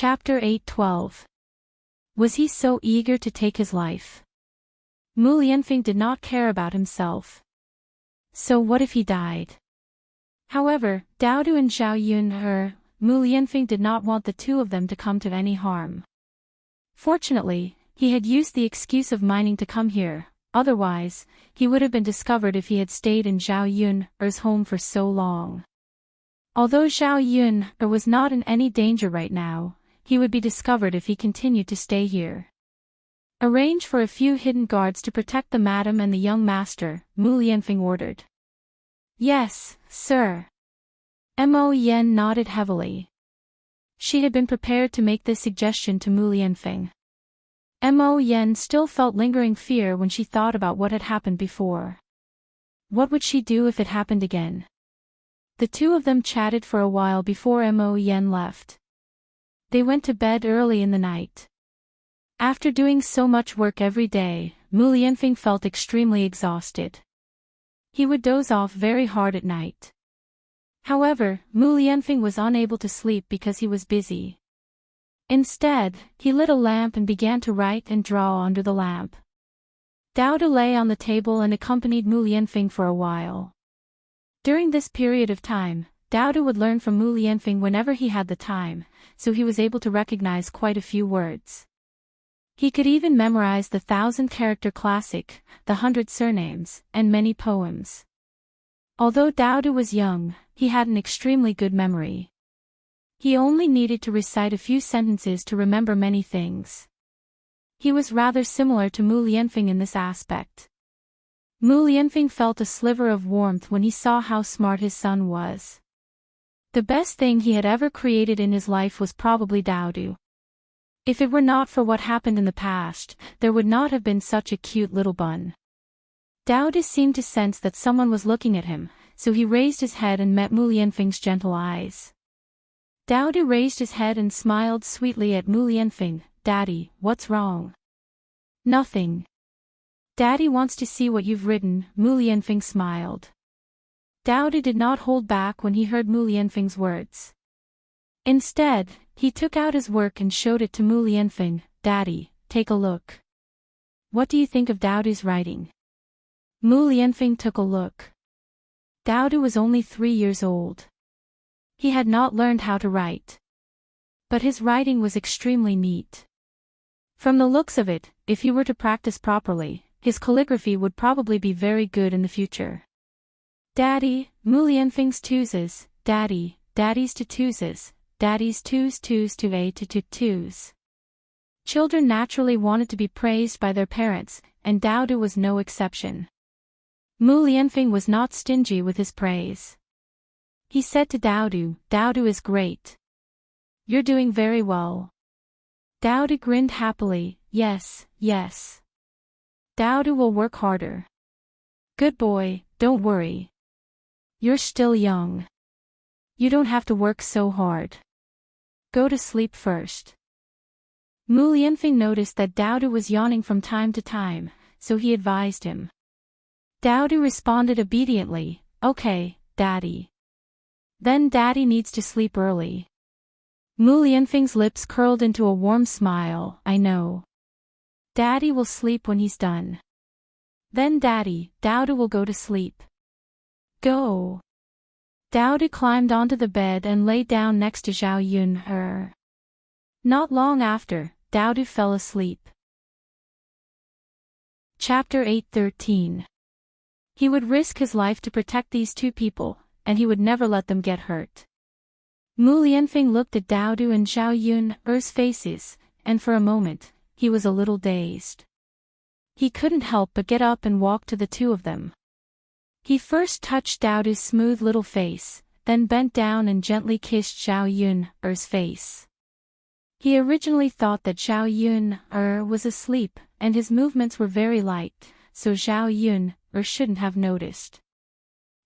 Chapter 8:12. Was he so eager to take his life? Mu Lianfeng did not care about himself. So what if he died? However, Daodu and Zhao Yun, Mu Lianfeng did not want the two of them to come to any harm. Fortunately, he had used the excuse of mining to come here, otherwise, he would have been discovered if he had stayed in Zhao Yun's home for so long. Although Zhao Yun was not in any danger right now, he would be discovered if he continued to stay here. Arrange for a few hidden guards to protect the madam and the young master, Mu Lianfeng ordered. Yes, sir. Mo Yen nodded heavily. She had been prepared to make this suggestion to Mu Lianfeng. Mo Yen still felt lingering fear when she thought about what had happened before. What would she do if it happened again? The two of them chatted for a while before Mo Yen left. They went to bed early in the night. After doing so much work every day, Mu Lianfeng felt extremely exhausted. He would doze off very hard at night. However, Mu Lianfeng was unable to sleep because he was busy. Instead, he lit a lamp and began to write and draw under the lamp. Daodu lay on the table and accompanied Mu Lianfeng for a while. During this period of time, Daodu would learn from Mu Lianfeng whenever he had the time, so he was able to recognize quite a few words. He could even memorize the 1,000-character classic, the 100 surnames, and many poems. Although Daodu was young, he had an extremely good memory. He only needed to recite a few sentences to remember many things. He was rather similar to Mu Lianfeng in this aspect. Mu Lianfeng felt a sliver of warmth when he saw how smart his son was. The best thing he had ever created in his life was probably Daodu. If it were not for what happened in the past, there would not have been such a cute little bun. Daodu seemed to sense that someone was looking at him, so he raised his head and met Mu Lianfeng's gentle eyes. Daodu raised his head and smiled sweetly at Mu Lianfeng. Daddy, what's wrong? Nothing. Daddy wants to see what you've written, Mu Lianfeng smiled. Daodu did not hold back when he heard Mu Lianfeng's words. Instead, he took out his work and showed it to Mu Lianfeng. Daddy, take a look. What do you think of Daodu's writing? Mu Lianfeng took a look. Daodu was only 3 years old. He had not learned how to write. But his writing was extremely neat. From the looks of it, if he were to practice properly, his calligraphy would probably be very good in the future. Daddy, Mu Lianfeng's twos, Daddy, Daddy's to twos, Daddy's twos to a to twos. Children naturally wanted to be praised by their parents, and Daodu was no exception. Mu Lianfeng was not stingy with his praise. He said to Daodu, Daodu is great. You're doing very well. Daodu grinned happily, yes, yes. Daodu will work harder. Good boy, don't worry. You're still young. You don't have to work so hard. Go to sleep first. Mu Lianfeng noticed that Daodu was yawning from time to time, so he advised him. Daodu responded obediently, okay, Daddy. Then Daddy needs to sleep early. Mu Lianfeng's lips curled into a warm smile, I know. Daddy will sleep when he's done. Then Daddy, Daodu will go to sleep. Go. Daodu climbed onto the bed and lay down next to Zhao Yun. Not long after, Daodu fell asleep. Chapter 8:13. He would risk his life to protect these two people, and he would never let them get hurt. Mu Lianfeng looked at Daodu and Zhao Yun's faces, and for a moment, he was a little dazed. He couldn't help but get up and walk to the two of them. He first touched Daodu's smooth little face, then bent down and gently kissed Zhao Yun's face. He originally thought that Zhao Yun was asleep, and his movements were very light, so Zhao Yun shouldn't have noticed.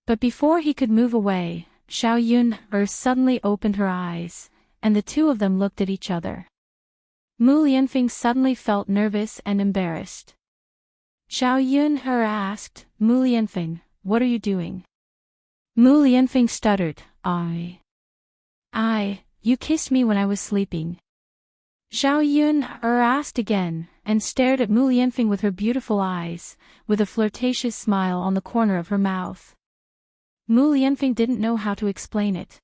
But before he could move away, Zhao Yun suddenly opened her eyes, and the two of them looked at each other. Mu Lianfeng suddenly felt nervous and embarrassed. Zhao Yun asked, Mu Lianfeng, what are you doing? Mu Lianfeng stuttered, you kissed me when I was sleeping. Zhao Yun asked again, and stared at Mu Lianfeng with her beautiful eyes, with a flirtatious smile on the corner of her mouth. Mu Lianfeng didn't know how to explain it.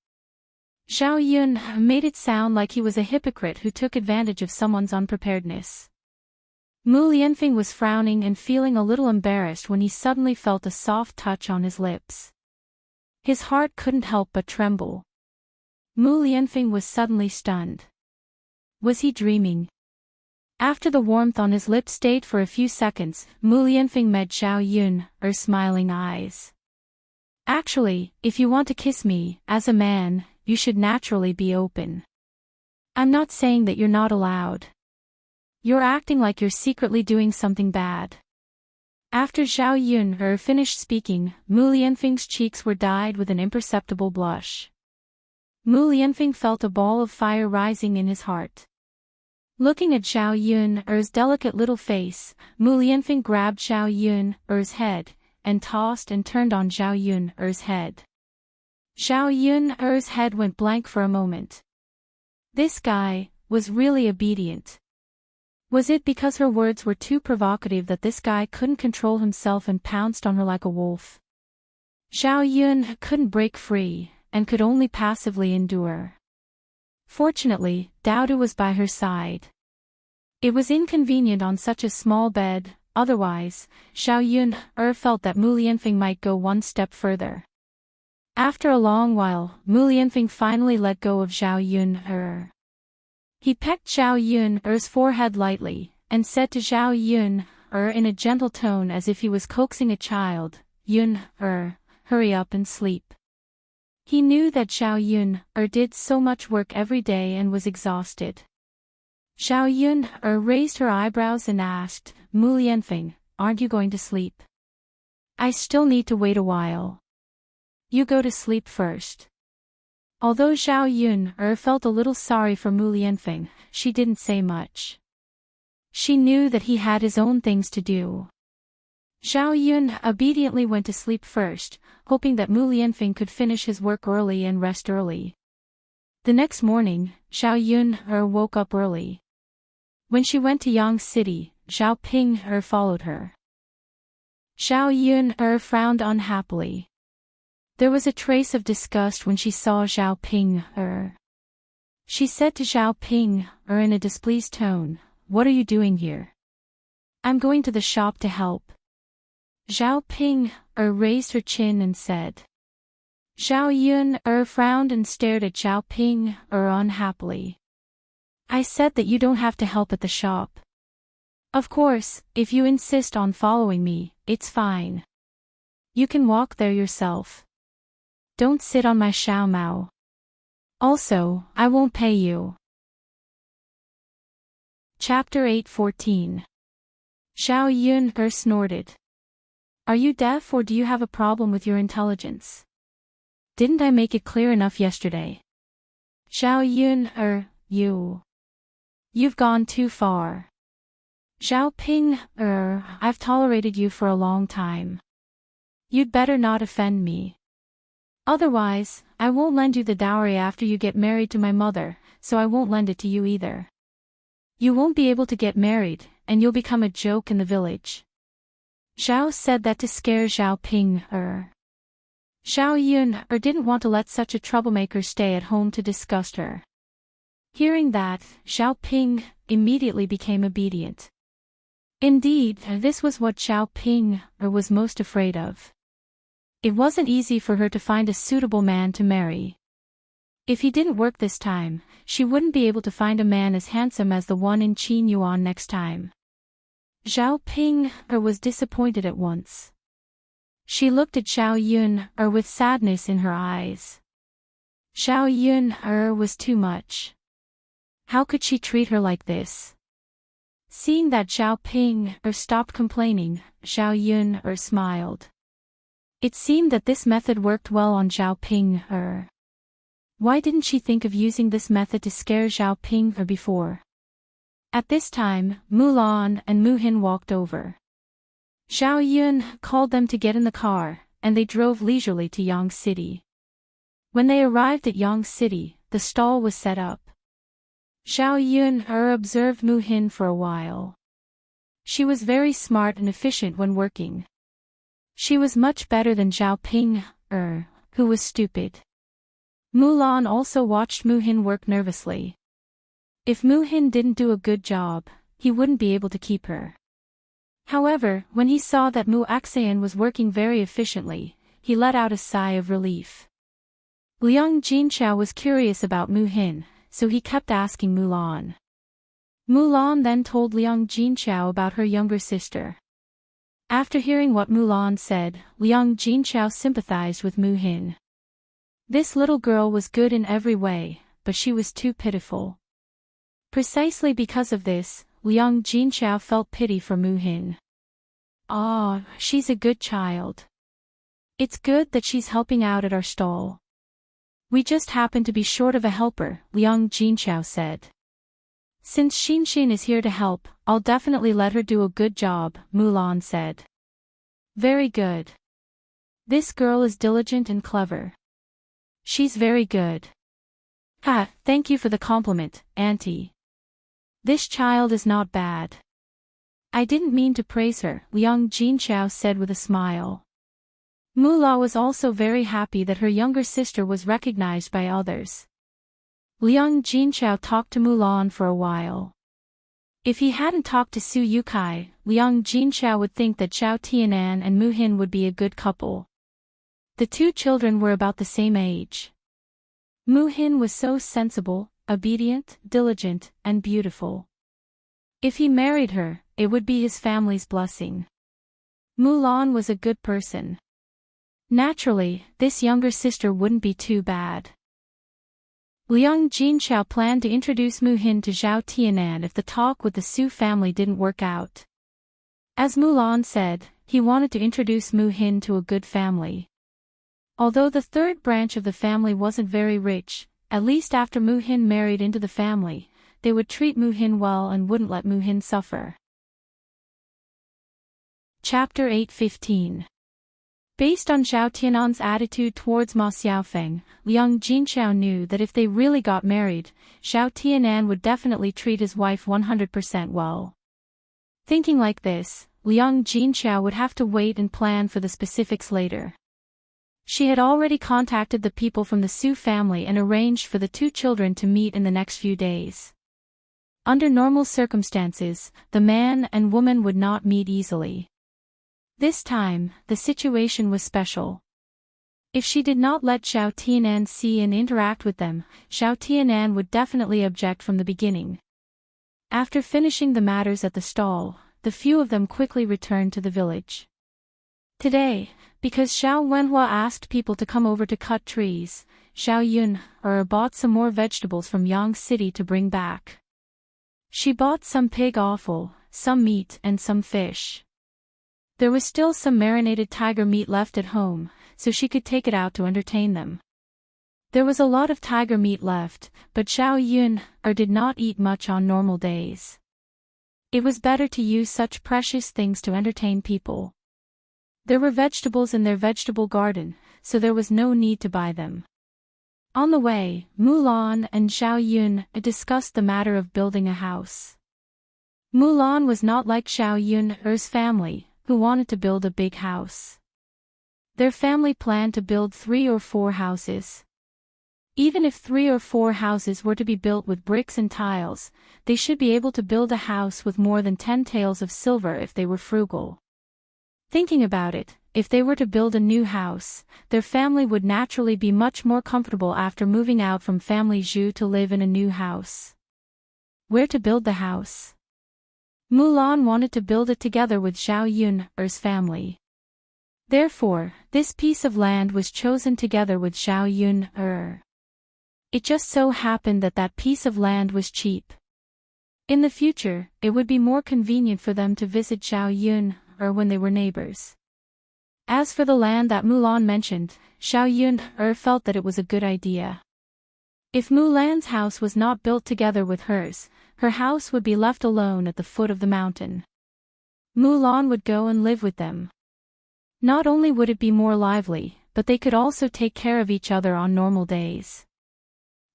Zhao Yun made it sound like he was a hypocrite who took advantage of someone's unpreparedness. Mu Lianfeng was frowning and feeling a little embarrassed when he suddenly felt a soft touch on his lips. His heart couldn't help but tremble. Mu Lianfeng was suddenly stunned. Was he dreaming? After the warmth on his lips stayed for a few seconds, Mu Lianfeng met Zhao Yun's smiling eyes. Actually, if you want to kiss me, as a man, you should naturally be open. I'm not saying that you're not allowed. You're acting like you're secretly doing something bad. After Zhao Yun finished speaking, Mu Lianfeng's cheeks were dyed with an imperceptible blush. Mu Lianfeng felt a ball of fire rising in his heart. Looking at Zhao Yun's delicate little face, Mu Lianfeng grabbed Zhao Yun's head, and tossed and turned on Zhao Yun's head. Zhao Yun's head went blank for a moment. This guy was really obedient. Was it because her words were too provocative that this guy couldn't control himself and pounced on her like a wolf? Zhao Yun couldn't break free, and could only passively endure. Fortunately, Daodu was by her side. It was inconvenient on such a small bed, otherwise, Zhao Yun felt that Mu Lianfeng might go one step further. After a long while, Mu Lianfeng finally let go of Zhao Yun. He pecked Zhao Yun's forehead lightly, and said to Zhao Yun in a gentle tone as if he was coaxing a child, Yun hurry up and sleep. He knew that Zhao Yun did so much work every day and was exhausted. Zhao Yun raised her eyebrows and asked, Mu Lianfeng, aren't you going to sleep? I still need to wait a while. You go to sleep first. Although Zhao Yun felt a little sorry for Mu Lianfeng, she didn't say much. She knew that he had his own things to do. Zhao Yun obediently went to sleep first, hoping that Mu Lianfeng could finish his work early and rest early. The next morning, Zhao Yun woke up early. When she went to Yang City, Zhao Ping followed her. Zhao Yun frowned unhappily. There was a trace of disgust when she saw Zhao Ping. She said to Zhao Ping in a displeased tone, What are you doing here? I'm going to the shop to help. Zhao Ping raised her chin and said. Zhao Yun frowned and stared at Zhao Ping unhappily. I said that you don't have to help at the shop. Of course, if you insist on following me, it's fine. You can walk there yourself. Don't sit on my xiao mao. Also, I won't pay you. Chapter 8:14. Zhao Yun snorted. Are you deaf or do you have a problem with your intelligence? Didn't I make it clear enough yesterday? Zhao Yun You've gone too far. Zhao Ping I've tolerated you for a long time. You'd better not offend me. Otherwise, I won't lend you the dowry after you get married to my mother, so I won't lend it to you either. You won't be able to get married, and you'll become a joke in the village. Zhao said that to scare Zhao Ping. Zhao Yun didn't want to let such a troublemaker stay at home to disgust her. Hearing that, Zhao Ping immediately became obedient. Indeed, this was what Zhao Ping was most afraid of. It wasn't easy for her to find a suitable man to marry. If he didn't work this time, she wouldn't be able to find a man as handsome as the one in Qin Yuan next time. Zhao Ping was disappointed at once. She looked at Zhao Yun with sadness in her eyes. Zhao Yun was too much. How could she treat her like this? Seeing that Zhao Ping stopped complaining, Zhao Yun smiled. It seemed that this method worked well on Zhao Ping. Why didn't she think of using this method to scare Zhao Ping before? At this time, Mu Lan and Mu Hin walked over. Zhao Yun called them to get in the car, and they drove leisurely to Yang City. When they arrived at Yang City, the stall was set up. Xiao Yun observed Mu Hin for a while. She was very smart and efficient when working. She was much better than Zhao Ping, who was stupid. Mulan also watched Mu Hin work nervously. If Mu Hin didn't do a good job, he wouldn't be able to keep her. However, when he saw that Mu Axayan was working very efficiently, he let out a sigh of relief. Liang Jinchao was curious about Mu Hin, so he kept asking Mulan. Mulan then told Liang Jinchao about her younger sister. After hearing what Mulan said, Liang Jinchao sympathized with Mu Hin. This little girl was good in every way, but she was too pitiful. Precisely because of this, Liang Jinchao felt pity for Mu Hin. Ah, she's a good child. It's good that she's helping out at our stall. We just happen to be short of a helper, Liang Jinchao said. Since Xin is here to help, I'll definitely let her do a good job, Mulan said. Very good. This girl is diligent and clever. She's very good. Thank you for the compliment, Auntie. This child is not bad. I didn't mean to praise her, Liang Jinchao said with a smile. Mula was also very happy that her younger sister was recognized by others. Liang Jinchao talked to Mulan for a while. If he hadn't talked to Su Yukai, Liang Jinchao would think that Zhao Tianan and Mu Hin would be a good couple. The two children were about the same age. Mu Hin was so sensible, obedient, diligent, and beautiful. If he married her, it would be his family's blessing. Mulan was a good person. Naturally, this younger sister wouldn't be too bad. Liang Jinchao planned to introduce Mu Hin to Zhao Tianan if the talk with the Su family didn't work out. As Mulan said, he wanted to introduce Mu Hin to a good family. Although the third branch of the family wasn't very rich, at least after Mu Hin married into the family, they would treat Mu Hin well and wouldn't let Mu Hin suffer. Chapter 8:15. Based on Zhao Tianan's attitude towards Ma Xiaofeng, Liang Jinchao knew that if they really got married, Zhao Tianan would definitely treat his wife 100% well. Thinking like this, Liang Jinchao would have to wait and plan for the specifics later. She had already contacted the people from the Su family and arranged for the two children to meet in the next few days. Under normal circumstances, the man and woman would not meet easily. This time, the situation was special. If she did not let Zhao Tianan see and interact with them, Zhao Tianan would definitely object from the beginning. After finishing the matters at the stall, the few of them quickly returned to the village. Today, because Zhao Wenhua asked people to come over to cut trees, Zhao Yun bought some more vegetables from Yang City to bring back. She bought some pig offal, some meat and some fish. There was still some marinated tiger meat left at home, so she could take it out to entertain them. There was a lot of tiger meat left, but Zhao Yun did not eat much on normal days. It was better to use such precious things to entertain people. There were vegetables in their vegetable garden, so there was no need to buy them. On the way, Mulan and Zhao Yun discussed the matter of building a house. Mulan was not like Zhao Yun's family, who wanted to build a big house. Their family planned to build 3 or 4 houses. Even if 3 or 4 houses were to be built with bricks and tiles, they should be able to build a house with more than 10 taels of silver if they were frugal. Thinking about it, if they were to build a new house, their family would naturally be much more comfortable after moving out from family Zhu to live in a new house. Where to build the house? Mulan wanted to build it together with Zhao Yun's family. Therefore, this piece of land was chosen together with Zhao Yun. It just so happened that that piece of land was cheap. In the future, it would be more convenient for them to visit Zhao Yun when they were neighbors. As for the land that Mulan mentioned, Zhao Yun felt that it was a good idea. If Mulan's house was not built together with hers, her house would be left alone at the foot of the mountain. Mulan would go and live with them. Not only would it be more lively, but they could also take care of each other on normal days.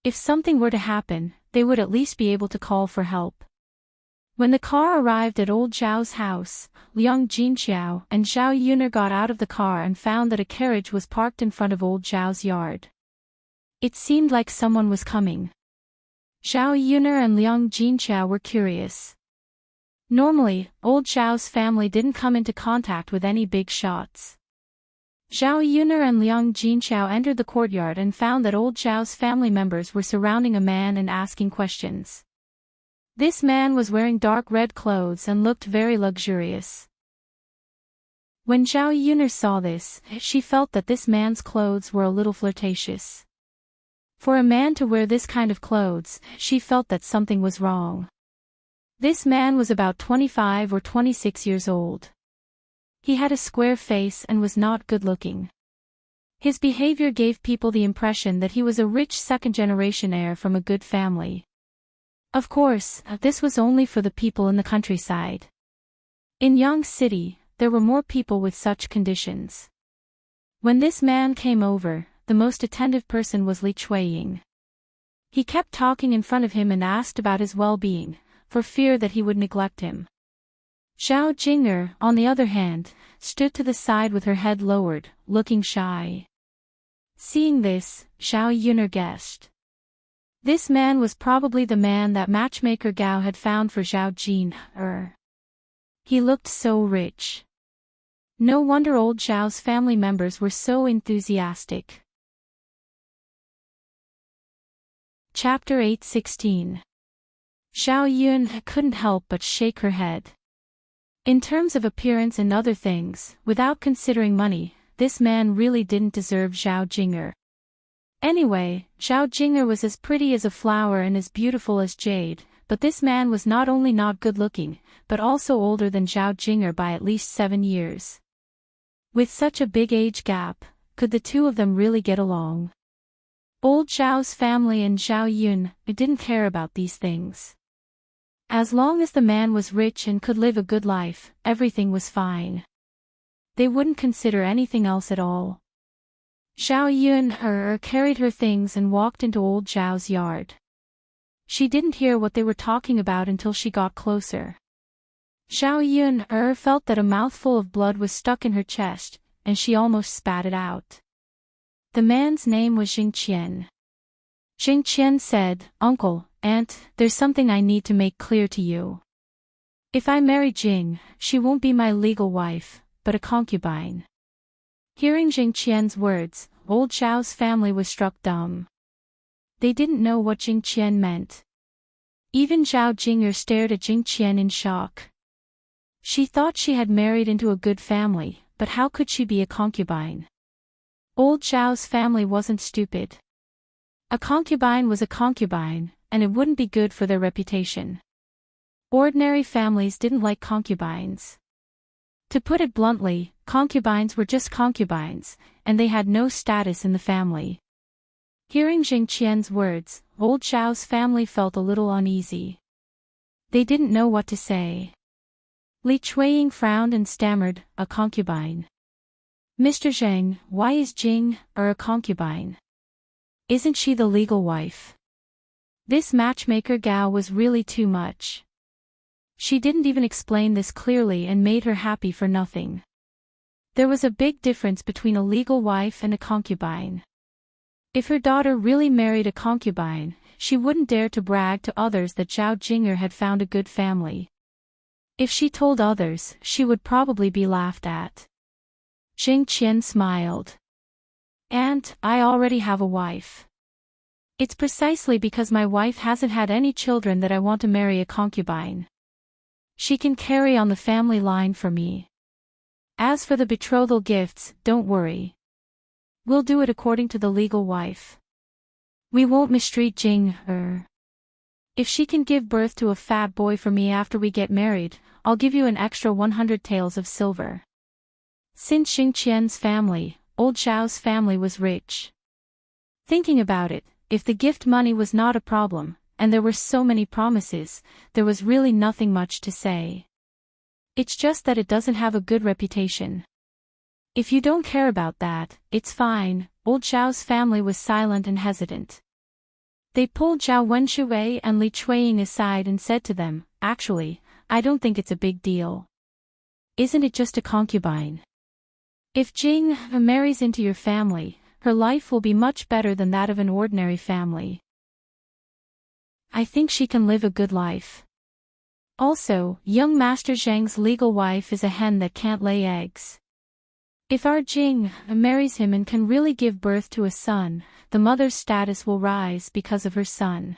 If something were to happen, they would at least be able to call for help. When the car arrived at old Zhao's house, Liang Jinxiao and Zhao Yuner got out of the car and found that a carriage was parked in front of old Zhao's yard. It seemed like someone was coming. Zhao Yuner and Liang Jinxiao were curious. Normally, old Zhao's family didn't come into contact with any big shots. Zhao Yuner and Liang Jinxiao entered the courtyard and found that old Zhao's family members were surrounding a man and asking questions. This man was wearing dark red clothes and looked very luxurious. When Zhao Yuner saw this, she felt that this man's clothes were a little flirtatious. For a man to wear this kind of clothes, she felt that something was wrong. This man was about 25 or 26 years old. He had a square face and was not good-looking. His behavior gave people the impression that he was a rich second-generation heir from a good family. Of course, this was only for the people in the countryside. In Yang City, there were more people with such conditions. When this man came over, the most attentive person was Li Chuiying. He kept talking in front of him and asked about his well-being, for fear that he would neglect him. Zhao Jing'er, on the other hand, stood to the side with her head lowered, looking shy. Seeing this, Zhao Yuner guessed. This man was probably the man that matchmaker Gao had found for Zhao Jing'er. He looked so rich. No wonder old Zhao's family members were so enthusiastic. Chapter 8:16. Zhao Yun couldn't help but shake her head. In terms of appearance and other things, without considering money, this man really didn't deserve Zhao Jing'er. Anyway, Zhao Jing'er was as pretty as a flower and as beautiful as jade, but this man was not only not good-looking, but also older than Zhao Jing'er by at least 7 years. With such a big age gap, could the two of them really get along? Old Zhao's family and Zhao Yun didn't care about these things. As long as the man was rich and could live a good life, everything was fine. They wouldn't consider anything else at all. Zhao Yun carried her things and walked into old Zhao's yard. She didn't hear what they were talking about until she got closer. Zhao Yun felt that a mouthful of blood was stuck in her chest, and she almost spat it out. The man's name was Jing Qian. Jing Qian said, "Uncle, Aunt, there's something I need to make clear to you. If I marry Jing, she won't be my legal wife, but a concubine." Hearing Jing Qian's words, old Zhao's family was struck dumb. They didn't know what Jing Qian meant. Even Zhao Jing'er stared at Jing Qian in shock. She thought she had married into a good family, but how could she be a concubine? Old Zhao's family wasn't stupid. A concubine was a concubine, and it wouldn't be good for their reputation. Ordinary families didn't like concubines. To put it bluntly, concubines were just concubines, and they had no status in the family. Hearing Jing Qian's words, old Zhao's family felt a little uneasy. They didn't know what to say. Li Chuiying frowned and stammered, "A concubine. Mr. Zheng, why is Jing a concubine? Isn't she the legal wife?" This matchmaker Gao was really too much. She didn't even explain this clearly and made her happy for nothing. There was a big difference between a legal wife and a concubine. If her daughter really married a concubine, she wouldn't dare to brag to others that Zhao Jing'er had found a good family. If she told others, she would probably be laughed at. Jing Qian smiled. "Aunt, I already have a wife. It's precisely because my wife hasn't had any children that I want to marry a concubine. She can carry on the family line for me. As for the betrothal gifts, don't worry. We'll do it according to the legal wife. We won't mistreat Jing. If she can give birth to a fat boy for me after we get married, I'll give you an extra 100 taels of silver." Since Jing Qian's family, old Zhao's family was rich. Thinking about it, if the gift money was not a problem, and there were so many promises, there was really nothing much to say. It's just that it doesn't have a good reputation. If you don't care about that, it's fine. Old Zhao's family was silent and hesitant. They pulled Zhao Wenshui and Li Chuiying aside and said to them, "Actually, I don't think it's a big deal. Isn't it just a concubine? If Jing marries into your family, her life will be much better than that of an ordinary family. I think she can live a good life. Also, young Master Zhang's legal wife is a hen that can't lay eggs. If our Jing marries him and can really give birth to a son, the mother's status will rise because of her son.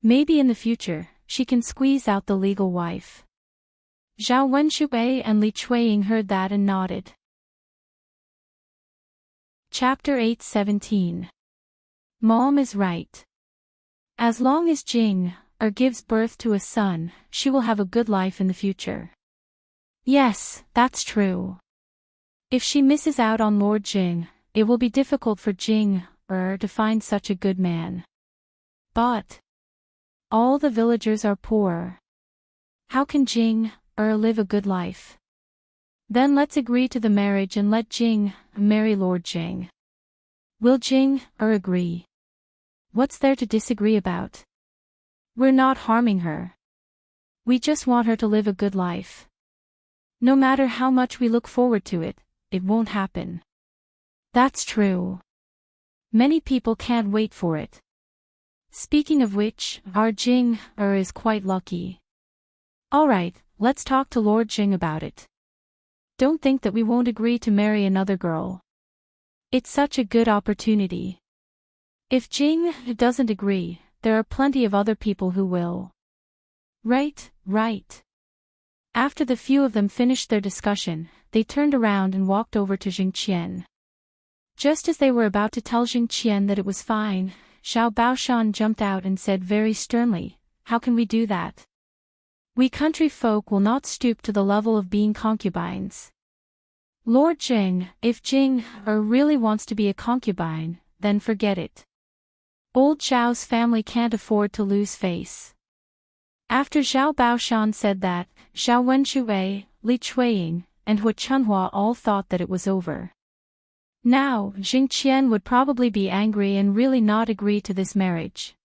Maybe in the future, she can squeeze out the legal wife." Zhao Wenshui and Li Chuiying heard that and nodded. Chapter 8:17. Mom is right. As long as Jing gives birth to a son, she will have a good life in the future. Yes, that's true. If she misses out on Lord Jing, it will be difficult for Jing to find such a good man. But all the villagers are poor. How can Jing live a good life? Then let's agree to the marriage and let Jing marry Lord Jing. Will Jing agree? What's there to disagree about? We're not harming her. We just want her to live a good life. No matter how much we look forward to it, it won't happen. That's true. Many people can't wait for it. Speaking of which, our Jing is quite lucky. Alright, let's talk to Lord Jing about it. Don't think that we won't agree to marry another girl. It's such a good opportunity. If Jing doesn't agree, there are plenty of other people who will. Right. After the few of them finished their discussion, they turned around and walked over to Jing Qian. Just as they were about to tell Jing Qian that it was fine, Xiao Baoshan jumped out and said very sternly, "How can we do that? We country folk will not stoop to the level of being concubines. Lord Jing, if Jing really wants to be a concubine, then forget it. Old Zhao's family can't afford to lose face." After Xiao Baoshan said that, Zhao Wenshui, Li Chuiying, and Hu Chunhua all thought that it was over. Now, Jing Qian would probably be angry and really not agree to this marriage.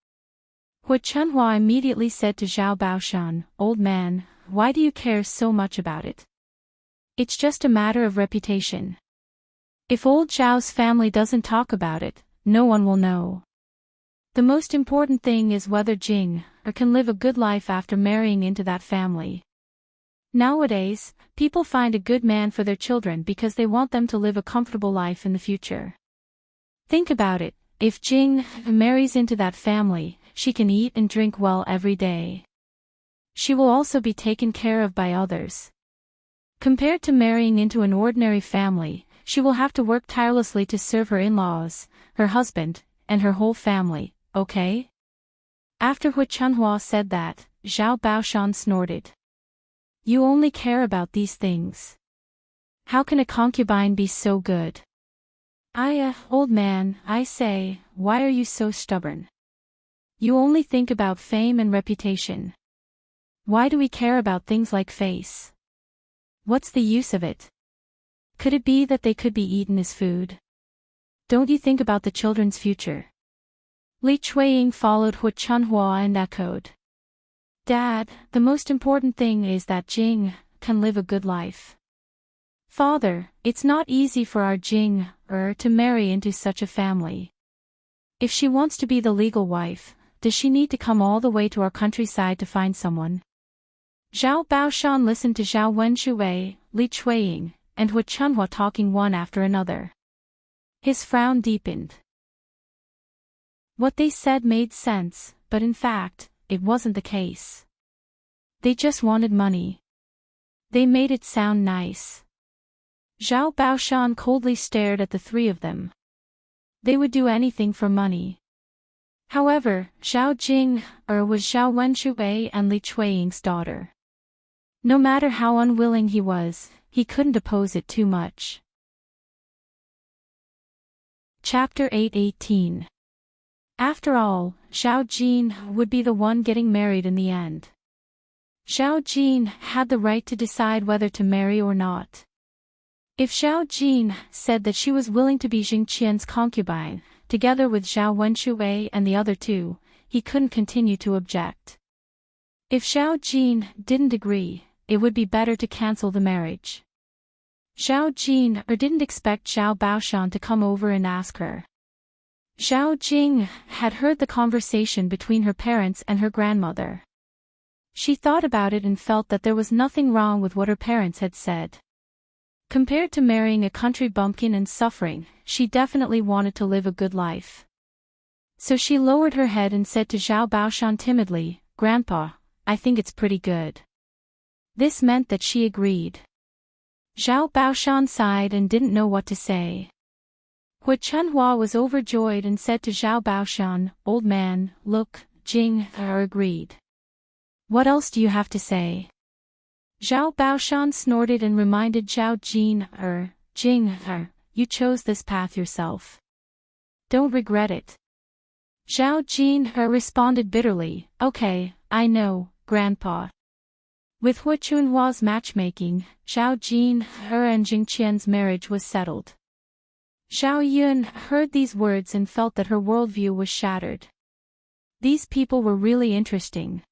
Hu Chunhua immediately said to Xiao Baoshan, "Old man, why do you care so much about it? It's just a matter of reputation. If old Zhao's family doesn't talk about it, no one will know. The most important thing is whether Jing can live a good life after marrying into that family. Nowadays, people find a good man for their children because they want them to live a comfortable life in the future. Think about it, if Jing marries into that family, she can eat and drink well every day. She will also be taken care of by others. Compared to marrying into an ordinary family, she will have to work tirelessly to serve her in-laws, her husband, and her whole family, okay?" After Hu Chunhua said that, Zhao Baoshan snorted. "You only care about these things. How can a concubine be so good? Old man, I say, why are you so stubborn? You only think about fame and reputation. Why do we care about things like face? What's the use of it? Could it be that they could be eaten as food? Don't you think about the children's future?" Li Chuiying followed Hu Chunhua and echoed. "Dad, the most important thing is that Jing can live a good life. Father, it's not easy for our Jing to marry into such a family. If she wants to be the legal wife, does she need to come all the way to our countryside to find someone?" Zhao Baoshan listened to Zhao Wenshui, Li Chuiying, and Hu Chunhua talking one after another. His frown deepened. What they said made sense, but in fact, it wasn't the case. They just wanted money. They made it sound nice. Zhao Baoshan coldly stared at the three of them. They would do anything for money. However, Zhao Jing was Zhao Wenshui and Li Chuiying's daughter. No matter how unwilling he was, he couldn't oppose it too much. Chapter 8:18. After all, Zhao Jin would be the one getting married in the end. Zhao Jin had the right to decide whether to marry or not. If Zhao Jin said that she was willing to be Jing Qian's concubine, together with Zhao Wenshui and the other two, he couldn't continue to object. If Zhao Jin didn't agree, it would be better to cancel the marriage. Zhao Jin didn't expect Zhao Baoshan to come over and ask her. Zhao Jing had heard the conversation between her parents and her grandmother. She thought about it and felt that there was nothing wrong with what her parents had said. Compared to marrying a country bumpkin and suffering, she definitely wanted to live a good life. So she lowered her head and said to Zhao Baoshan timidly, "Grandpa, I think it's pretty good." This meant that she agreed. Zhao Baoshan sighed and didn't know what to say. Hu Chunhua was overjoyed and said to Zhao Baoshan, "Old man, look, Jing agreed. What else do you have to say?" Zhao Baoshan snorted and reminded Zhao Jin, Jing, you chose this path yourself. Don't regret it." Zhao Jin responded bitterly, "Okay, I know, Grandpa." With Hu Chunhua's matchmaking, Zhao Jin and Jing Qian's marriage was settled. Zhao Yun heard these words and felt that her worldview was shattered. These people were really interesting.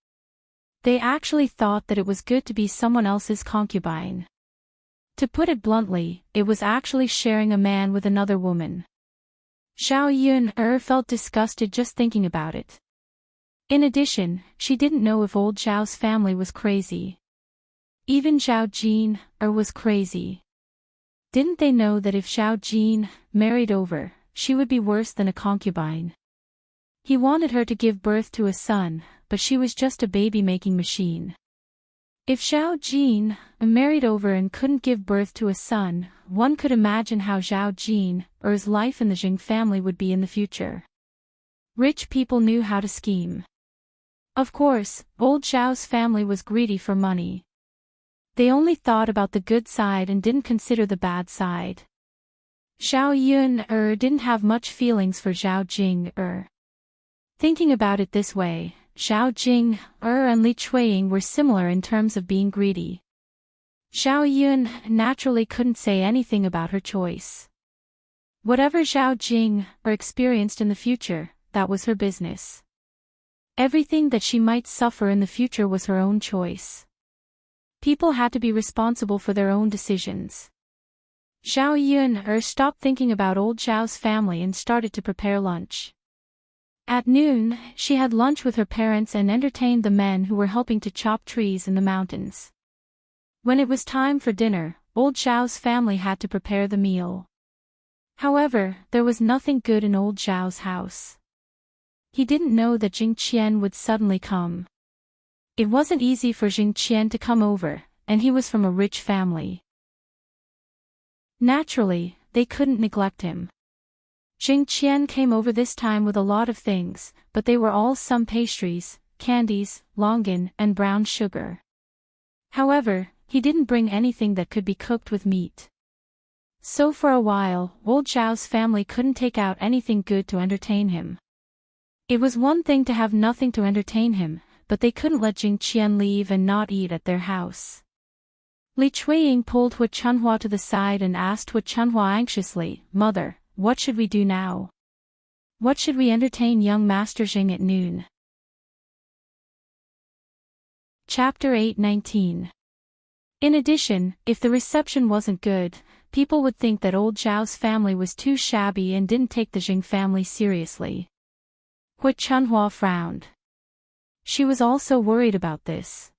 They actually thought that it was good to be someone else's concubine. To put it bluntly, it was actually sharing a man with another woman. Zhao Yun felt disgusted just thinking about it. In addition, she didn't know if old Zhao's family was crazy. Even Zhao Jin was crazy. Didn't they know that if Zhao Jin married over, she would be worse than a concubine? He wanted her to give birth to a son, but she was just a baby-making machine. If Zhao Jin married over and couldn't give birth to a son, one could imagine how Zhao Jin's life in the Jing family would be in the future. Rich people knew how to scheme. Of course, old Zhao's family was greedy for money. They only thought about the good side and didn't consider the bad side. Zhao Yun didn't have much feelings for Zhao Jing. Thinking about it this way, Zhao Jing and Li Chuiying were similar in terms of being greedy. Zhao Yun naturally couldn't say anything about her choice. Whatever Zhao Jing experienced in the future, that was her business. Everything that she might suffer in the future was her own choice. People had to be responsible for their own decisions. Zhao Yun stopped thinking about old Zhao's family and started to prepare lunch. At noon, she had lunch with her parents and entertained the men who were helping to chop trees in the mountains. When it was time for dinner, old Zhao's family had to prepare the meal. However, there was nothing good in old Zhao's house. He didn't know that Jing Qian would suddenly come. It wasn't easy for Jing Qian to come over, and he was from a rich family. Naturally, they couldn't neglect him. Jing Qian came over this time with a lot of things, but they were all some pastries, candies, longan, and brown sugar. However, he didn't bring anything that could be cooked with meat. So for a while, old Zhao's family couldn't take out anything good to entertain him. It was one thing to have nothing to entertain him, but they couldn't let Jing Qian leave and not eat at their house. Li Chuiying pulled Hu Chunhua to the side and asked Hu Chunhua anxiously, "Mother, what should we do now? What should we entertain young Master Jing at noon?" Chapter 8:19. In addition, if the reception wasn't good, people would think that old Zhao's family was too shabby and didn't take the Jing family seriously. Hu Chunhua frowned. She was also worried about this.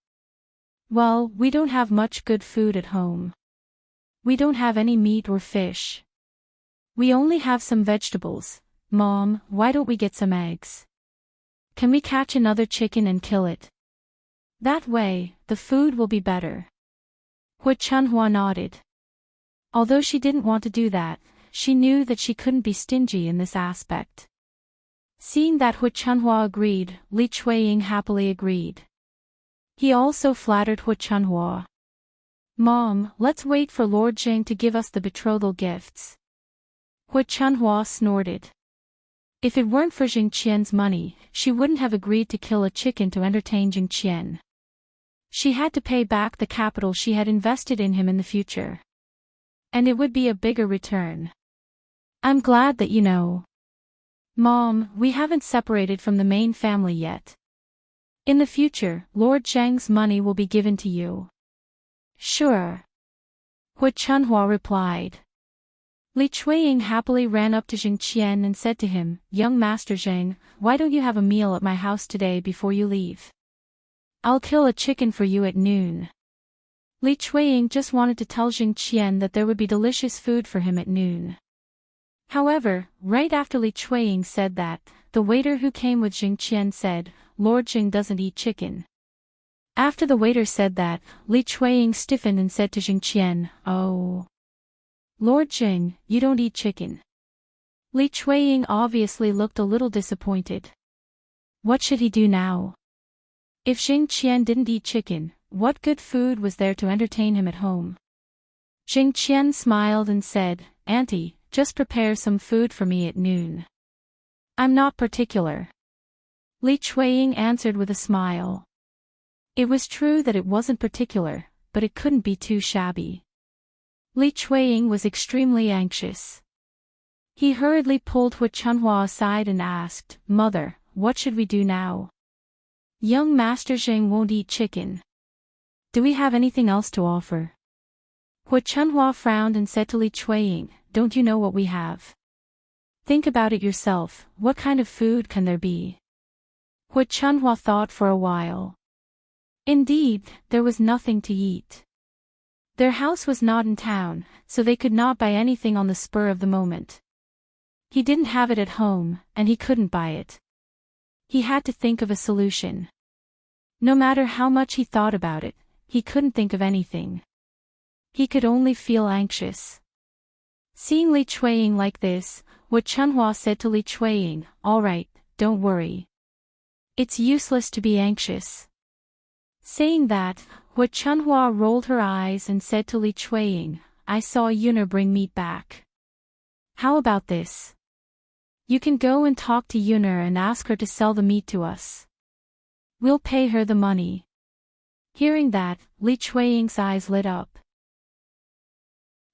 "Well, we don't have much good food at home. We don't have any meat or fish. We only have some vegetables. Mom, why don't we get some eggs? Can we catch another chicken and kill it? That way, the food will be better." Hu Chunhua nodded. Although she didn't want to do that, she knew that she couldn't be stingy in this aspect. Seeing that Hu Chunhua agreed, Li Chuiying happily agreed. He also flattered Hu Chunhua. "Mom, let's wait for Lord Jing to give us the betrothal gifts." Hu Chunhua snorted. If it weren't for Jing Qian's money, she wouldn't have agreed to kill a chicken to entertain Jing Qian. She had to pay back the capital she had invested in him in the future. And it would be a bigger return. "I'm glad that you know." Mom, we haven't separated from the main family yet. In the future, Lord Zheng's money will be given to you. Sure. Hu Chunhua replied. Li Chuiying happily ran up to Zheng Qian and said to him, Young Master Zheng, why don't you have a meal at my house today before you leave? I'll kill a chicken for you at noon. Li Chuiying just wanted to tell Zheng Qian that there would be delicious food for him at noon. However, right after Li Chuiying said that, the waiter who came with Zheng Qian said, Lord Zheng doesn't eat chicken. After the waiter said that, Li Chuiying stiffened and said to Zheng Qian, Oh. Lord Zheng, you don't eat chicken. Li Chuiying obviously looked a little disappointed. What should he do now? If Zheng Qian didn't eat chicken, what good food was there to entertain him at home? Zheng Qian smiled and said, Auntie, just prepare some food for me at noon. I'm not particular. Li Chuiying answered with a smile. It was true that it wasn't particular, but it couldn't be too shabby. Li Chuiying was extremely anxious. He hurriedly pulled Hu Chunhua aside and asked, Mother, what should we do now? Young Master Zheng won't eat chicken. Do we have anything else to offer? Hu Chunhua frowned and said to Li Chuiying, Don't you know what we have? Think about it yourself, what kind of food can there be? Hu Chunhua thought for a while. Indeed, there was nothing to eat. Their house was not in town, so they could not buy anything on the spur of the moment. He didn't have it at home, and he couldn't buy it. He had to think of a solution. No matter how much he thought about it, he couldn't think of anything. He could only feel anxious. Seeing Li Chuiying like this, Hu Chunhua said to Li Chuiying, All right, don't worry. It's useless to be anxious. Saying that, Hu Chunhua rolled her eyes and said to Li Chuiying, I saw Yuner bring meat back. How about this? You can go and talk to Yuner and ask her to sell the meat to us. We'll pay her the money. Hearing that, Li Chuiying's eyes lit up.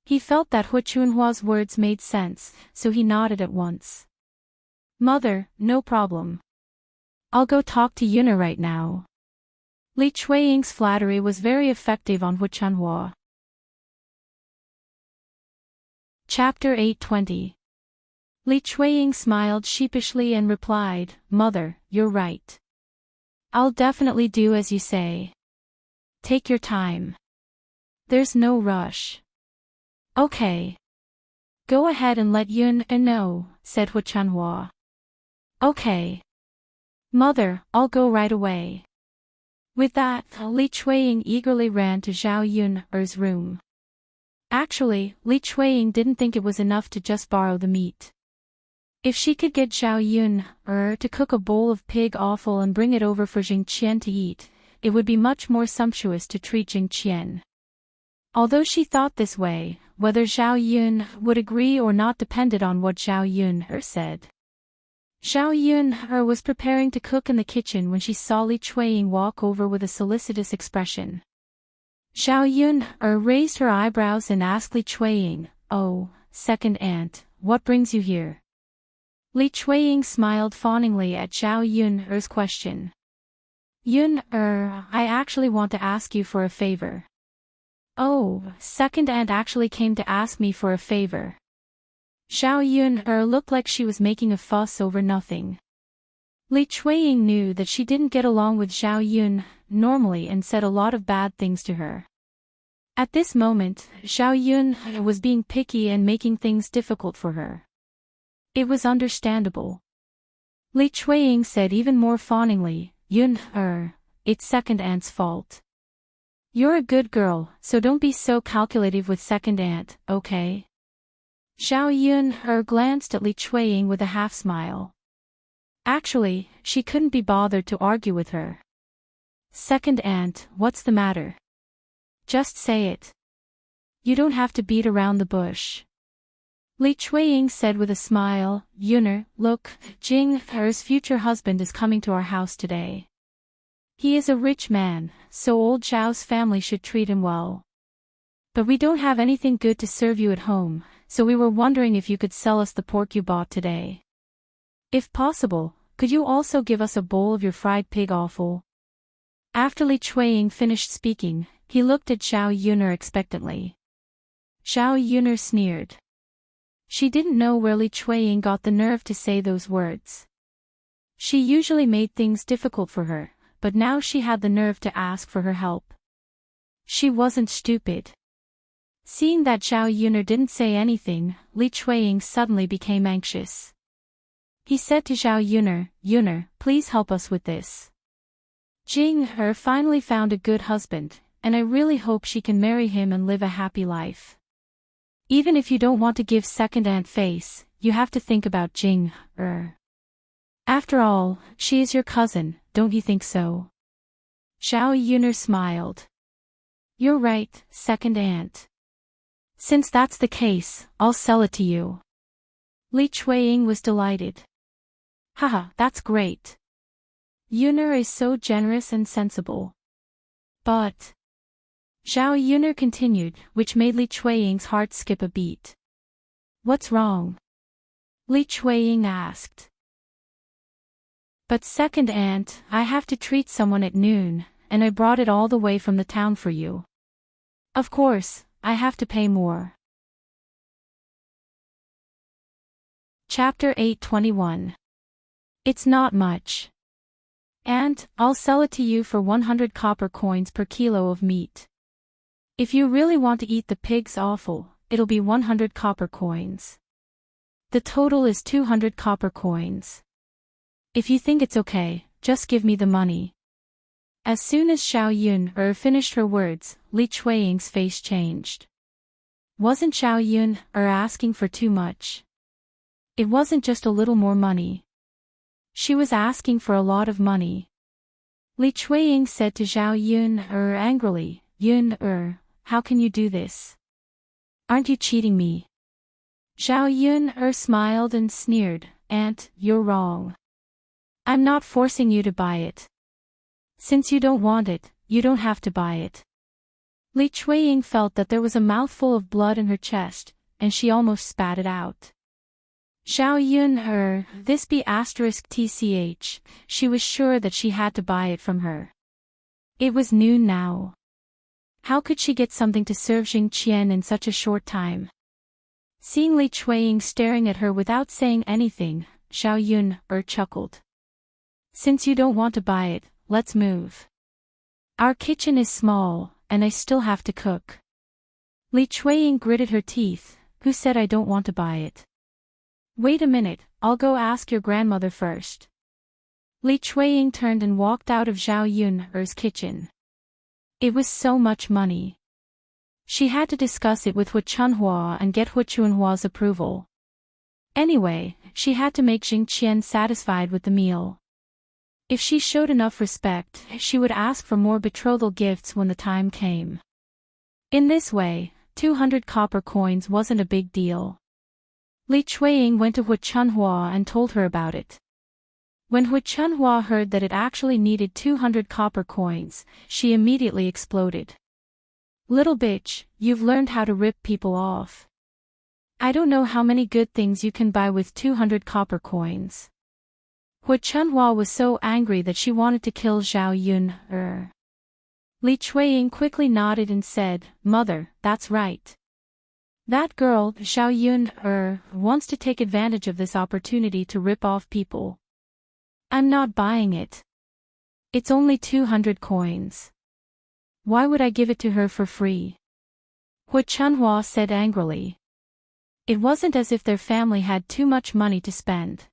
He felt that Hu Chunhua's words made sense, so he nodded at once. Mother, no problem. I'll go talk to Yuner right now. Li Chuiying's flattery was very effective on Hu Chunhua. Chapter 820. Li Chuiying smiled sheepishly and replied, Mother, you're right. I'll definitely do as you say. Take your time. There's no rush. Okay. Go ahead and let Yun know, said Hu Chunhua. Okay. Mother, I'll go right away. With that, Li Chuiying eagerly ran to Zhao Yun's room. Actually, Li Chuiying didn't think it was enough to just borrow the meat. If she could get Zhao Yun to cook a bowl of pig offal and bring it over for Zheng Qian to eat, it would be much more sumptuous to treat Zheng Qian. Although she thought this way, whether Zhao Yun would agree or not depended on what Zhao Yun said. Zhao Yun was preparing to cook in the kitchen when she saw Li Chuiying walk over with a solicitous expression. Zhao Yun raised her eyebrows and asked Li Chuiying, Oh, second aunt, what brings you here? Li Chuiying smiled fawningly at Zhao Yun's question. Yun, I actually want to ask you for a favor. Oh, second aunt actually came to ask me for a favor. Zhao Yun looked like she was making a fuss over nothing. Li Chuiying knew that she didn't get along with Zhao Yun normally and said a lot of bad things to her. At this moment, Zhao Yun was being picky and making things difficult for her. It was understandable. Li Chuiying said even more fawningly, Yun, it's second aunt's fault. You're a good girl, so don't be so calculative with second aunt, okay? Zhao Yun glanced at Li Chuiying with a half-smile. Actually, she couldn't be bothered to argue with her. Second aunt, what's the matter? Just say it. You don't have to beat around the bush. Li Chuiying said with a smile, Yuner, look, Jing's future husband is coming to our house today. He is a rich man, so old Zhao's family should treat him well. But we don't have anything good to serve you at home, so we were wondering if you could sell us the pork you bought today. If possible, could you also give us a bowl of your fried pig offal? After Li Chuiying finished speaking, he looked at Zhao Yuner expectantly. Zhao Yuner sneered. She didn't know where Li Chuiying got the nerve to say those words. She usually made things difficult for her, but now she had the nerve to ask for her help. She wasn't stupid. Seeing that Zhao Yuner didn't say anything, Li Chuiying suddenly became anxious. He said to Zhao Yuner, "Yuner, please help us with this. Jing He finally found a good husband, and I really hope she can marry him and live a happy life. Even if you don't want to give second aunt face, you have to think about Jing He. After all, she is your cousin, don't you think so?" Zhao Yuner smiled. "You're right, second aunt. Since that's the case, I'll sell it to you." Li Chuiying was delighted. "Haha, that's great. Yuner is so generous and sensible." "But," Zhao Yuner continued, which made Li Chuiying's heart skip a beat. "What's wrong?" Li Chuiying asked. "But second aunt, I have to treat someone at noon, and I brought it all the way from the town for you. Of course, I have to pay more." Chapter 821. It's not much. "Aunt, I'll sell it to you for 100 copper coins per kilo of meat. If you really want to eat the pig's offal, it'll be 100 copper coins. The total is 200 copper coins. If you think it's okay, just give me the money." As soon as Zhao Yuner finished her words, Li Chuiying's face changed. Wasn't Zhao Yuner asking for too much? It wasn't just a little more money. She was asking for a lot of money. Li Chuiying said to Zhao Yuner angrily, "Yuner, how can you do this? Aren't you cheating me?" Zhao Yuner smiled and sneered, "Aunt, you're wrong. I'm not forcing you to buy it. Since you don't want it, you don't have to buy it." Li Chuiying felt that there was a mouthful of blood in her chest, and she almost spat it out. Zhao Yuner, this be *tch, she was sure that she had to buy it from her. It was noon now. How could she get something to serve Jing Qian in such a short time? Seeing Li Chuiying staring at her without saying anything, Zhao Yuner chuckled. "Since you don't want to buy it, let's move. Our kitchen is small, and I still have to cook." Li Chuiying gritted her teeth. "Who said I don't want to buy it? Wait a minute, I'll go ask your grandmother first." Li Chuiying turned and walked out of Zhao Yuner's kitchen. It was so much money. She had to discuss it with Hu Chunhua and get Hu Chunhua's approval. Anyway, she had to make Jing Qian satisfied with the meal. If she showed enough respect, she would ask for more betrothal gifts when the time came. In this way, 200 copper coins wasn't a big deal. Li Chuiying went to Hu Chunhua and told her about it. When Hu Chunhua heard that it actually needed 200 copper coins, she immediately exploded. "Little bitch, you've learned how to rip people off. I don't know how many good things you can buy with 200 copper coins." Hu Chunhua was so angry that she wanted to kill Zhao Yuner. Li Chuiying quickly nodded and said, "Mother, that's right. That girl, Zhao Yuner, wants to take advantage of this opportunity to rip off people. I'm not buying it. It's only 200 coins. Why would I give it to her for free?" Hu Chunhua said angrily. It wasn't as if their family had too much money to spend.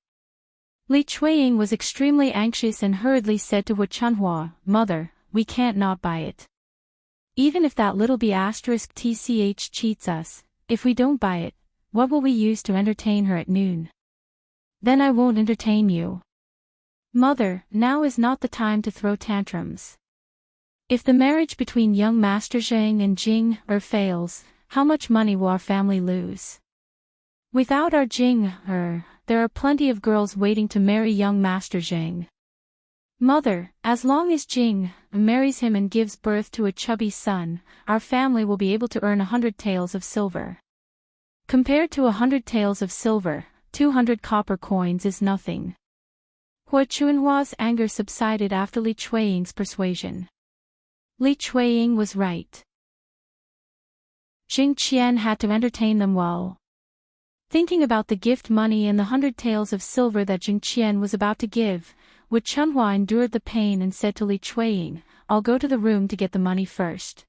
Li Chuiying was extremely anxious and hurriedly said to Hu Chunhua, "Mother, we can't not buy it. Even if that little *tch cheats us, if we don't buy it, what will we use to entertain her at noon? Then I won't entertain you." "Mother, now is not the time to throw tantrums. If the marriage between young Master Zheng and Jing fails, how much money will our family lose? Without our Jing there are plenty of girls waiting to marry young Master Zheng. Mother, as long as Jing marries him and gives birth to a chubby son, our family will be able to earn 100 taels of silver. Compared to 100 taels of silver, 200 copper coins is nothing. Hua Chunhua's anger subsided after Li Chuiying's persuasion. Li Chuiying was right. Jing Qian had to entertain them well. Thinking about the gift money and the 100 taels of silver that Jing Qian was about to give, Hua Chunhua endured the pain and said to Li Chuiying, "I'll go to the room to get the money first."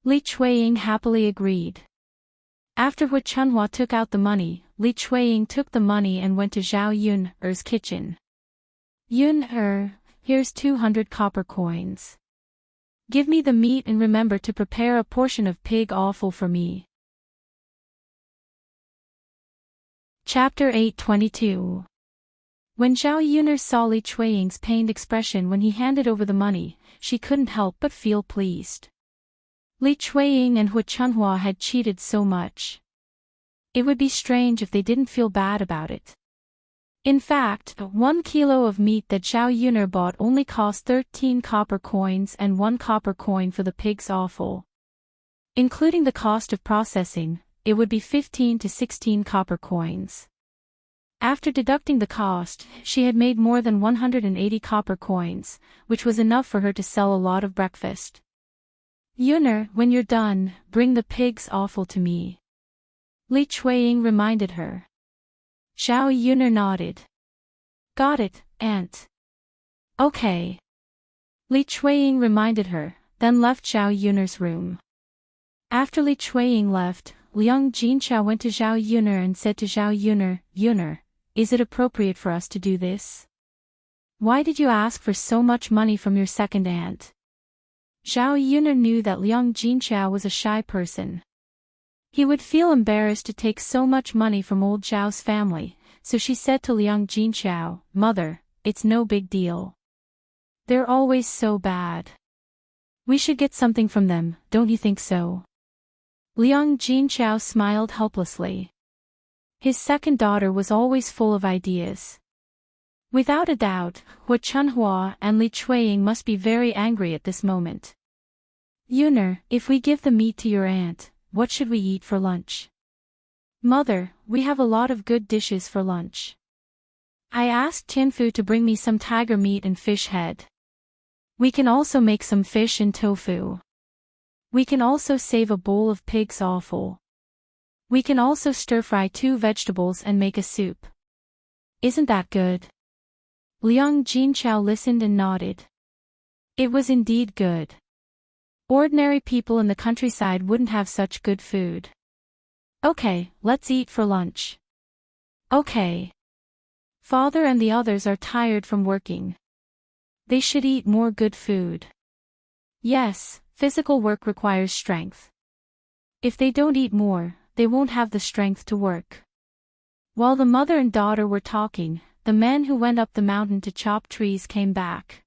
Li Chuiying happily agreed. After Hua Chunhua took out the money, Li Chuiying took the money and went to Zhao Yun-er's kitchen. "Yun-er, here's 200 copper coins. Give me the meat and remember to prepare a portion of pig offal for me." Chapter 822. When Zhao Yuner saw Li Chuiying's pained expression when he handed over the money, she couldn't help but feel pleased. Li Chuiying and Hua Chunhua had cheated so much. It would be strange if they didn't feel bad about it. In fact, 1 kilo of meat that Zhao Yuner bought only cost 13 copper coins and 1 copper coin for the pig's offal. Including the cost of processing, it would be 15 to 16 copper coins. After deducting the cost, she had made more than 180 copper coins, which was enough for her to sell a lot of breakfast. "Yuner, when you're done, bring the pig's offal to me," Li Chuiying reminded her. Zhao Yuner nodded. "Got it, aunt." "Okay." Li Chuiying reminded her, then left Zhao Yuner's room. After Li Chuiying left, Liang Jinchao went to Zhao Yuner and said to Zhao Yuner, "Yuner, is it appropriate for us to do this? Why did you ask for so much money from your second aunt?" Zhao Yuner knew that Liang Jinchao was a shy person. He would feel embarrassed to take so much money from old Zhao's family, so she said to Liang Jinchao, "Mother, it's no big deal. They're always so bad. We should get something from them, don't you think so?" Liang Jinchao smiled helplessly. His second daughter was always full of ideas. Without a doubt, Hua Chunhua and Li Chuiying must be very angry at this moment. "Yuner, if we give the meat to your aunt, what should we eat for lunch?" "Mother, we have a lot of good dishes for lunch. I asked Tianfu to bring me some tiger meat and fish head. We can also make some fish and tofu. We can also save a bowl of pig's offal. We can also stir-fry 2 vegetables and make a soup. Isn't that good?" Liang Jinchao listened and nodded. It was indeed good. Ordinary people in the countryside wouldn't have such good food. "Okay, let's eat for lunch." "Okay. Father and the others are tired from working. They should eat more good food." "Yes, physical work requires strength. If they don't eat more, they won't have the strength to work." While the mother and daughter were talking, the men who went up the mountain to chop trees came back.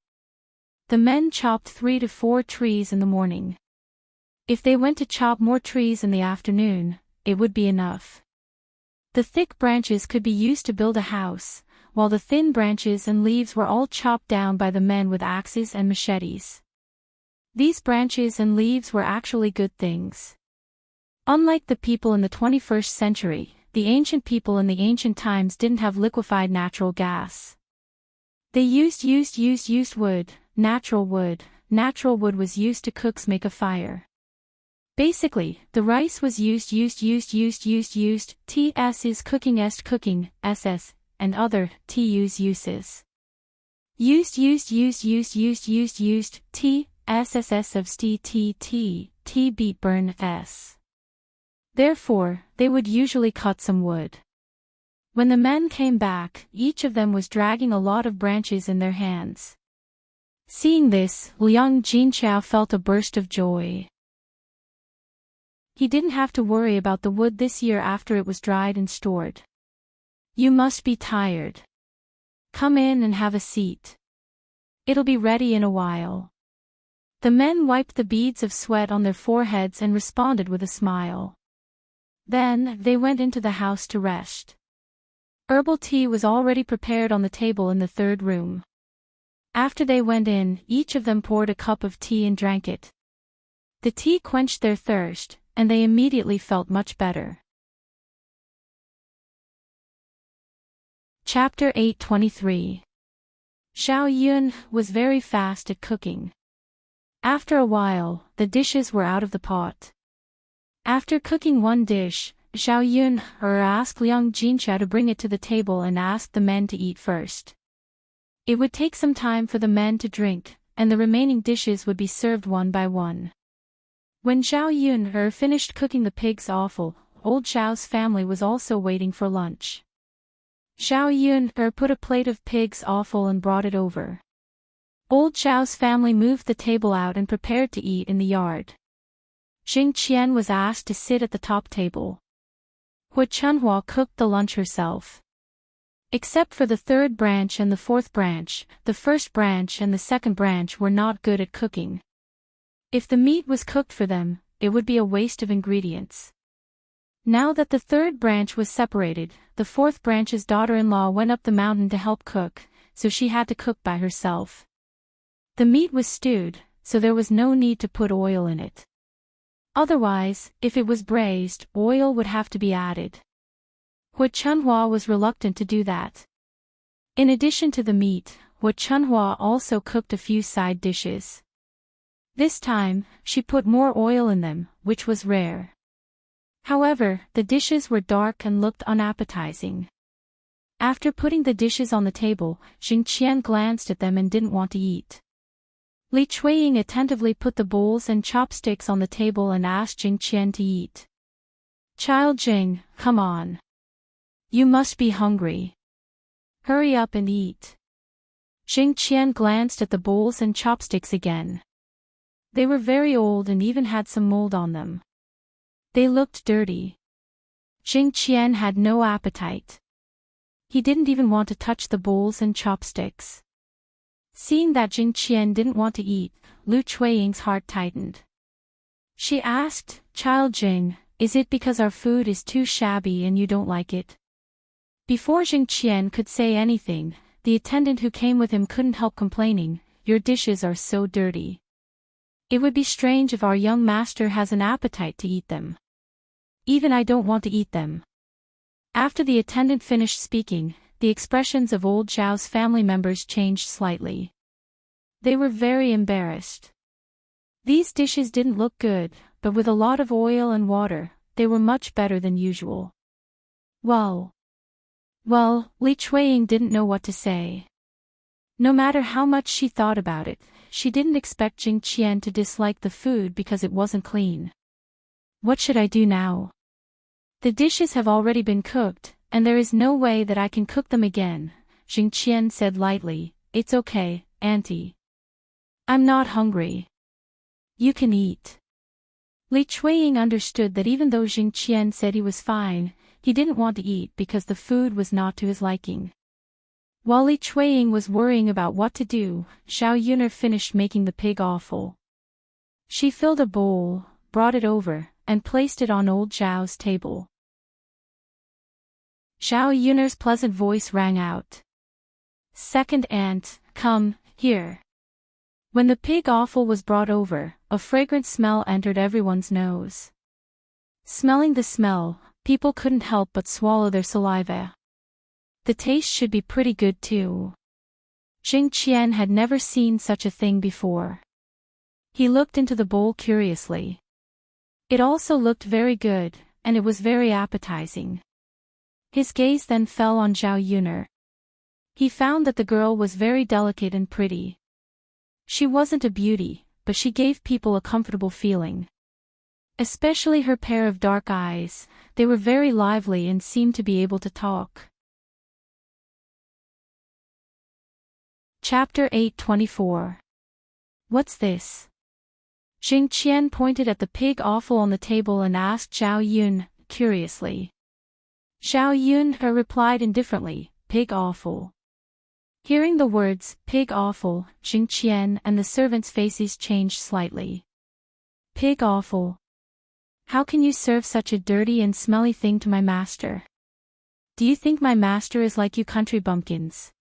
The men chopped 3 to 4 trees in the morning. If they went to chop more trees in the afternoon, it would be enough. The thick branches could be used to build a house, while the thin branches and leaves were all chopped down by the men with axes and machetes. These branches and leaves were actually good things. Unlike the people in the 21st century, the ancient people in the ancient times didn't have liquefied natural gas. They used wood, natural wood. Natural wood was used to cooks make a fire. Basically, the rice was used, ts is cooking, ss, and other, tus uses. Used, t, sss of t beat burn s. Therefore, they would usually cut some wood. When the men came back, each of them was dragging a lot of branches in their hands. Seeing this, Liang Jinchao felt a burst of joy. He didn't have to worry about the wood this year after it was dried and stored. "You must be tired. Come in and have a seat. It'll be ready in a while." The men wiped the beads of sweat on their foreheads and responded with a smile. Then, they went into the house to rest. Herbal tea was already prepared on the table in the 3rd room. After they went in, each of them poured a cup of tea and drank it. The tea quenched their thirst, and they immediately felt much better. Chapter 823. Xiao Yun was very fast at cooking. After a while, the dishes were out of the pot. After cooking one dish, Xiao Yun asked Liang Jinxia to bring it to the table and asked the men to eat first. It would take some time for the men to drink, and the remaining dishes would be served one by one. When Xiao Yun finished cooking the pig's offal, old Xiao's family was also waiting for lunch. Xiao Yun put a plate of pig's offal and brought it over. Old Xiao's family moved the table out and prepared to eat in the yard. Jing Qian was asked to sit at the top table. Hu Chunhua cooked the lunch herself. Except for the third branch and the fourth branch, the first branch and the second branch were not good at cooking. If the meat was cooked for them, it would be a waste of ingredients. Now that the third branch was separated, the fourth branch's daughter-in-law went up the mountain to help cook, so she had to cook by herself. The meat was stewed, so there was no need to put oil in it. Otherwise, if it was braised, oil would have to be added. Hu Chunhua was reluctant to do that. In addition to the meat, Hu Chunhua also cooked a few side dishes. This time, she put more oil in them, which was rare. However, the dishes were dark and looked unappetizing. After putting the dishes on the table, Jing Qian glanced at them and didn't want to eat. Li Chuiying attentively put the bowls and chopsticks on the table and asked Jing Qian to eat. "Child Jing, come on. You must be hungry. Hurry up and eat." Jing Qian glanced at the bowls and chopsticks again. They were very old and even had some mold on them. They looked dirty. Jing Qian had no appetite. He didn't even want to touch the bowls and chopsticks. Seeing that Jing Qian didn't want to eat, Lu Chuiying's heart tightened. She asked, "Child Jing, is it because our food is too shabby and you don't like it?" Before Jing Qian could say anything, the attendant who came with him couldn't help complaining, "Your dishes are so dirty. It would be strange if our young master has an appetite to eat them. Even I don't want to eat them." After the attendant finished speaking, the expressions of old Zhao's family members changed slightly. They were very embarrassed. These dishes didn't look good, but with a lot of oil and water, they were much better than usual. Well, Li Chuiying didn't know what to say. No matter how much she thought about it, she didn't expect Jing Qian to dislike the food because it wasn't clean. What should I do now? The dishes have already been cooked, and there is no way that I can cook them again, Jing Qian said lightly. "It's okay, Auntie. I'm not hungry. You can eat." Li Chuiying understood that even though Jing Qian said he was fine, he didn't want to eat because the food was not to his liking. While Li Chuiying was worrying about what to do, Xiao Yun finished making the pig offal. She filled a bowl, brought it over, and placed it on old Zhao's table. Xiao Yun's pleasant voice rang out. "Second aunt, come, here." When the pig offal was brought over, a fragrant smell entered everyone's nose. Smelling the smell, people couldn't help but swallow their saliva. The taste should be pretty good too. Jing Qian had never seen such a thing before. He looked into the bowl curiously. It also looked very good, and it was very appetizing. His gaze then fell on Xiao Yun. He found that the girl was very delicate and pretty. She wasn't a beauty, but she gave people a comfortable feeling. Especially her pair of dark eyes, they were very lively and seemed to be able to talk. Chapter 824. What's this? Jing Qian pointed at the pig offal on the table and asked Xiao Yun, curiously. Xiao Yun replied indifferently, "Pig offal." Hearing the words, "pig offal," Jing Qian and the servants' faces changed slightly. "Pig offal? How can you serve such a dirty and smelly thing to my master? Do you think my master is like you country bumpkins?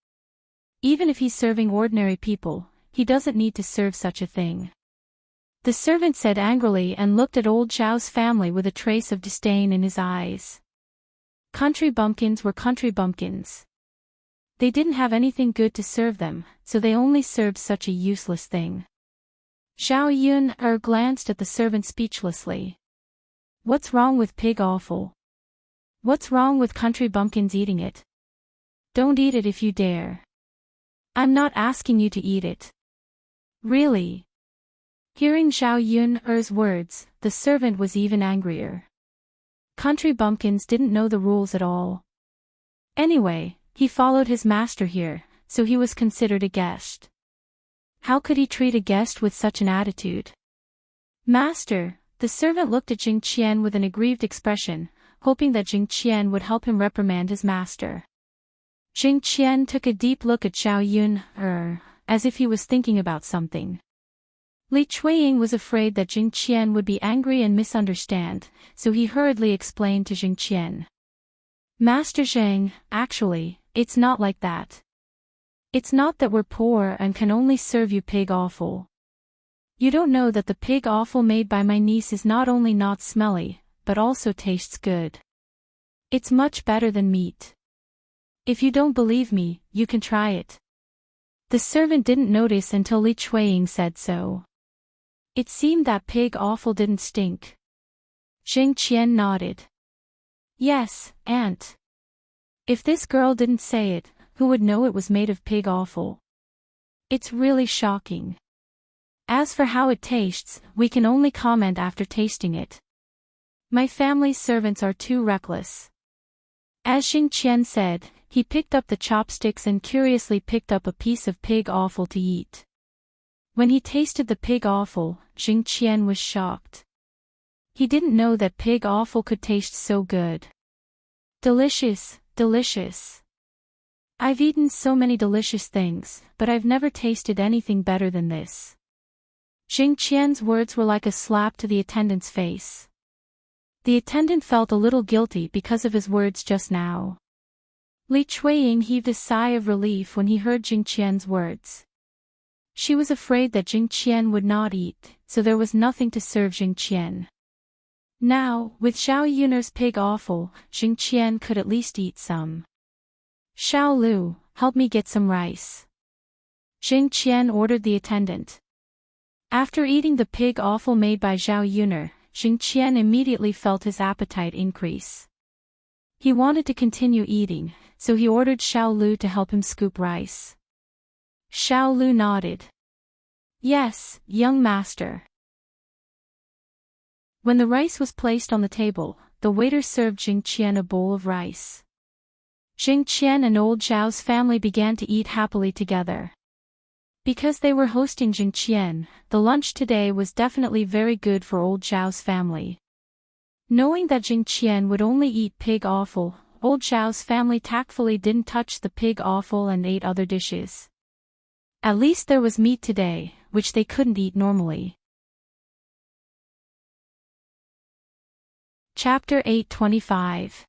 Even if he's serving ordinary people, he doesn't need to serve such a thing." The servant said angrily and looked at old Zhao's family with a trace of disdain in his eyes. Country bumpkins were country bumpkins. They didn't have anything good to serve them, so they only served such a useless thing. Zhao Yun glanced at the servant speechlessly. What's wrong with pig offal? What's wrong with country bumpkins eating it? Don't eat it if you dare. I'm not asking you to eat it. Really? Hearing Zhao Yun's words, the servant was even angrier. Country bumpkins didn't know the rules at all. Anyway, he followed his master here, so he was considered a guest. How could he treat a guest with such an attitude? Master, the servant looked at Jing Qian with an aggrieved expression, hoping that Jing Qian would help him reprimand his master. Jing Qian took a deep look at Zhao Yun, as if he was thinking about something. Li Chuiying was afraid that Jing Qian would be angry and misunderstand, so he hurriedly explained to Jing Qian. Master Zhang, actually, it's not like that. It's not that we're poor and can only serve you pig offal. You don't know that the pig offal made by my niece is not only not smelly, but also tastes good. It's much better than meat. If you don't believe me, you can try it. The servant didn't notice until Li Chuiying said so. It seemed that pig offal didn't stink. Jing Qian nodded. Yes, aunt. If this girl didn't say it, who would know it was made of pig offal? It's really shocking. As for how it tastes, we can only comment after tasting it. My family's servants are too reckless. As Jing Qian said, he picked up the chopsticks and curiously picked up a piece of pig offal to eat. When he tasted the pig offal, Jing Qian was shocked. He didn't know that pig offal could taste so good. Delicious, delicious. I've eaten so many delicious things, but I've never tasted anything better than this. Jing Qian's words were like a slap to the attendant's face. The attendant felt a little guilty because of his words just now. Li Chuiying heaved a sigh of relief when he heard Jing Qian's words. She was afraid that Jing Qian would not eat, so there was nothing to serve Jing Qian. Now, with Zhao Yun's pig offal, Jing Qian could at least eat some. Xiao Lu, help me get some rice. Jing Qian ordered the attendant. After eating the pig offal made by Zhao Yun, Jing Qian immediately felt his appetite increase. He wanted to continue eating, so he ordered Xiao Lu to help him scoop rice. Xiao Lu nodded. Yes, young master. When the rice was placed on the table, the waiter served Jing Qian a bowl of rice. Jing Qian and old Zhao's family began to eat happily together. Because they were hosting Jing Qian, the lunch today was definitely very good for old Zhao's family. Knowing that Jing Qian would only eat pig offal, old Zhao's family tactfully didn't touch the pig offal and ate other dishes. At least there was meat today, which they couldn't eat normally. Chapter 825.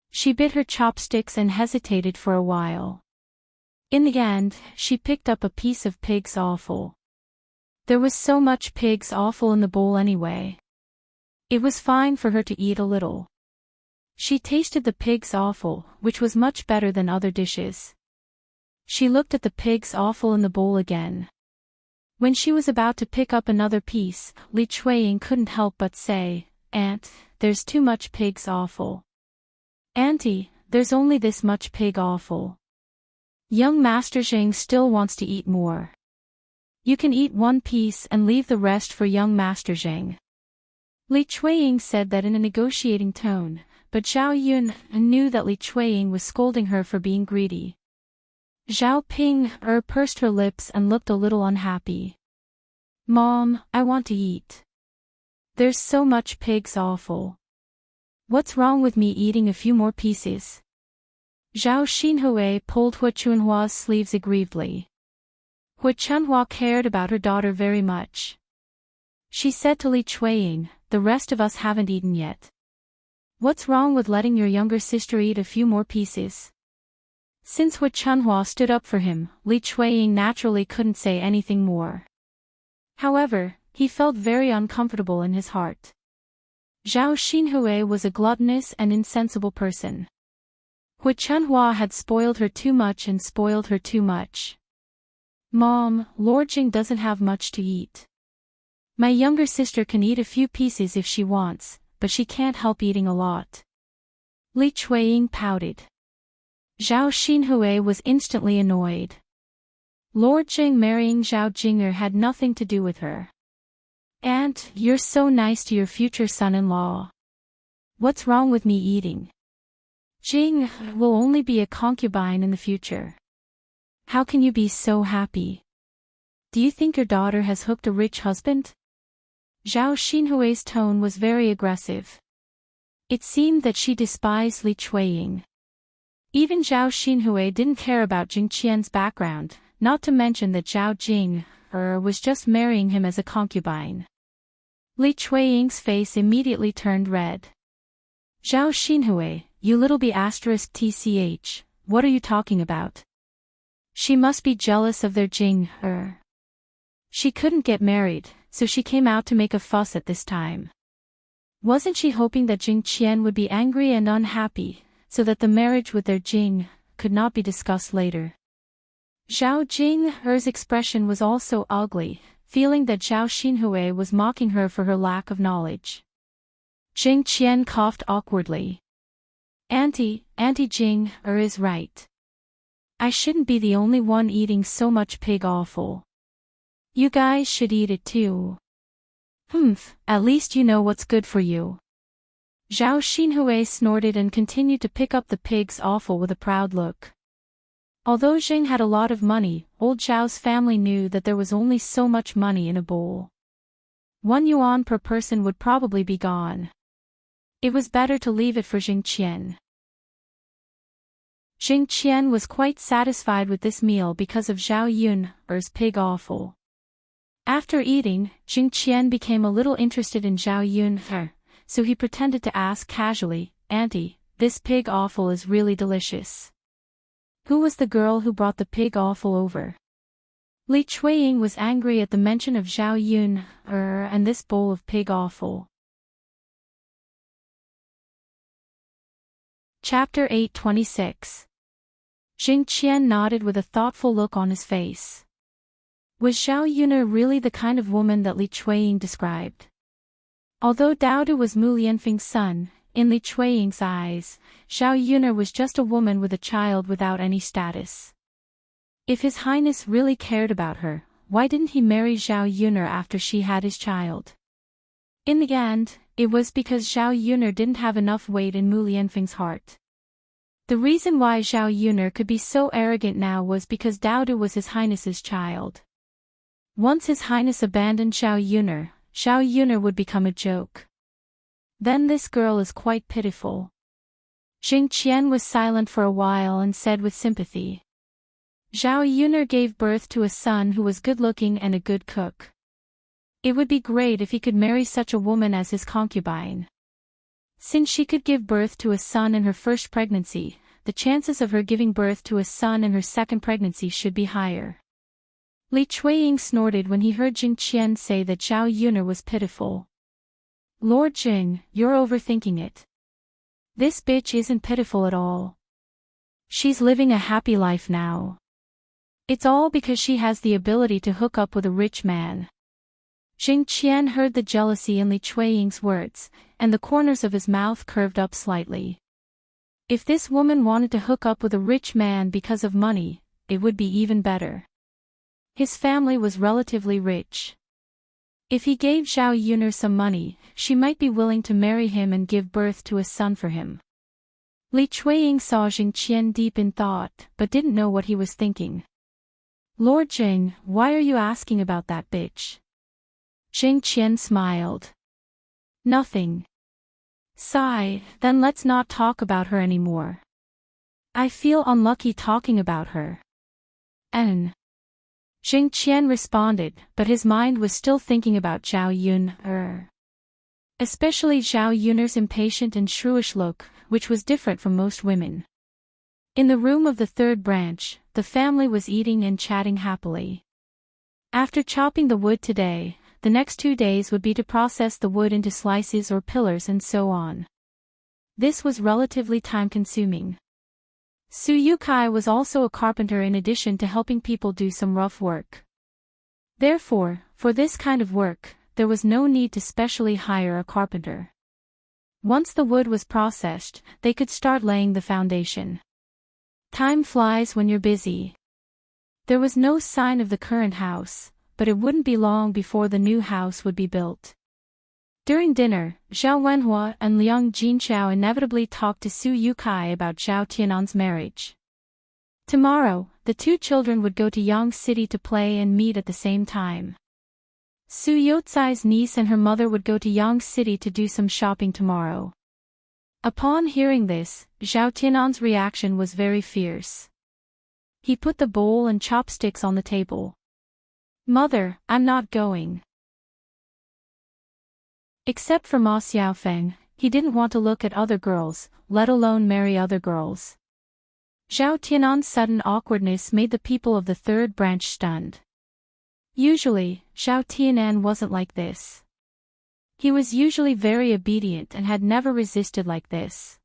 She bit her chopsticks and hesitated for a while. In the end, she picked up a piece of pig's offal. There was so much pig's offal in the bowl anyway. It was fine for her to eat a little. She tasted the pig's offal, which was much better than other dishes. She looked at the pig's offal in the bowl again. When she was about to pick up another piece, Li Chuiying couldn't help but say, "Aunt, there's too much pig's offal." "Auntie, there's only this much pig offal. Young Master Zhang still wants to eat more. You can eat one piece and leave the rest for young Master Zhang." Li Chuiying said that in a negotiating tone, but Zhao Yun knew that Li Chuiying was scolding her for being greedy. Zhao Ping pursed her lips and looked a little unhappy. "Mom, I want to eat. There's so much pig's offal. What's wrong with me eating a few more pieces?" Zhao Xinhui pulled Hu Chunhua's sleeves aggrievedly. Hu Chunhua cared about her daughter very much. She said to Li Chuiying, "The rest of us haven't eaten yet. What's wrong with letting your younger sister eat a few more pieces?" Since Hu Chunhua stood up for him, Li Chuiying naturally couldn't say anything more. However, he felt very uncomfortable in his heart. Zhao Xinhui was a gluttonous and insensible person. Hui Chunhua had spoiled her too much and spoiled her too much. Mom, Lord Jing doesn't have much to eat. My younger sister can eat a few pieces if she wants, but she can't help eating a lot. Li Chuiying pouted. Zhao Xinhui was instantly annoyed. Lord Jing marrying Zhao Jinger had nothing to do with her. Aunt, you're so nice to your future son-in-law. What's wrong with me eating? Jing will only be a concubine in the future. How can you be so happy? Do you think your daughter has hooked a rich husband? Zhao Xinhui's tone was very aggressive. It seemed that she despised Li Chuiying. Even Zhao Xinhui didn't care about Jing Qian's background, not to mention that Zhao Jing was just marrying him as a concubine. Li Chuiying's face immediately turned red. Zhao Xinhui, you little b*tch, what are you talking about? She must be jealous of their Jing. She couldn't get married, so she came out to make a fuss at this time. Wasn't she hoping that Jing Qian would be angry and unhappy, so that the marriage with their Jing could not be discussed later? Zhao Jing's expression was also ugly, feeling that Zhao Xinhui was mocking her for her lack of knowledge. Jing Qian coughed awkwardly. Auntie Jing is right. I shouldn't be the only one eating so much pig offal. You guys should eat it too. At least you know what's good for you. Zhao Xinhui snorted and continued to pick up the pig's offal with a proud look. Although Jing had a lot of money, old Zhao's family knew that there was only so much money in a bowl. 1 yuan per person would probably be gone. It was better to leave it for Jing Qian. Jing Qian was quite satisfied with this meal because of Zhao Yun's pig offal. After eating, Jing Qian became a little interested in Zhao Yun, so he pretended to ask casually, Auntie, this pig offal is really delicious. Who was the girl who brought the pig offal over? Li Chuiying was angry at the mention of Zhao Yun and this bowl of pig offal. Chapter 826. Jing Qian nodded with a thoughtful look on his face. Was Zhao Yun really the kind of woman that Li Chuiying described? Although Daodu was Mu Lianfeng's son, in Li Chuiying's eyes, Zhao Yun was just a woman with a child without any status. If His Highness really cared about her, why didn't he marry Zhao Yun after she had his child? In the end, it was because Zhao Yun didn't have enough weight in Mu Lianfeng's heart. The reason why Zhao Yun could be so arrogant now was because Daodu was His Highness's child. Once His Highness abandoned Zhao Yun would become a joke. Then this girl is quite pitiful. Jing Qian was silent for a while and said with sympathy. Zhao Yun gave birth to a son who was good-looking and a good cook. It would be great if he could marry such a woman as his concubine. Since she could give birth to a son in her first pregnancy, the chances of her giving birth to a son in her second pregnancy should be higher. Li Chuiying snorted when he heard Jing Qian say that Zhao Yun was pitiful. Lord Jing, you're overthinking it. This bitch isn't pitiful at all. She's living a happy life now. It's all because she has the ability to hook up with a rich man. Jing Qian heard the jealousy in Li Chuiying's words, and the corners of his mouth curved up slightly. If this woman wanted to hook up with a rich man because of money, it would be even better. His family was relatively rich. If he gave Zhao Yun some money, she might be willing to marry him and give birth to a son for him. Li Chuiying saw Jing Qian deep in thought, but didn't know what he was thinking. Lord Jing, why are you asking about that bitch? Jing Qian smiled. Nothing. Sigh, then let's not talk about her anymore. I feel unlucky talking about her. Jing Qian responded, but his mind was still thinking about Zhao Yun. Especially Zhao Yun's impatient and shrewish look, which was different from most women. In the room of the third branch, the family was eating and chatting happily. After chopping the wood today, the next 2 days would be to process the wood into slices or pillars and so on. This was relatively time-consuming. Su Yukai was also a carpenter in addition to helping people do some rough work. Therefore, for this kind of work, there was no need to specially hire a carpenter. Once the wood was processed, they could start laying the foundation. Time flies when you're busy. There was no sign of the current house, but it wouldn't be long before the new house would be built. During dinner, Zhao Wenhua and Liang Jinchao inevitably talked to Su Yukai about Zhao Tianan's marriage. Tomorrow, the two children would go to Yang City to play and meet at the same time. Su Yotsai's niece and her mother would go to Yang City to do some shopping tomorrow. Upon hearing this, Zhao Tianan's reaction was very fierce. He put the bowl and chopsticks on the table. "Mother, I'm not going." Except for Ma Xiaofeng, he didn't want to look at other girls, let alone marry other girls. Zhao Tianan's sudden awkwardness made the people of the third branch stunned. Usually, Zhao Tianan wasn't like this. He was usually very obedient and had never resisted like this.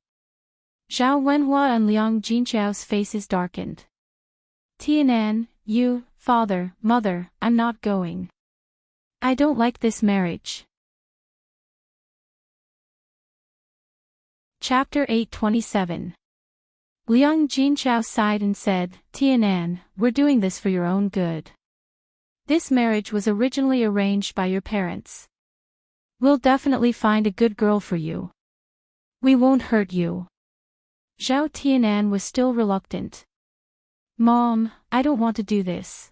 Zhao Wenhua and Liang Jinchao's faces darkened. "Tianan, you, father, mother, I'm not going. I don't like this marriage." Chapter 827. Liang Jinchao sighed and said, "Tianan, we're doing this for your own good. This marriage was originally arranged by your parents. We'll definitely find a good girl for you. We won't hurt you." Zhao Tianan was still reluctant. "Mom, I don't want to do this.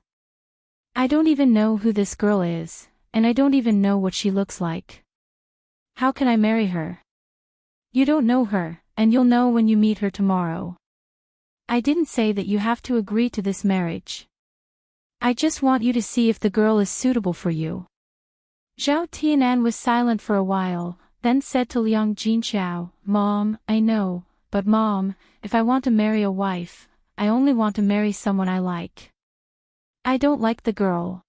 I don't even know who this girl is, and I don't even know what she looks like. How can I marry her? You don't know her, and you'll know when you meet her tomorrow. I didn't say that you have to agree to this marriage. I just want you to see if the girl is suitable for you." Zhao Tianan was silent for a while, then said to Liang Jinchao, "Mom, I know, but Mom, if I want to marry a wife, I only want to marry someone I like. I don't like the girl.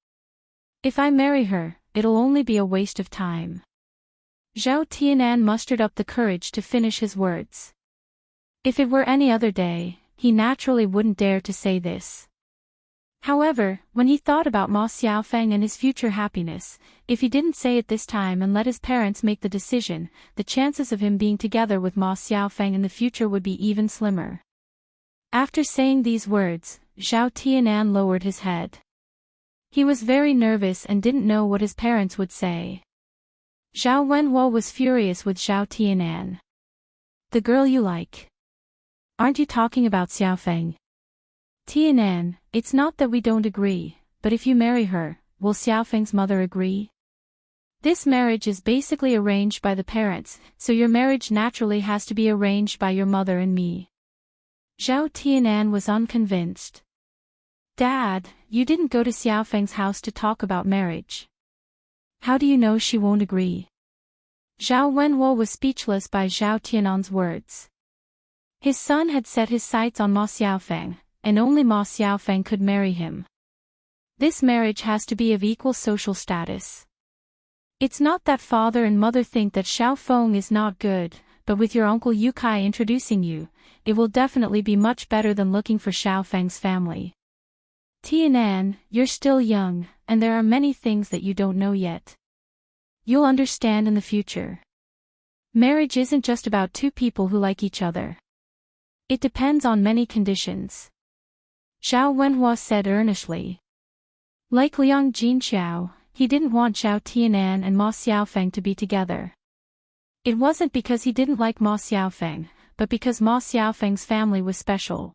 If I marry her, it'll only be a waste of time." Zhao Tianan mustered up the courage to finish his words. If it were any other day, he naturally wouldn't dare to say this. However, when he thought about Ma Xiaofeng and his future happiness, if he didn't say it this time and let his parents make the decision, the chances of him being together with Ma Xiaofeng in the future would be even slimmer. After saying these words, Zhao Tianan lowered his head. He was very nervous and didn't know what his parents would say. Zhao Wenhua was furious with Zhao Tianan. "The girl you like. Aren't you talking about Xiaofeng?" "Tianan, it's not that we don't agree, but if you marry her, will Xiaofeng's mother agree? This marriage is basically arranged by the parents, so your marriage naturally has to be arranged by your mother and me." Zhao Tianan was unconvinced. "Dad, you didn't go to Xiaofeng's house to talk about marriage. How do you know she won't agree?" Zhao Wenhua was speechless by Zhao Tianan's words. His son had set his sights on Ma Xiaofeng, and only Ma Xiaofeng could marry him. This marriage has to be of equal social status. It's not that father and mother think that Xiaofeng is not good, but with your uncle Yukai introducing you, it will definitely be much better than looking for Xiaofeng's family. Tianan, you're still young, and there are many things that you don't know yet. You'll understand in the future. Marriage isn't just about two people who like each other. It depends on many conditions. Zhao Wenhua said earnestly. Like Liang Jinchao, he didn't want Zhao Tianan and Ma Xiaofeng to be together. It wasn't because he didn't like Ma Xiaofeng, but because Ma Xiaofeng's family was special.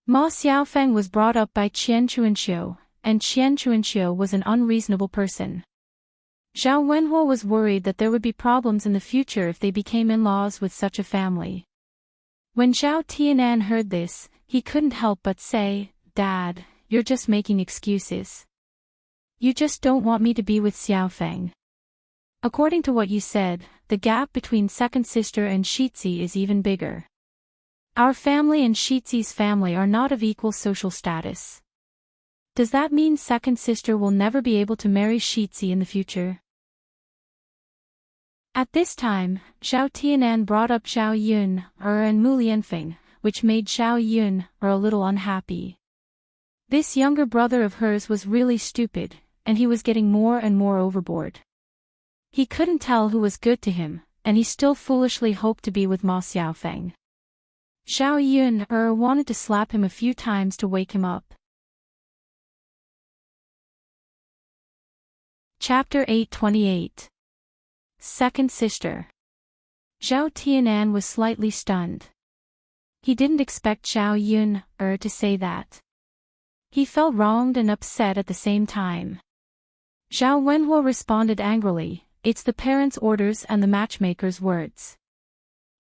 Ma Xiaofeng was brought up by Qian Chuanxiu, and Qian Chuanxiu was an unreasonable person. Zhao Wenhua was worried that there would be problems in the future if they became in-laws with such a family. When Zhao Tianan heard this, he couldn't help but say, "Dad, you're just making excuses. You just don't want me to be with Xiaofeng. According to what you said, the gap between second sister and Shitzi is even bigger. Our family and Shitzi's family are not of equal social status. Does that mean second sister will never be able to marry Shitzi in the future?" At this time, Zhao Tianan brought up Zhao Yun, and Mu Lianfeng, which made Xiao Yun a little unhappy. This younger brother of hers was really stupid, and he was getting more and more overboard. He couldn't tell who was good to him, and he still foolishly hoped to be with Ma Xiaofeng. Xiao Yun wanted to slap him a few times to wake him up. Chapter 828. Second Sister. Zhao Tianan was slightly stunned. He didn't expect Xiao Yun to say that. He felt wronged and upset at the same time. Zhao Wenhua responded angrily, "It's the parents' orders and the matchmaker's words.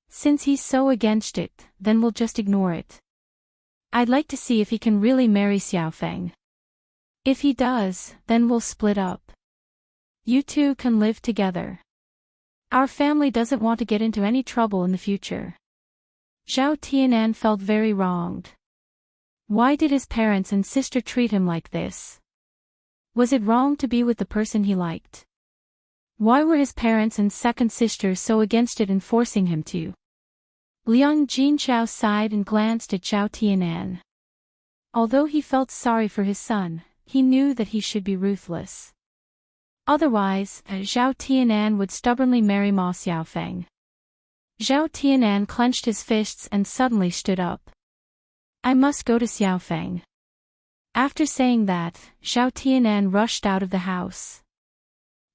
Since he's so against it, then we'll just ignore it. I'd like to see if he can really marry Xiaofeng. If he does, then we'll split up. You two can live together. Our family doesn't want to get into any trouble in the future." Zhao Tianan felt very wronged. Why did his parents and sister treat him like this? Was it wrong to be with the person he liked? Why were his parents and second sister so against it and forcing him to? Liang Jinchao sighed and glanced at Zhao Tianan. Although he felt sorry for his son, he knew that he should be ruthless. Otherwise, Zhao Tianan would stubbornly marry Ma Xiaofeng. Zhao Tianan clenched his fists and suddenly stood up. "I must go to Xiaofeng." After saying that, Zhao Tianan rushed out of the house.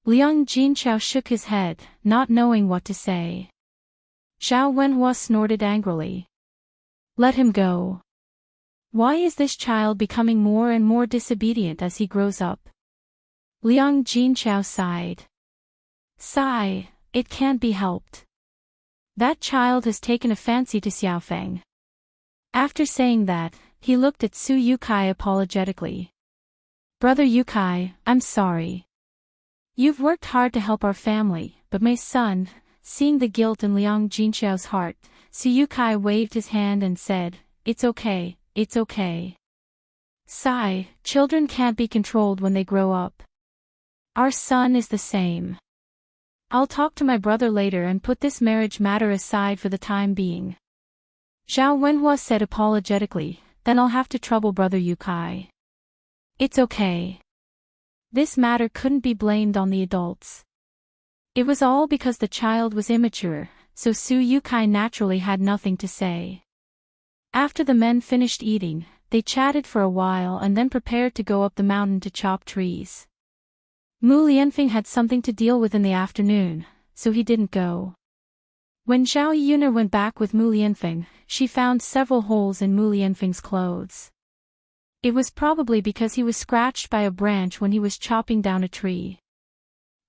Liang Jinchao shook his head, not knowing what to say. Zhao Wenhua snorted angrily. "Let him go. Why is this child becoming more and more disobedient as he grows up?" Liang Jinchao sighed. "Sigh, it can't be helped. That child has taken a fancy to Xiaofeng." After saying that, he looked at Su Yukai apologetically. "Brother Yukai, I'm sorry. You've worked hard to help our family, but my son," seeing the guilt in Liang Jinchao's heart, Su Yukai waved his hand and said, "It's okay, it's okay. Sigh, children can't be controlled when they grow up. Our son is the same. I'll talk to my brother later and put this marriage matter aside for the time being." Zhao Wenhua said apologetically, "Then I'll have to trouble brother Yukai." "It's okay." This matter couldn't be blamed on the adults. It was all because the child was immature, so Su Yukai naturally had nothing to say. After the men finished eating, they chatted for a while and then prepared to go up the mountain to chop trees. Mu Lianfeng had something to deal with in the afternoon, so he didn't go. When Zhao Yuner went back with Mu Lianfeng, she found several holes in Mu Lianfeng's clothes. It was probably because he was scratched by a branch when he was chopping down a tree.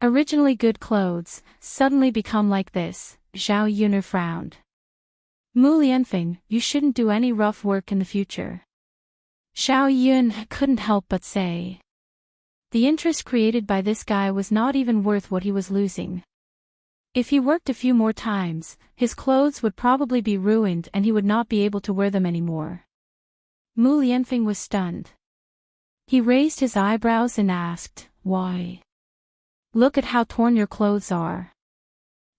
Originally good clothes, suddenly become like this, Zhao Yuner frowned. "Mu Lianfeng, you shouldn't do any rough work in the future." Zhao Yun couldn't help but say. The interest created by this guy was not even worth what he was losing. If he worked a few more times, his clothes would probably be ruined and he would not be able to wear them anymore. Mu Lianfeng was stunned. He raised his eyebrows and asked, "Why? Look at how torn your clothes are."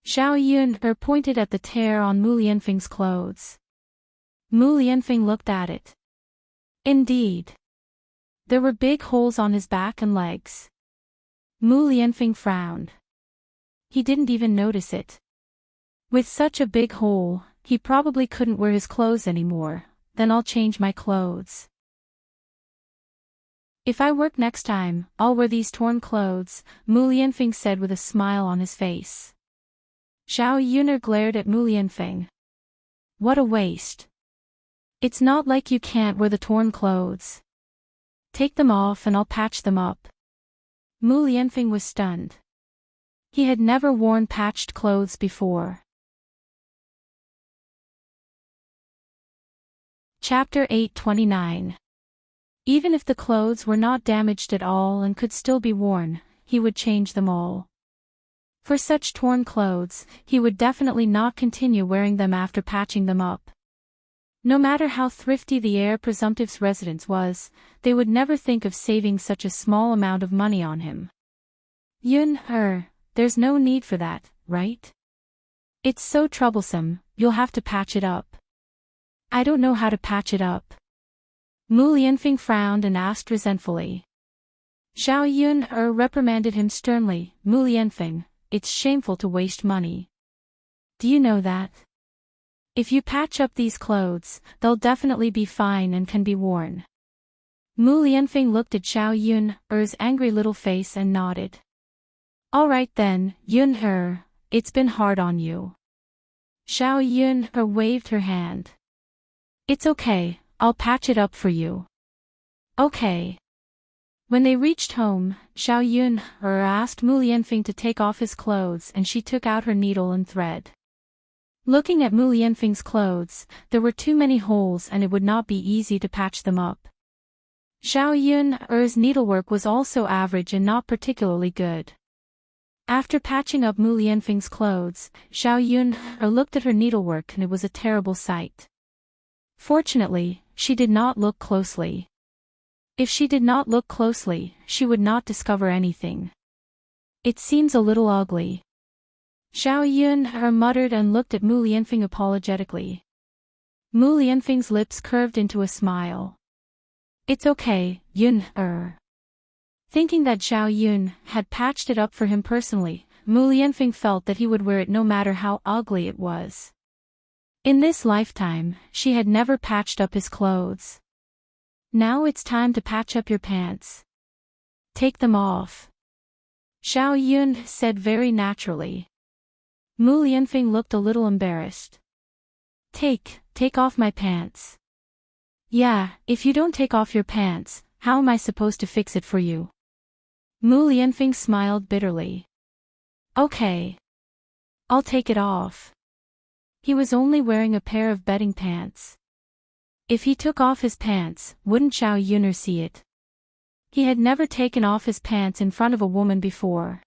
Zhao Yun pointed at the tear on Mu Lianfeng's clothes. Mu Lianfeng looked at it. Indeed. There were big holes on his back and legs. Mu Lianfeng frowned. He didn't even notice it. With such a big hole, he probably couldn't wear his clothes anymore. Then I'll change my clothes. If I work next time, I'll wear these torn clothes, Mu Lianfeng said with a smile on his face. Zhao Yuner glared at Mu Lianfeng. What a waste. It's not like you can't wear the torn clothes. Take them off and I'll patch them up. Mu Lianfeng was stunned. He had never worn patched clothes before. Chapter 829. Even if the clothes were not damaged at all and could still be worn, he would change them all. For such torn clothes, he would definitely not continue wearing them after patching them up. No matter how thrifty the heir presumptive's residence was, they would never think of saving such a small amount of money on him. There's no need for that, right? It's so troublesome, you'll have to patch it up. I don't know how to patch it up. Mu Lianfeng frowned and asked resentfully. Xiao Yun reprimanded him sternly. Mu Lianfeng, it's shameful to waste money. Do you know that? If you patch up these clothes, they'll definitely be fine and can be worn. Mu Lianfeng looked at Xiao Yun's angry little face and nodded. All right then, Yun it's been hard on you. Xiao Yun waved her hand. It's okay, I'll patch it up for you. Okay. When they reached home, Xiao Yun asked Mu Lianfeng to take off his clothes and she took out her needle and thread. Looking at Mu Lianfeng's clothes, there were too many holes and it would not be easy to patch them up. Xiao Yun's needlework was also average and not particularly good. After patching up Mu Lianfeng's clothes, Xiao Yun looked at her needlework and it was a terrible sight. Fortunately, she did not look closely. If she did not look closely, she would not discover anything. It seems a little ugly. Xiao Yun muttered and looked at Mu Lianfeng apologetically. Mu Lianfeng's lips curved into a smile. It's okay, Yun. Thinking that Xiao Yun had patched it up for him personally, Mu Lianfeng felt that he would wear it no matter how ugly it was. In this lifetime, she had never patched up his clothes. Now it's time to patch up your pants. Take them off. Xiao Yun said very naturally. Mu Lianfeng looked a little embarrassed. Take off my pants. Yeah, if you don't take off your pants, how am I supposed to fix it for you? Mu Lianfeng smiled bitterly. Okay. I'll take it off. He was only wearing a pair of bedding pants. If he took off his pants, wouldn't Xiao Yun see it? He had never taken off his pants in front of a woman before.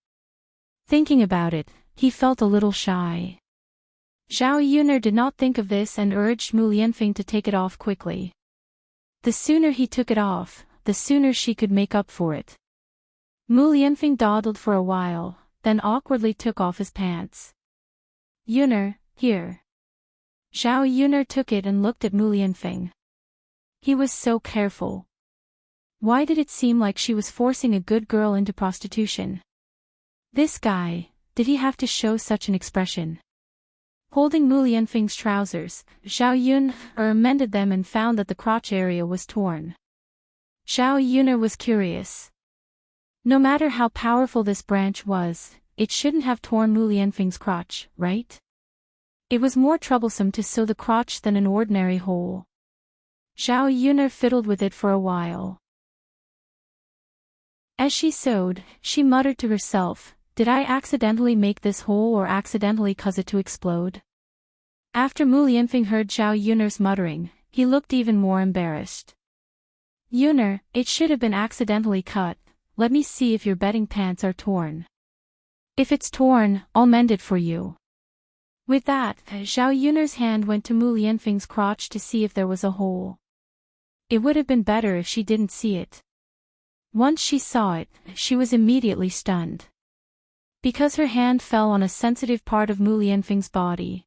Thinking about it, he felt a little shy. Xiao Yun did not think of this and urged Mu Lianfeng to take it off quickly. The sooner he took it off, the sooner she could make up for it. Mu Lianfeng dawdled for a while, then awkwardly took off his pants. Yun, here. Xiao Yun took it and looked at Mu Lianfeng. He was so careful. Why did it seem like she was forcing a good girl into prostitution? This guy, did he have to show such an expression? Holding Mu Lianfeng's trousers, Xiao Yun mended them and found that the crotch area was torn. Xiao Yun was curious. No matter how powerful this branch was, it shouldn't have torn Mu Lianfeng's crotch, right? It was more troublesome to sew the crotch than an ordinary hole. Xiao Yun fiddled with it for a while. As she sewed, she muttered to herself, did I accidentally make this hole or accidentally cause it to explode? After Mu Lianfeng heard Xiao Yun's muttering, he looked even more embarrassed. Yun, it should have been accidentally cut. Let me see if your bedding pants are torn. If it's torn, I'll mend it for you. With that, Xiao Yun's hand went to Mu Lianfeng's crotch to see if there was a hole. It would have been better if she didn't see it. Once she saw it, she was immediately stunned. Because her hand fell on a sensitive part of Mu Lianfeng's body.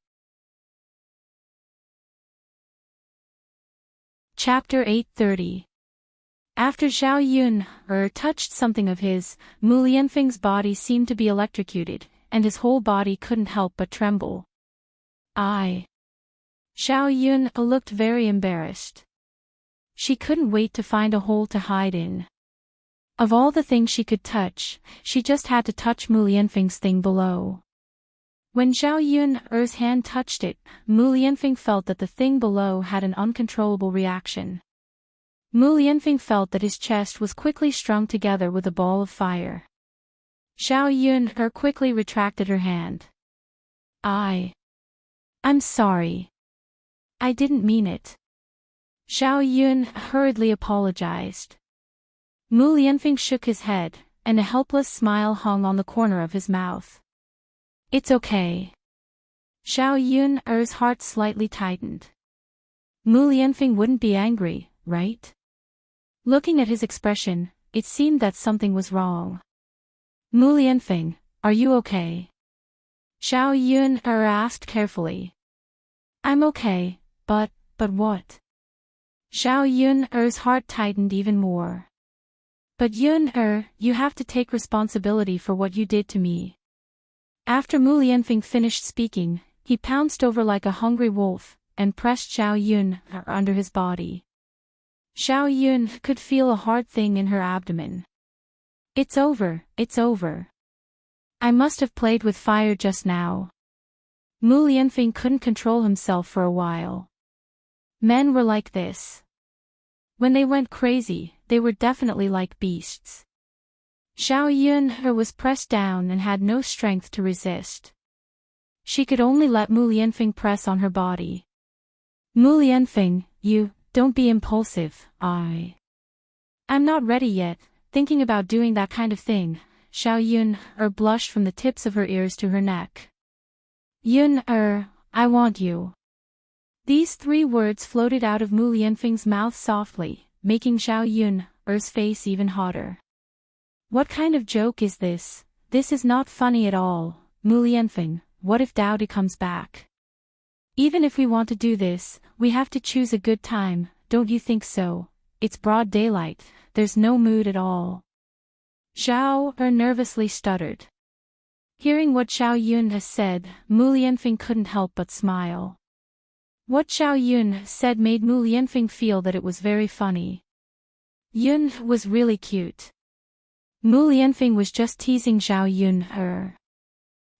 Chapter 830. After Xiao Yun touched something of his, Mu Lianfeng's body seemed to be electrocuted, and his whole body couldn't help but tremble. Xiao Yun looked very embarrassed. She couldn't wait to find a hole to hide in. Of all the things she could touch, she just had to touch Mu Lianfeng's thing below. When Xiao Yun's hand touched it, Mu Lianfeng felt that the thing below had an uncontrollable reaction. Mu Lianfeng felt that his chest was quickly strung together with a ball of fire. Xiao Yun quickly retracted her hand. I'm sorry. I didn't mean it. Xiao Yun hurriedly apologized. Mu Lianfeng shook his head, and a helpless smile hung on the corner of his mouth. It's okay. Xiao Yun's heart slightly tightened. Mu Lianfeng wouldn't be angry, right? Looking at his expression, it seemed that something was wrong. Mu Lianfeng, are you okay? Xiao Yun asked carefully. I'm okay, but But what? Xiao Yun-er's heart tightened even more. But Yun-er, you have to take responsibility for what you did to me. After Mu Lianfeng finished speaking, he pounced over like a hungry wolf, and pressed Xiao Yun-er under his body. Xiao Yun could feel a hard thing in her abdomen. It's over, it's over. I must have played with fire just now. Mu Lianfeng couldn't control himself for a while. Men were like this. When they went crazy, they were definitely like beasts. Xiao Yun was pressed down and had no strength to resist. She could only let Mu Lianfeng press on her body. Mu Lianfeng, don't be impulsive, I'm not ready yet, thinking about doing that kind of thing. Xiao Yun blushed from the tips of her ears to her neck. Yun I want you. These 3 words floated out of Mu Lianfeng's mouth softly, making Xiao Yun's face even hotter. What kind of joke is this? This is not funny at all. Mu Lianfeng, what if Dowdy comes back? Even if we want to do this, we have to choose a good time, don't you think so? It's broad daylight, there's no mood at all. Xiao nervously stuttered. Hearing what Xiao Yun has said, Mu Lianfeng couldn't help but smile. What Xiao Yun said made Mu Lianfeng feel that it was very funny. Yun was really cute. Mu Lianfeng was just teasing Xiao Yun.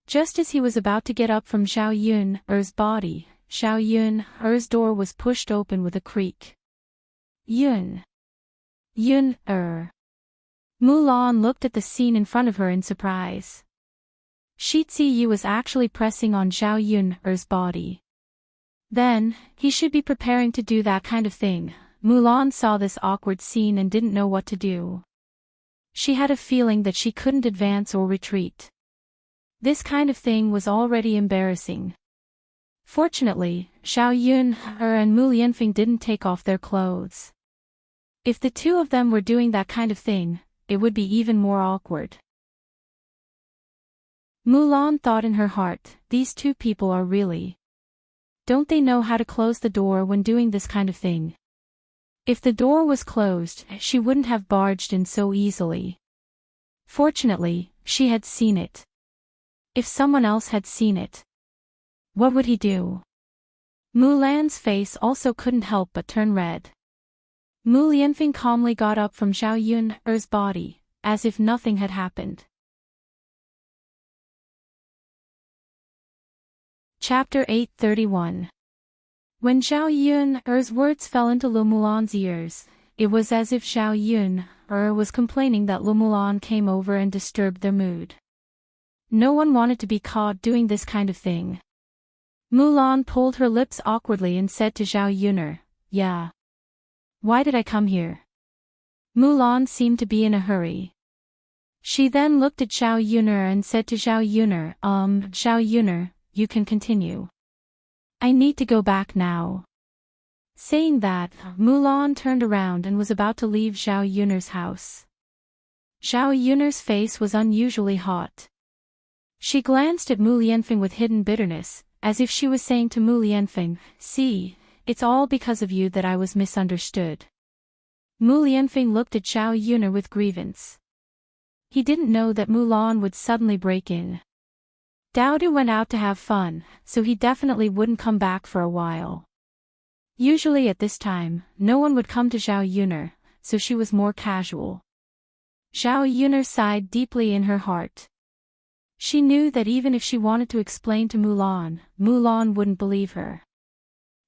Just as he was about to get up from Xiao Yun's body, Xiao Yun's door was pushed open with a creak. Mulan looked at the scene in front of her in surprise. Shi Ziyu was actually pressing on Xiao Yun's body. Then, he should be preparing to do that kind of thing. Mulan saw this awkward scene and didn't know what to do. She had a feeling that she couldn't advance or retreat. This kind of thing was already embarrassing. Fortunately, Xiao Yun and Mu Lianfeng didn't take off their clothes. If the 2 of them were doing that kind of thing, it would be even more awkward. Mulan thought in her heart, these 2 people are really... Don't they know how to close the door when doing this kind of thing? If the door was closed, she wouldn't have barged in so easily. Fortunately, she had seen it. If someone else had seen it, what would he do? Mulan's face also couldn't help but turn red. Mu Lianfeng calmly got up from Xiao Yun's body, as if nothing had happened. Chapter 831. When Xiao Yun's words fell into Lu Mulan's ears, it was as if Xiao Yun was complaining that Lu Mulan came over and disturbed their mood. No one wanted to be caught doing this kind of thing. Mulan pulled her lips awkwardly and said to Xiao Yun, yeah. Why did I come here? Mulan seemed to be in a hurry. She then looked at Xiao Yun and said to Xiao Yun, Xiao Yun, you can continue. I need to go back now. Saying that, Mulan turned around and was about to leave Xiao Yun's house. Xiao Yun's face was unusually hot. She glanced at Mu Lianfeng with hidden bitterness, as if she was saying to Mu Lianfeng, see, it's all because of you that I was misunderstood. Mu Lianfeng looked at Xiao Yun with grievance. He didn't know that Mulan would suddenly break in. Dowdu went out to have fun, so he definitely wouldn't come back for a while. Usually at this time, no one would come to Xiao Yun, so she was more casual. Xiao Yun sighed deeply in her heart. She knew that even if she wanted to explain to Mulan, Mulan wouldn't believe her.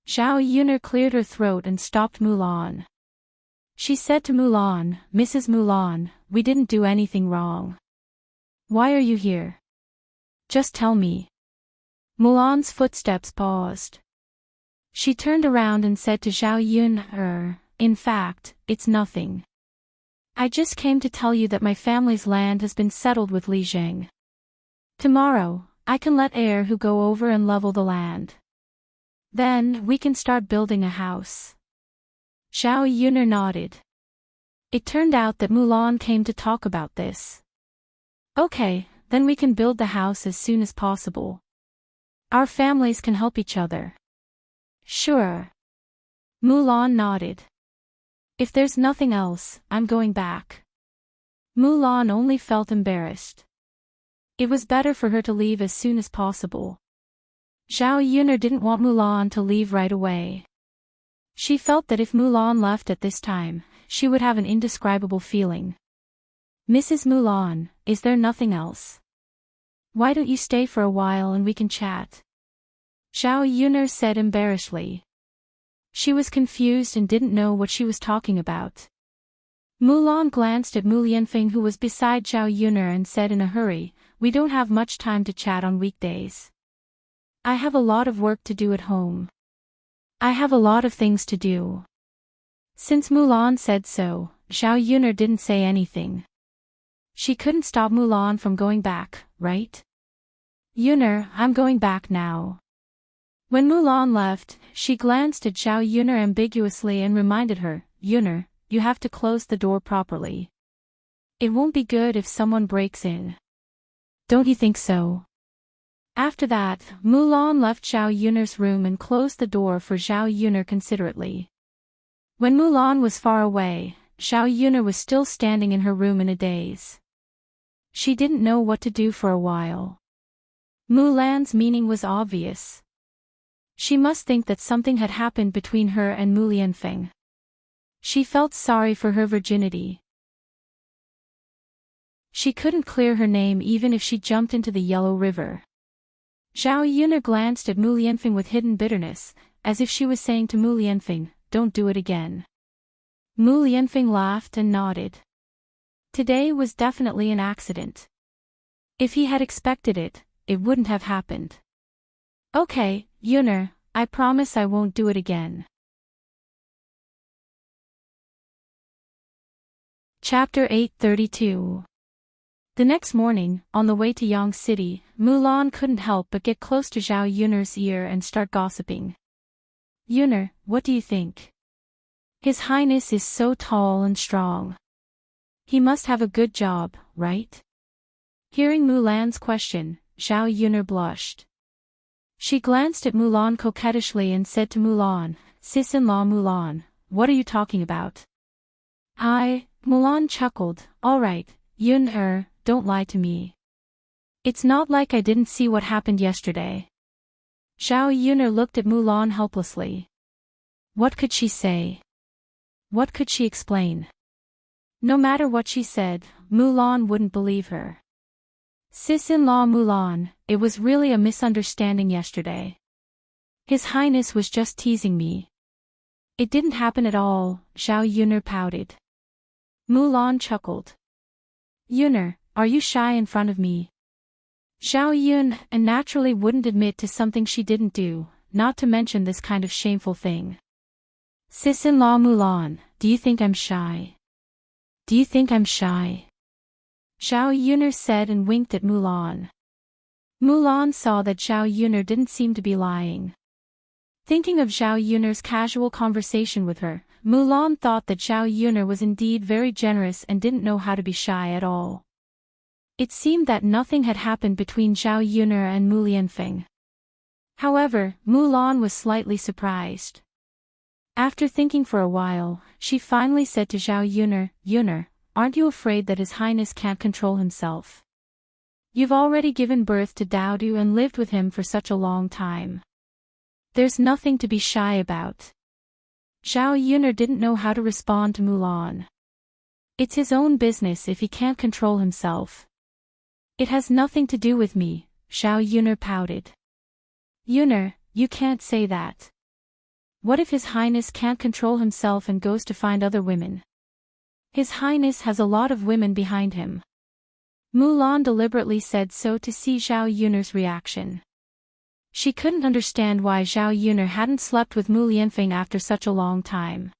Xiao Yun cleared her throat and stopped Mulan. She said to Mulan, Mrs. Mulan, we didn't do anything wrong. Why are you here? Just tell me. Mulan's footsteps paused. She turned around and said to Xiao Yun, in fact, it's nothing. I just came to tell you that my family's land has been settled with Li Zheng. Tomorrow, I can let heir who go over and level the land. Then, we can start building a house. Xiao Yun nodded. It turned out that Mulan came to talk about this. Okay, then we can build the house as soon as possible. Our families can help each other. Sure. Mulan nodded. If there's nothing else, I'm going back. Mulan only felt embarrassed. It was better for her to leave as soon as possible. Zhao Yuner didn't want Mulan to leave right away. She felt that if Mulan left at this time, she would have an indescribable feeling. Mrs. Mulan, is there nothing else? Why don't you stay for a while and we can chat? Zhao Yuner said embarrassedly. She was confused and didn't know what she was talking about. Mulan glanced at Mu Lianfeng, who was beside Zhao Yuner, and said in a hurry, "We don't have much time to chat on weekdays. I have a lot of work to do at home. I have a lot of things to do." Since Mulan said so, Zhao Yuner didn't say anything. She couldn't stop Mulan from going back, right? "Yuner, I'm going back now." When Mulan left, she glanced at Zhao Yuner ambiguously and reminded her, "Yuner, you have to close the door properly. It won't be good if someone breaks in. Don't you think so?" After that, Mulan left Zhao Yuner's room and closed the door for Zhao Yuner considerately. When Mulan was far away, Zhao Yuner was still standing in her room in a daze. She didn't know what to do for a while. Mulan's meaning was obvious. She must think that something had happened between her and Mu Lianfeng. She felt sorry for her virginity. She couldn't clear her name even if she jumped into the Yellow River. Zhao Yuner glanced at Mu Lianfeng with hidden bitterness, as if she was saying to Mu Lianfeng, "Don't do it again." Mu Lianfeng laughed and nodded. Today was definitely an accident. If he had expected it, it wouldn't have happened. "Okay, Yuner, I promise I won't do it again." Chapter 832. The next morning, on the way to Yang City, Mulan couldn't help but get close to Zhao Yuner's ear and start gossiping. "Yuner, what do you think? His Highness is so tall and strong. He must have a good job, right?" Hearing Mulan's question, Zhao Yuner blushed. She glanced at Mulan coquettishly and said to Mulan, "Sis-in-law Mulan, what are you talking about?" Mulan chuckled, "All right, Yuner, don't lie to me. It's not like I didn't see what happened yesterday." Zhao Yuner looked at Mulan helplessly. What could she say? What could she explain? No matter what she said, Mulan wouldn't believe her. "Sis-in-law Mulan, it was really a misunderstanding yesterday. His Highness was just teasing me." "It didn't happen at all," Zhao Yuner pouted. Mulan chuckled. "Yuner, are you shy in front of me?" Zhao Yun naturally wouldn't admit to something she didn't do, not to mention this kind of shameful thing. "Sis-in-law Mulan, do you think I'm shy? Do you think I'm shy?" Zhao Yuner said and winked at Mulan. Mulan saw that Zhao Yuner didn't seem to be lying. Thinking of Zhao Yuner's casual conversation with her, Mulan thought that Zhao Yuner was indeed very generous and didn't know how to be shy at all. It seemed that nothing had happened between Zhao Yuner and Mu Lianfeng. However, Mulan was slightly surprised. After thinking for a while, she finally said to Zhao Yuner, "Yuner, aren't you afraid that His Highness can't control himself? You've already given birth to Daodu and lived with him for such a long time. There's nothing to be shy about." Zhao Yuner didn't know how to respond to Mulan. It's his own business if he can't control himself. "It has nothing to do with me," Zhao Yuner pouted. "Yuner, you can't say that. What if His Highness can't control himself and goes to find other women? His Highness has a lot of women behind him." Mulan deliberately said so to see Zhao Yuner's reaction. She couldn't understand why Zhao Yuner hadn't slept with Mu Lianfeng after such a long time.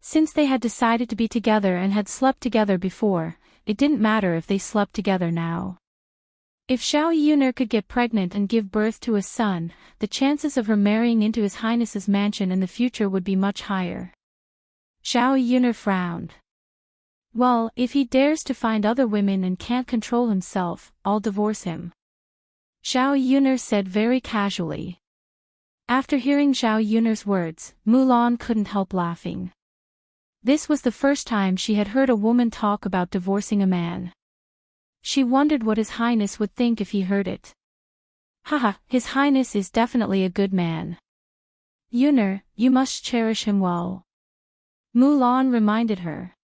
Since they had decided to be together and had slept together before, it didn't matter if they slept together now. If Zhao Yuner could get pregnant and give birth to a son, the chances of her marrying into His Highness's mansion in the future would be much higher. Zhao Yuner frowned. "Well, if he dares to find other women and can't control himself, I'll divorce him," Zhao Yuner said very casually. After hearing Zhao Yun'er's words, Mulan couldn't help laughing. This was the first time she had heard a woman talk about divorcing a man. She wondered what His Highness would think if he heard it. Haha, His Highness is definitely a good man. Yun'er, you must cherish him well. Mulan reminded her.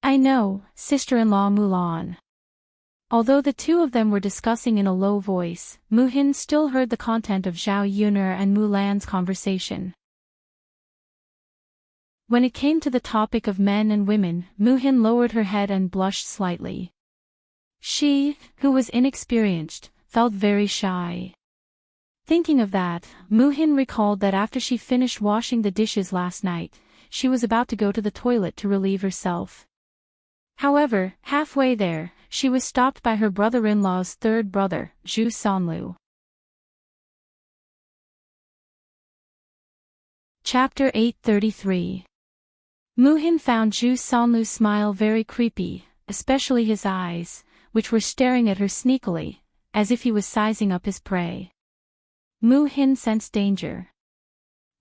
I know, sister-in-law Mulan. Although the two of them were discussing in a low voice, Mu-hin still heard the content of Zhao Yun'er and Mulan's conversation. When it came to the topic of men and women, Mu-hin lowered her head and blushed slightly. She, who was inexperienced, felt very shy. Thinking of that, Mu-hin recalled that after she finished washing the dishes last night, she was about to go to the toilet to relieve herself. However, halfway there, she was stopped by her brother-in-law's third brother, Zhu Sanlu. Chapter 833. Mu-hin found Zhu Sanlu's smile very creepy, especially his eyes, which were staring at her sneakily, as if he was sizing up his prey. Mu-hin sensed danger.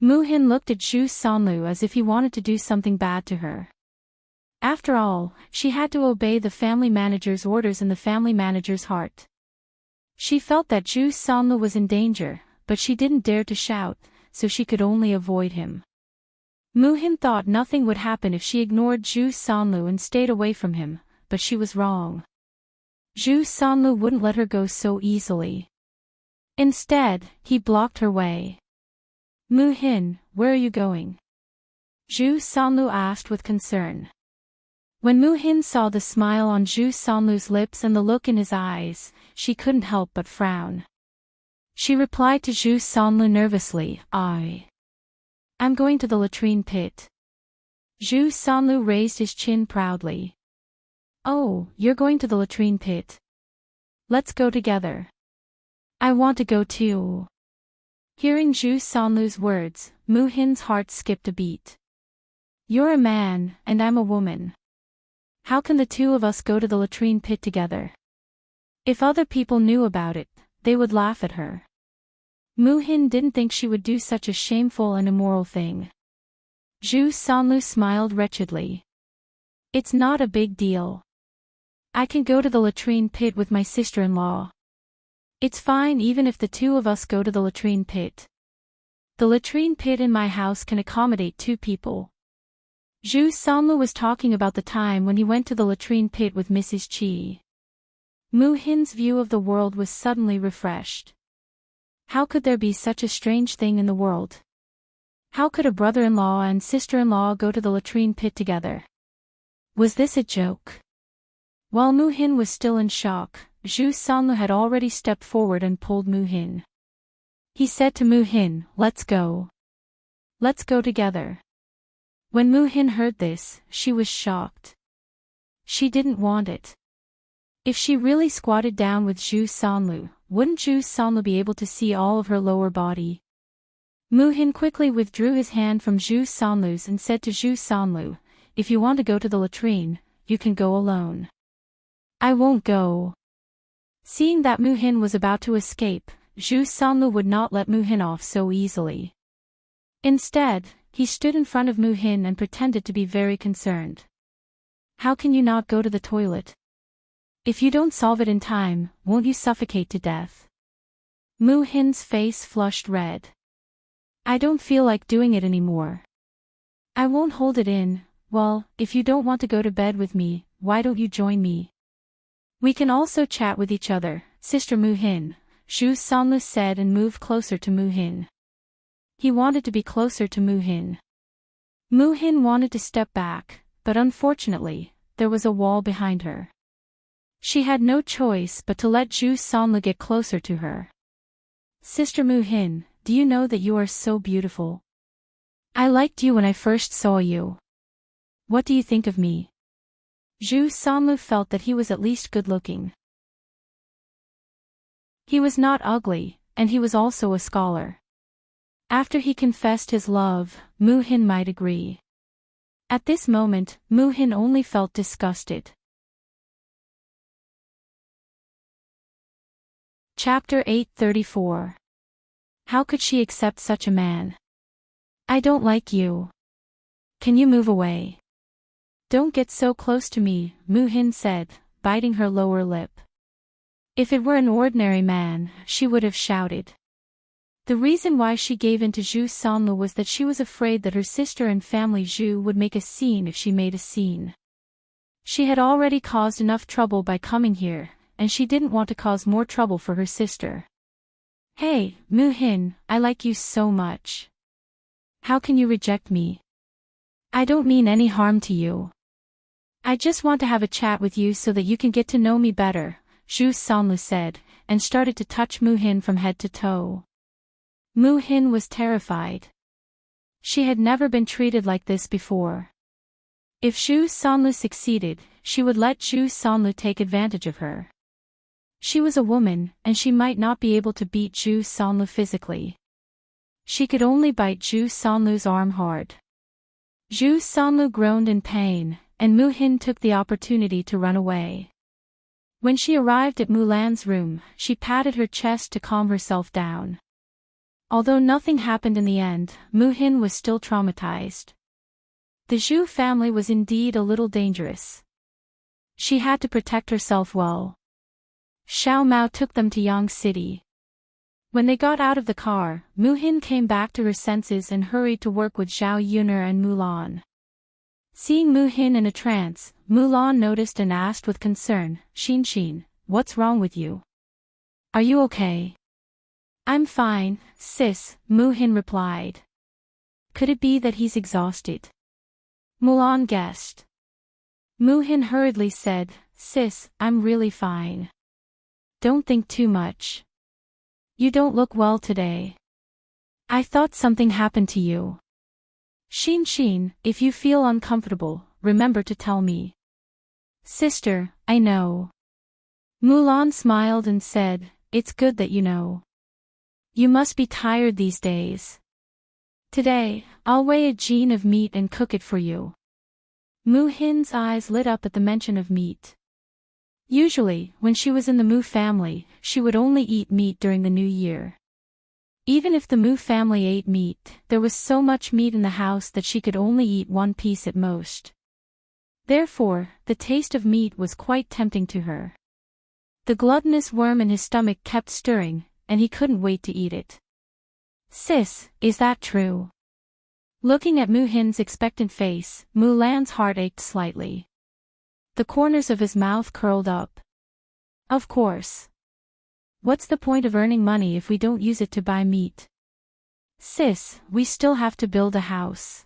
Mu-hin looked at Zhu Sanlu as if he wanted to do something bad to her. After all, she had to obey the family manager's orders in the family manager's heart. She felt that Zhu Sanlu was in danger, but she didn't dare to shout, so she could only avoid him. Mu-hin thought nothing would happen if she ignored Zhu Sanlu and stayed away from him, but she was wrong. Zhu Sanlu wouldn't let her go so easily. Instead, he blocked her way. Mu-hin, where are you going? Zhu Sanlu asked with concern. When Mu-hin saw the smile on Zhu Sanlu's lips and the look in his eyes, she couldn't help but frown. She replied to Zhu Sanlu nervously, I'm going to the latrine pit. Zhu Sanlu raised his chin proudly. Oh, you're going to the latrine pit. Let's go together. I want to go too. Hearing Zhu Sanlu's words, Mu-hin's heart skipped a beat. You're a man, and I'm a woman. How can the two of us go to the latrine pit together? If other people knew about it, they would laugh at her. Mu-hin didn't think she would do such a shameful and immoral thing. Zhu Sanlu smiled wretchedly. It's not a big deal. I can go to the latrine pit with my sister-in-law. It's fine even if the two of us go to the latrine pit. The latrine pit in my house can accommodate 2 people. Zhu Sanlu was talking about the time when he went to the latrine pit with Mrs. Qi. Mu-hin's view of the world was suddenly refreshed. How could there be such a strange thing in the world? How could a brother-in-law and sister-in-law go to the latrine pit together? Was this a joke? While Mu-hin was still in shock, Zhu Sanlu had already stepped forward and pulled Mu-hin. He said to Mu-hin, let's go. Let's go together. When Mu-hin heard this, she was shocked. She didn't want it. If she really squatted down with Zhu Sanlu, wouldn't Zhu Sanlu be able to see all of her lower body? Mu-hin quickly withdrew his hand from Zhu Sanlu's and said to Zhu Sanlu, if you want to go to the latrine, you can go alone. I won't go. Seeing that Mu-hin was about to escape, Zhu Sanlu would not let Mu-hin off so easily. Instead, he stood in front of Mu-hin and pretended to be very concerned. How can you not go to the toilet? If you don't solve it in time, won't you suffocate to death? Mu-hin's face flushed red. I don't feel like doing it anymore. I won't hold it in. Well, if you don't want to go to bed with me, why don't you join me? We can also chat with each other, Sister Mu-hin, Zhu Sanlu said and moved closer to Mu-hin. He wanted to be closer to Mu-hin. Mu-hin wanted to step back, but unfortunately, there was a wall behind her. She had no choice but to let Zhu Sanlu get closer to her. Sister Mu-hin, do you know that you are so beautiful? I liked you when I first saw you. What do you think of me? Zhu Sanlu felt that he was at least good-looking. He was not ugly, and he was also a scholar. After he confessed his love, Mu-hin might agree. At this moment, Mu-hin only felt disgusted. Chapter 834. How could she accept such a man? I don't like you. Can you move away? Don't get so close to me, Mu-hin said, biting her lower lip. If it were an ordinary man, she would have shouted. The reason why she gave in to Zhu Sanlu was that she was afraid that her sister and family Zhu would make a scene if she made a scene. She had already caused enough trouble by coming here, and she didn't want to cause more trouble for her sister. Hey, Mu-hin, I like you so much. How can you reject me? I don't mean any harm to you. I just want to have a chat with you so that you can get to know me better, Zhu Sanlu said, and started to touch Mu-hin from head to toe. Mu-hin was terrified. She had never been treated like this before. If Zhu Sanlu succeeded, she would let Zhu Sanlu take advantage of her. She was a woman, and she might not be able to beat Zhu Sanlu physically. She could only bite Zhu Sanlu's arm hard. Zhu Sanlu groaned in pain, and Mu-hin took the opportunity to run away. When she arrived at Mulan's room, she patted her chest to calm herself down. Although nothing happened in the end, Mu-hin was still traumatized. The Zhu family was indeed a little dangerous. She had to protect herself well. Xiao Mao took them to Yang City. When they got out of the car, Mu-hin came back to her senses and hurried to work with Zhao Yuner and Mulan. Seeing Mu-hin in a trance, Mulan noticed and asked with concern, Xin, what's wrong with you? Are you okay? I'm fine, sis, Mu-hin replied. Could it be that he's exhausted? Mulan guessed. Mu-hin hurriedly said, Sis, I'm really fine. Don't think too much. You don't look well today. I thought something happened to you. Xin, if you feel uncomfortable, remember to tell me. Sister, I know. Mulan smiled and said, It's good that you know. You must be tired these days. Today, I'll weigh a jin of meat and cook it for you. Mu-hin's eyes lit up at the mention of meat. Usually, when she was in the Mu family, she would only eat meat during the New Year. Even if the Mu family ate meat, there was so much meat in the house that she could only eat one piece at most. Therefore, the taste of meat was quite tempting to her. The gluttonous worm in his stomach kept stirring, and he couldn't wait to eat it. Sis, is that true? Looking at Mu-hin's expectant face, Mulan's heart ached slightly. The corners of his mouth curled up. Of course. What's the point of earning money if we don't use it to buy meat? Sis, we still have to build a house.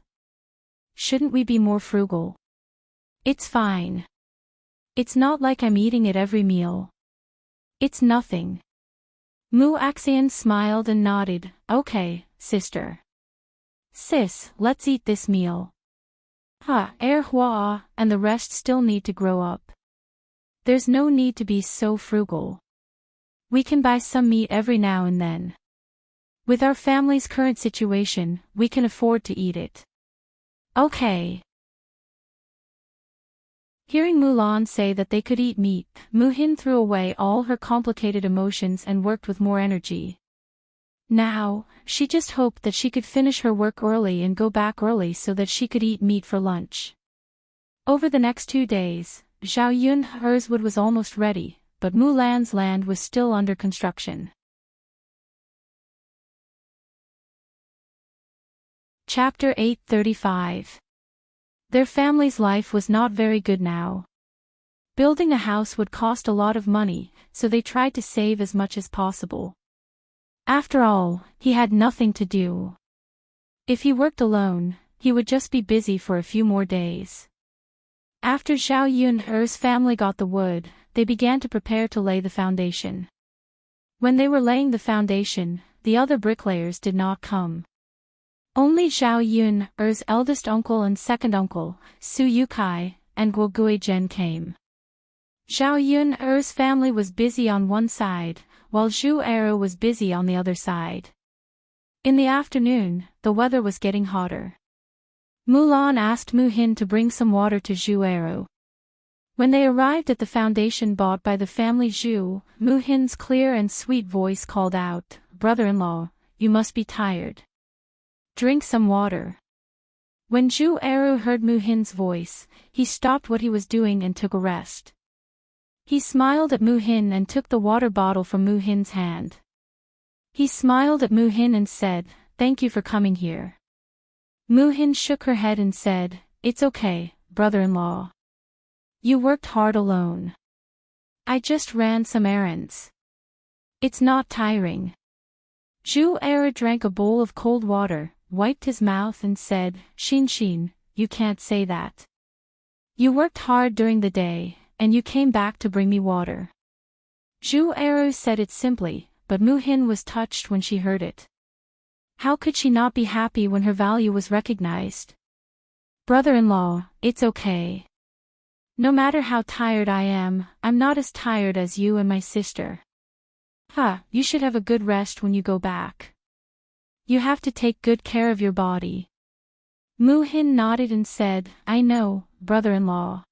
Shouldn't we be more frugal? It's fine. It's not like I'm eating it every meal. It's nothing. Mu-axian smiled and nodded, Okay, sister. Sis, let's eat this meal. Hua, and the rest still need to grow up. There's no need to be so frugal. We can buy some meat every now and then. With our family's current situation, we can afford to eat it. Okay. Hearing Mulan say that they could eat meat, Mu-hin threw away all her complicated emotions and worked with more energy. Now, she just hoped that she could finish her work early and go back early so that she could eat meat for lunch. Over the next 2 days, Zhao Yun's wood was almost ready, but Mulan's land was still under construction. Chapter 835. Their family's life was not very good now. Building a house would cost a lot of money, so they tried to save as much as possible. After all, he had nothing to do. If he worked alone, he would just be busy for a few more days. After Zhao Yun's family got the wood, they began to prepare to lay the foundation. When they were laying the foundation, the other bricklayers did not come. Only Zhao Yun's eldest uncle and second uncle, Su Yukai, and Guo Guizhen came. Zhao Yun's family was busy on one side, while Zhu Eru was busy on the other side. In the afternoon, the weather was getting hotter. Mulan asked Mu-hin to bring some water to Zhu Eru. When they arrived at the foundation bought by the family Zhu, Mu-hin's clear and sweet voice called out, Brother-in-law, you must be tired. Drink some water. When Zhu Eru heard Mu Hin's voice, he stopped what he was doing and took a rest. He smiled at Mu Hin and took the water bottle from Mu Hin's hand. He smiled at Mu Hin and said, "Thank you for coming here." Mu Hin shook her head and said, "It's okay, brother-in-law. You worked hard alone. I just ran some errands. It's not tiring." Zhu Eru drank a bowl of cold water, wiped his mouth and said, Xin, you can't say that. You worked hard during the day, and you came back to bring me water." Zhu Eru said it simply, but Mu Hin was touched when she heard it. How could she not be happy when her value was recognized? "Brother-in-law, it's okay. No matter how tired I am, I'm not as tired as you and my sister. You should have a good rest when you go back. You have to take good care of your body." Mu Hin nodded and said, "I know, brother-in-law."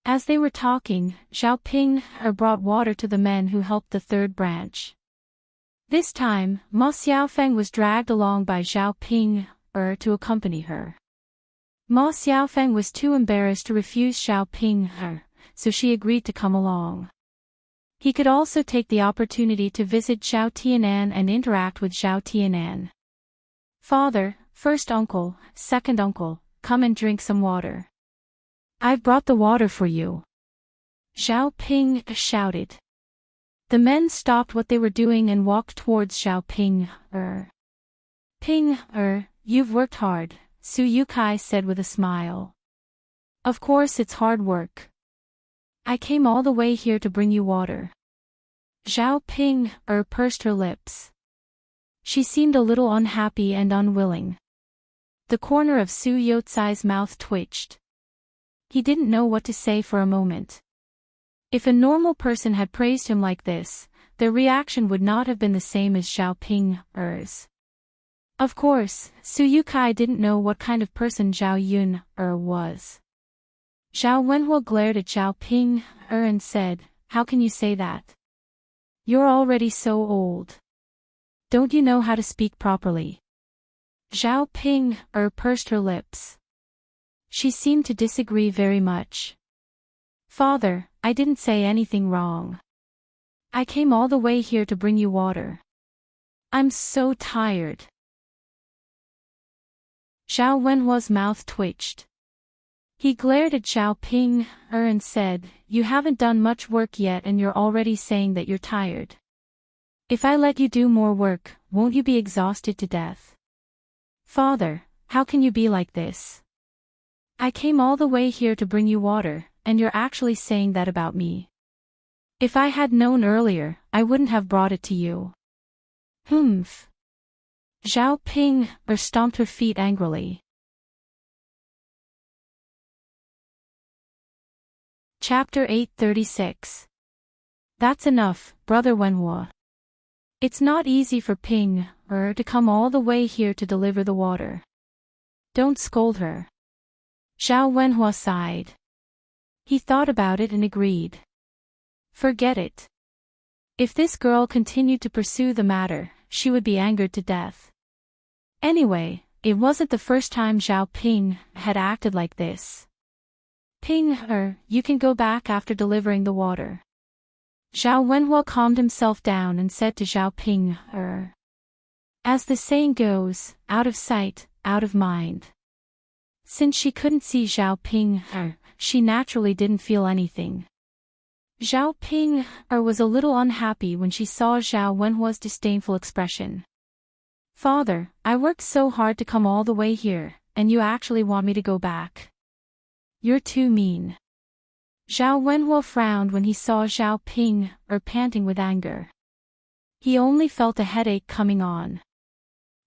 As they were talking, Zhao Ping brought water to the men who helped the third branch. This time, Ma Xiaofeng was dragged along by Zhao Ping to accompany her. Ma Xiaofeng was too embarrassed to refuse Zhao Ping so she agreed to come along. He could also take the opportunity to visit Zhao Tianan and interact with Zhao Tianan. "Father, first uncle, second uncle, come and drink some water. I've brought the water for you," Zhao Ping shouted. The men stopped what they were doing and walked towards Zhao Ping. Ping, you've worked hard," Su Yukai said with a smile. "Of course it's hard work. I came all the way here to bring you water." Zhao Ping pursed her lips. She seemed a little unhappy and unwilling. The corner of Su Yotsai's mouth twitched. He didn't know what to say for a moment. If a normal person had praised him like this, their reaction would not have been the same as Zhao Ping's. Of course, Su Yukai didn't know what kind of person Zhao Yun was. Zhao Wenhua glared at Zhao Ping and said, "How can you say that? You're already so old. Don't you know how to speak properly?" Zhao Ping pursed her lips. She seemed to disagree very much. "Father, I didn't say anything wrong. I came all the way here to bring you water. I'm so tired." Zhao Wenhua's mouth twitched. He glared at Zhao Ping and said, "You haven't done much work yet and you're already saying that you're tired. If I let you do more work, won't you be exhausted to death?" "Father, how can you be like this? I came all the way here to bring you water, and you're actually saying that about me. If I had known earlier, I wouldn't have brought it to you." "Humph." Zhao Ping stomped her feet angrily. Chapter 836. That's enough, Brother Wenhua. It's not easy for Ping to come all the way here to deliver the water. Don't scold her. Zhao Wenhua sighed. He thought about it and agreed. Forget it. If this girl continued to pursue the matter, she would be angered to death. Anyway, it wasn't the first time Zhao Ping had acted like this. "Ping, you can go back after delivering the water." Zhao Wenhua calmed himself down and said to Zhao Ping, As the saying goes, out of sight, out of mind. Since she couldn't see Zhao Ping, she naturally didn't feel anything. Zhao Ping was a little unhappy when she saw Zhao Wenhua's disdainful expression. "Father, I worked so hard to come all the way here, and you actually want me to go back? You're too mean." Zhao Wenhua frowned when he saw Zhao Ping panting with anger. He only felt a headache coming on.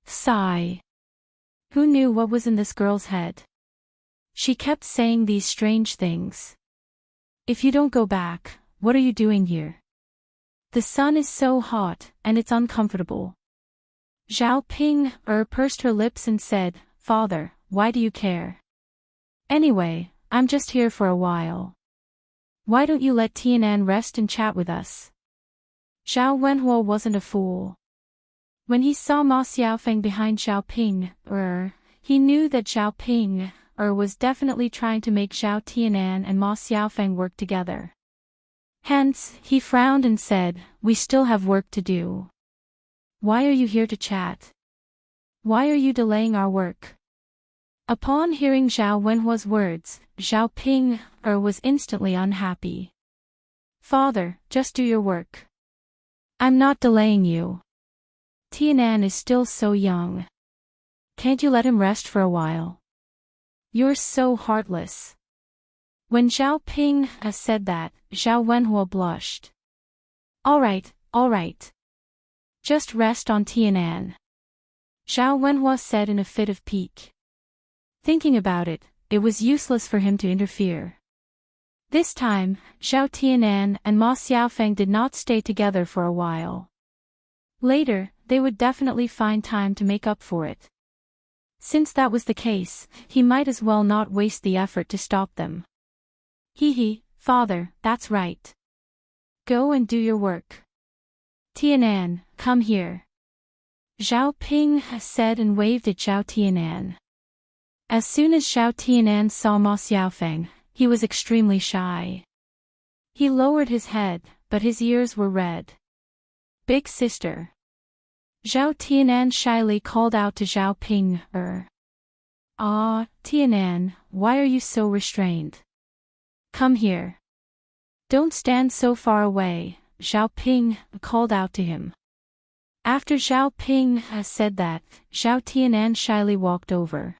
Sigh. Who knew what was in this girl's head? She kept saying these strange things. "If you don't go back, what are you doing here? The sun is so hot, and it's uncomfortable." Zhao Ping pursed her lips and said, "Father, why do you care? Anyway, I'm just here for a while. Why don't you let Tianan rest and chat with us?" Zhao Wenhua wasn't a fool. When he saw Ma Xiaofeng behind Zhao Ping, he knew that Zhao Ping, was definitely trying to make Zhao Tianan and Ma Xiaofeng work together. Hence, he frowned and said, "We still have work to do. Why are you here to chat? Why are you delaying our work?" Upon hearing Zhao Wenhua's words, Zhao Ping, was instantly unhappy. "Father, just do your work. I'm not delaying you. Tianan is still so young. Can't you let him rest for a while? You're so heartless." When Zhao Ping said that, Zhao Wenhua blushed. All right. Just rest on Tianan," Zhao Wenhua said in a fit of pique. Thinking about it, it was useless for him to interfere. This time, Zhao Tianan and Ma Xiaofeng did not stay together for a while. Later, they would definitely find time to make up for it. Since that was the case, he might as well not waste the effort to stop them. Father, that's right. Go and do your work. Tianan, come here, Zhao Ping said and waved at Zhao Tianan. As soon as Zhao Tianan saw Ma Xiaofeng, he was extremely shy. He lowered his head, but his ears were red. "Big sister." Zhao Tianan shyly called out to Zhao Ping, "Ah, Tianan, why are you so restrained? Come here. Don't stand so far away," Zhao Ping called out to him. After Zhao Ping said that, Zhao Tianan shyly walked over.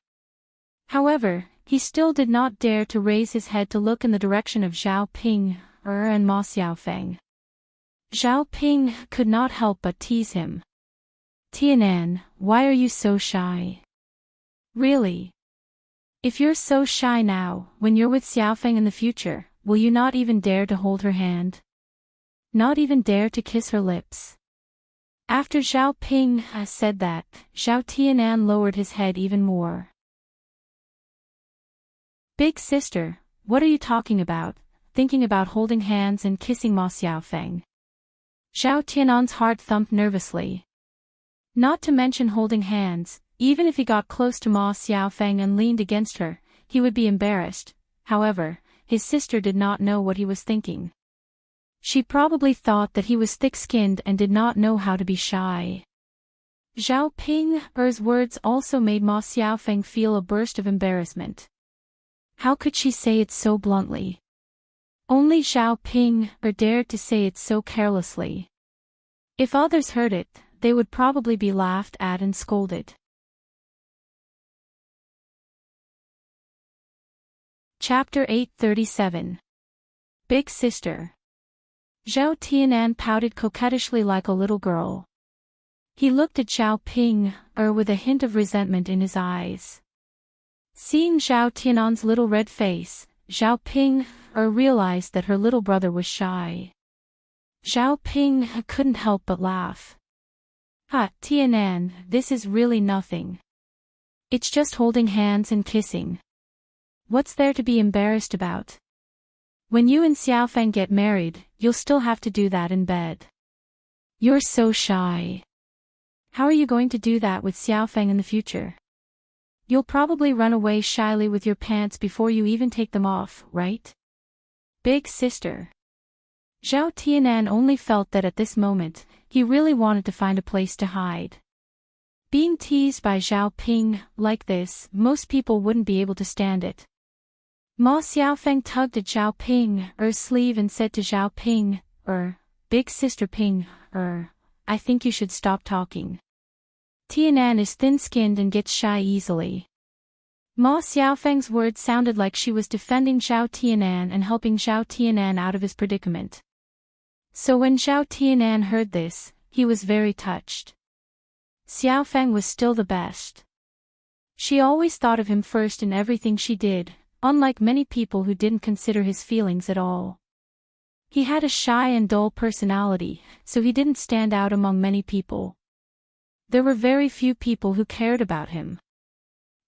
However, he still did not dare to raise his head to look in the direction of Zhao Ping, and Ma Xiaofeng. Zhao Ping could not help but tease him. "Tianan, why are you so shy? Really? If you're so shy now, when you're with Xiaofeng in the future, will you not even dare to hold her hand? Not even dare to kiss her lips?" After Zhao Ping said that, Zhao Tianan lowered his head even more. "Big sister, what are you talking about, thinking about holding hands and kissing Ma Xiaofeng?" Zhao Tianan's heart thumped nervously. Not to mention holding hands, even if he got close to Ma Xiaofeng and leaned against her, he would be embarrassed. However, his sister did not know what he was thinking. She probably thought that he was thick-skinned and did not know how to be shy. Zhao Ping's words also made Ma Xiaofeng feel a burst of embarrassment. How could she say it so bluntly? Only Zhao Ping dared to say it so carelessly. If others heard it, they would probably be laughed at and scolded. Chapter 837. Big Sister. Zhao Tianan pouted coquettishly like a little girl. He looked at Zhao Ping, with a hint of resentment in his eyes. Seeing Zhao Tianan's little red face, Zhao Ping realized that her little brother was shy. Zhao Ping couldn't help but laugh. Tianan, this is really nothing. It's just holding hands and kissing. What's there to be embarrassed about? When you and Xiaofeng get married, you'll still have to do that in bed. You're so shy. How are you going to do that with Xiaofeng in the future? You'll probably run away shyly with your pants before you even take them off, right? Big sister. Zhao Tianan only felt that at this moment, he really wanted to find a place to hide. Being teased by Zhao Ping like this, most people wouldn't be able to stand it. Ma Xiaofeng tugged at Zhao Ping's sleeve and said to Zhao Ping, Big sister Ping, I think you should stop talking. Tianan is thin-skinned and gets shy easily. Ma Xiaofeng's words sounded like she was defending Zhao Tianan and helping Zhao Tianan out of his predicament. So when Zhao Tianan heard this, he was very touched. Xiaofeng was still the best. She always thought of him first in everything she did, unlike many people who didn't consider his feelings at all. He had a shy and dull personality, so he didn't stand out among many people. There were very few people who cared about him.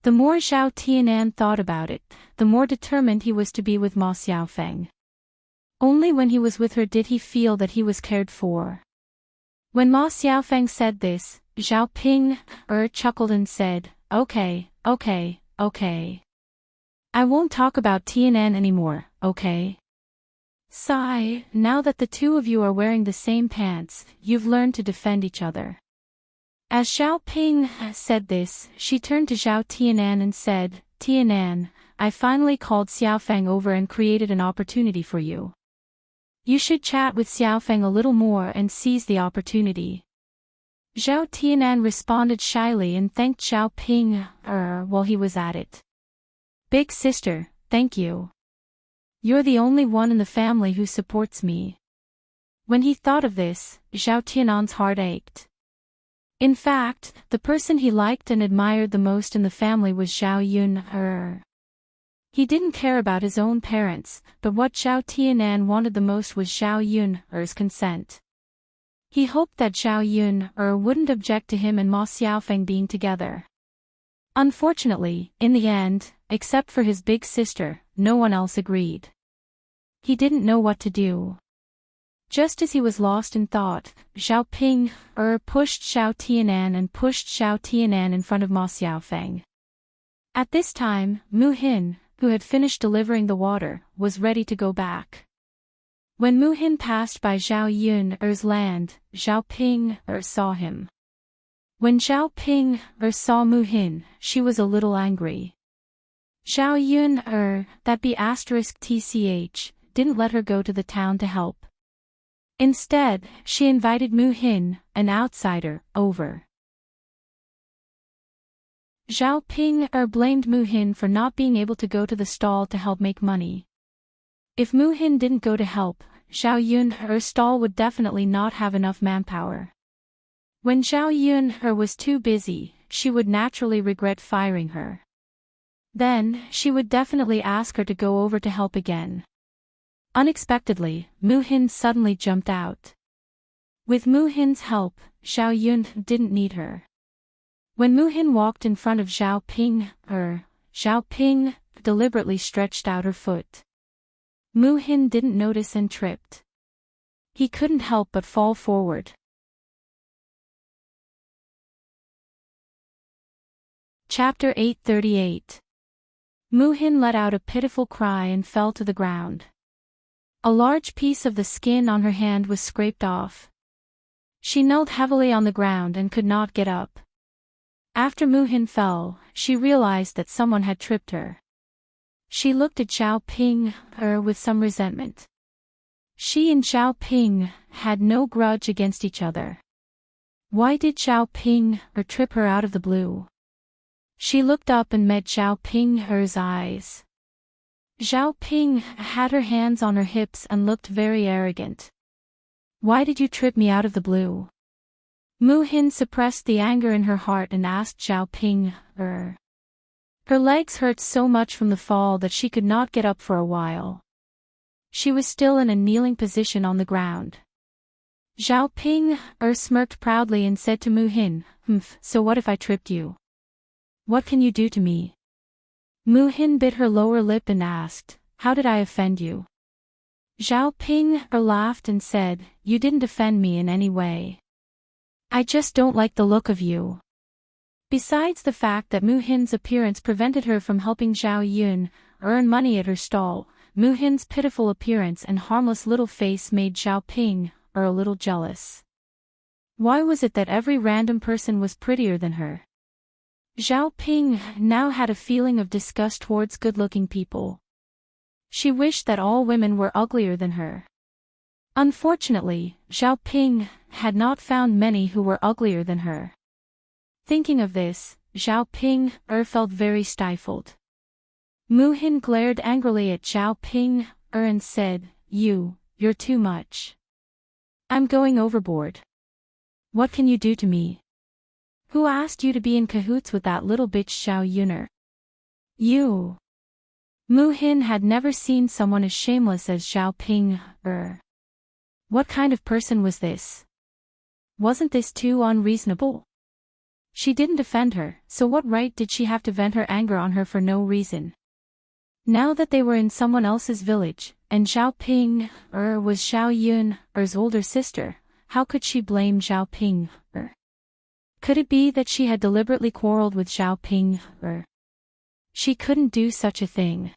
The more Zhao Tianan thought about it, the more determined he was to be with Ma Xiaofeng. Only when he was with her did he feel that he was cared for. When Ma Xiaofeng said this, Zhao Ping chuckled and said, okay. I won't talk about Tianan anymore, okay? Sigh, now that the two of you are wearing the same pants, you've learned to defend each other. As Zhao Ping said this, she turned to Zhao Tianan and said, Tianan, I finally called Xiaofeng over and created an opportunity for you. You should chat with Xiaofeng a little more and seize the opportunity. Zhao Tianan responded shyly and thanked Zhao Ping while he was at it. Big sister, thank you. You're the only one in the family who supports me. When he thought of this, Zhao Tianan's heart ached. In fact, the person he liked and admired the most in the family was Zhao Yun. He didn't care about his own parents, but what Zhao Tianan wanted the most was Zhao Yun's consent. He hoped that Zhao Yun wouldn't object to him and Ma Xiaofeng being together. Unfortunately, in the end, except for his big sister, no one else agreed. He didn't know what to do. Just as he was lost in thought, Zhao Ping pushed Zhao Tianan and pushed Zhao Tianan in front of Ma Xiaofeng. At this time, Mu Hin, who had finished delivering the water, was ready to go back. When Mu Hin passed by Zhao Yun's land, Zhao Ping saw him. When Zhao Ping saw Mu Hin, she was a little angry. Zhao Yun that be *tch, didn't let her go to the town to help. Instead, she invited Mu Hin, an outsider, over. Zhao Ping blamed Mu Hin for not being able to go to the stall to help make money. If Mu Hin didn't go to help, Zhao Yun's stall would definitely not have enough manpower. When Zhao Yun was too busy, she would naturally regret firing her. Then, she would definitely ask her to go over to help again. Unexpectedly, Mu Hin suddenly jumped out. With Mu Hin's help, Zhao Yun didn't need her. When Mu Hin walked in front of Zhao Ping deliberately stretched out her foot. Mu Hin didn't notice and tripped. He couldn't help but fall forward. Chapter 838. Mu Hin let out a pitiful cry and fell to the ground. A large piece of the skin on her hand was scraped off. She knelt heavily on the ground and could not get up. After Mu Hin fell, she realized that someone had tripped her. She looked at Zhao Ping with some resentment. She and Zhao Ping had no grudge against each other. Why did Zhao Ping trip her out of the blue? She looked up and met Zhao Ping's eyes. Zhao Ping had her hands on her hips and looked very arrogant. Why did you trip me out of the blue? Mu Hin suppressed the anger in her heart and asked Zhao Ping. Her legs hurt so much from the fall that she could not get up for a while. She was still in a kneeling position on the ground. Zhao Ping smirked proudly and said to Mu Hin, so what if I tripped you? What can you do to me? Mu Hin bit her lower lip and asked, how did I offend you? Zhao Ping laughed and said, you didn't offend me in any way. I just don't like the look of you. Besides the fact that Mu Hin's appearance prevented her from helping Zhao Yun earn money at her stall, Mu Hin's pitiful appearance and harmless little face made Zhao Ping a little jealous. Why was it that every random person was prettier than her? Zhao Ping now had a feeling of disgust towards good-looking people. She wished that all women were uglier than her. Unfortunately, Zhao Ping had not found many who were uglier than her. Thinking of this, Zhao Ping felt very stifled. Mu Hin glared angrily at Zhao Ping and said, you're too much. I'm going overboard. What can you do to me? Who asked you to be in cahoots with that little bitch Zhao Yuner? You. Mu Hin had never seen someone as shameless as Zhao Ping. What kind of person was this? Wasn't this too unreasonable? She didn't defend her, so what right did she have to vent her anger on her for no reason? Now that they were in someone else's village, and Zhao Ping was Zhao Yun's older sister, how could she blame Zhao Ping? Could it be that she had deliberately quarreled with Zhao Ping, or she couldn't do such a thing?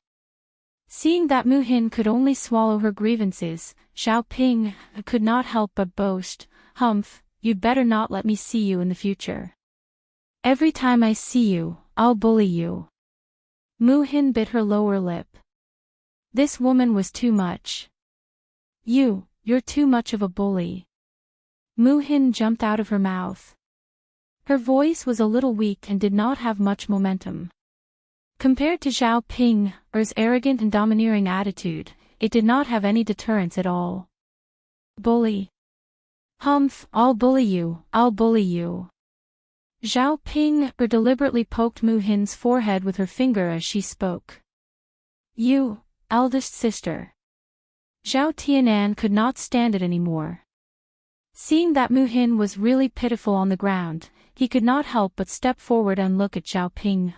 Seeing that Mu Hin could only swallow her grievances, Zhao Ping could not help but boast, "Humph, you'd better not let me see you in the future. Every time I see you, I'll bully you." Mu Hin bit her lower lip. This woman was too much. You're too much of a bully." Mu Hin jumped out of her mouth. Her voice was a little weak and did not have much momentum. Compared to Zhao Ping's arrogant and domineering attitude, it did not have any deterrence at all. "Bully? Humph, I'll bully you, I'll bully you." Zhao Ping deliberately poked Mu Hin's forehead with her finger as she spoke. "You, eldest sister." Zhao Tianan could not stand it anymore. Seeing that Mu Hin was really pitiful on the ground, he could not help but step forward and look at Zhao Ping.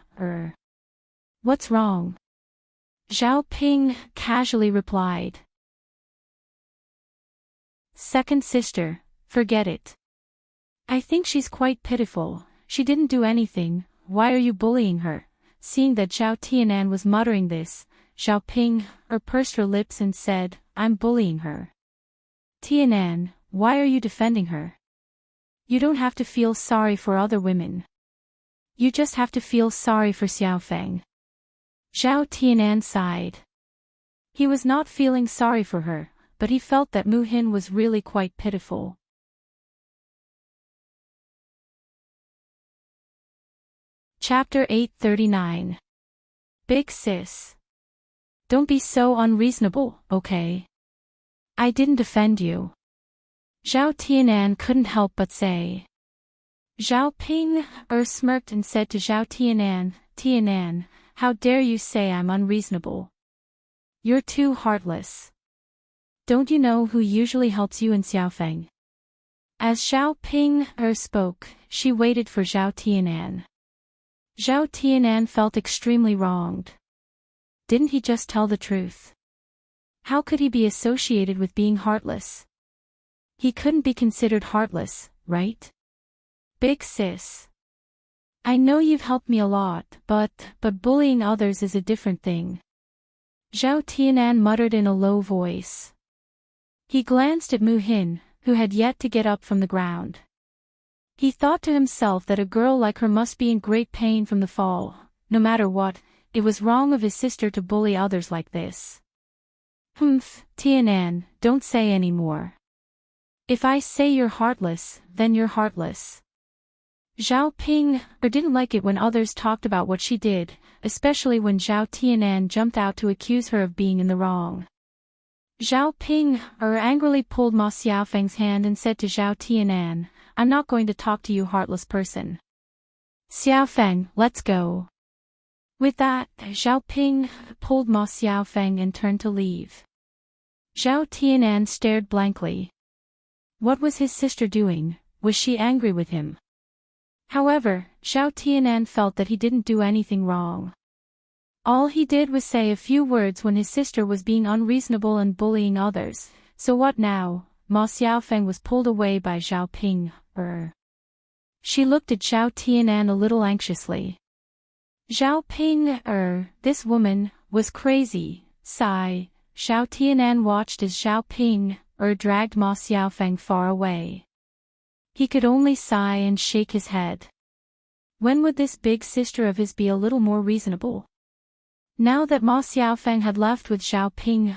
"What's wrong?" Zhao Ping casually replied. "Second sister, forget it. I think she's quite pitiful. She didn't do anything, why are you bullying her?" Seeing that Zhao Tianan was muttering this, Zhao Ping pursed her lips and said, "I'm bullying her." "Tianan, why are you defending her? You don't have to feel sorry for other women. You just have to feel sorry for Xiaofeng." Zhao Tianan sighed. He was not feeling sorry for her, but he felt that Mu Hin was really quite pitiful. Chapter 839. Big Sis. Don't be so unreasonable, okay? I didn't defend you. Zhao Tianan couldn't help but say. Zhao Ping smirked and said to Zhao Tianan, "Tianan, how dare you say I'm unreasonable? You're too heartless. Don't you know who usually helps you in Xiaofeng?" As Zhao Ping spoke, she waited for Zhao Tianan. Zhao Tianan felt extremely wronged. Didn't he just tell the truth? How could he be associated with being heartless? He couldn't be considered heartless, right? Big sis. I know you've helped me a lot, but bullying others is a different thing. Zhao Tianan muttered in a low voice. He glanced at Mu Hin, who had yet to get up from the ground. He thought to himself that a girl like her must be in great pain from the fall. No matter what, it was wrong of his sister to bully others like this. "Humph, Tianan, don't say any more. If I say you're heartless, then you're heartless." Zhao Ping didn't like it when others talked about what she did, especially when Zhao Tianan jumped out to accuse her of being in the wrong. Zhao Ping angrily pulled Ma Xiaofeng's hand and said to Zhao Tianan, "I'm not going to talk to you, heartless person. Xiaofeng, let's go." With that, Zhao Ping pulled Ma Xiaofeng and turned to leave. Zhao Tianan stared blankly. What was his sister doing? Was she angry with him? However, Zhao Tianan felt that he didn't do anything wrong. All he did was say a few words when his sister was being unreasonable and bullying others, so what now? Ma Xiaofeng was pulled away by Zhao Ping. She looked at Zhao Tianan a little anxiously. Zhao Ping, this woman, was crazy, sigh. Zhao Tianan watched as Zhao Ping, dragged Ma Xiaofeng far away. He could only sigh and shake his head. When would this big sister of his be a little more reasonable? Now that Ma Xiaofeng had left with Zhao Ping,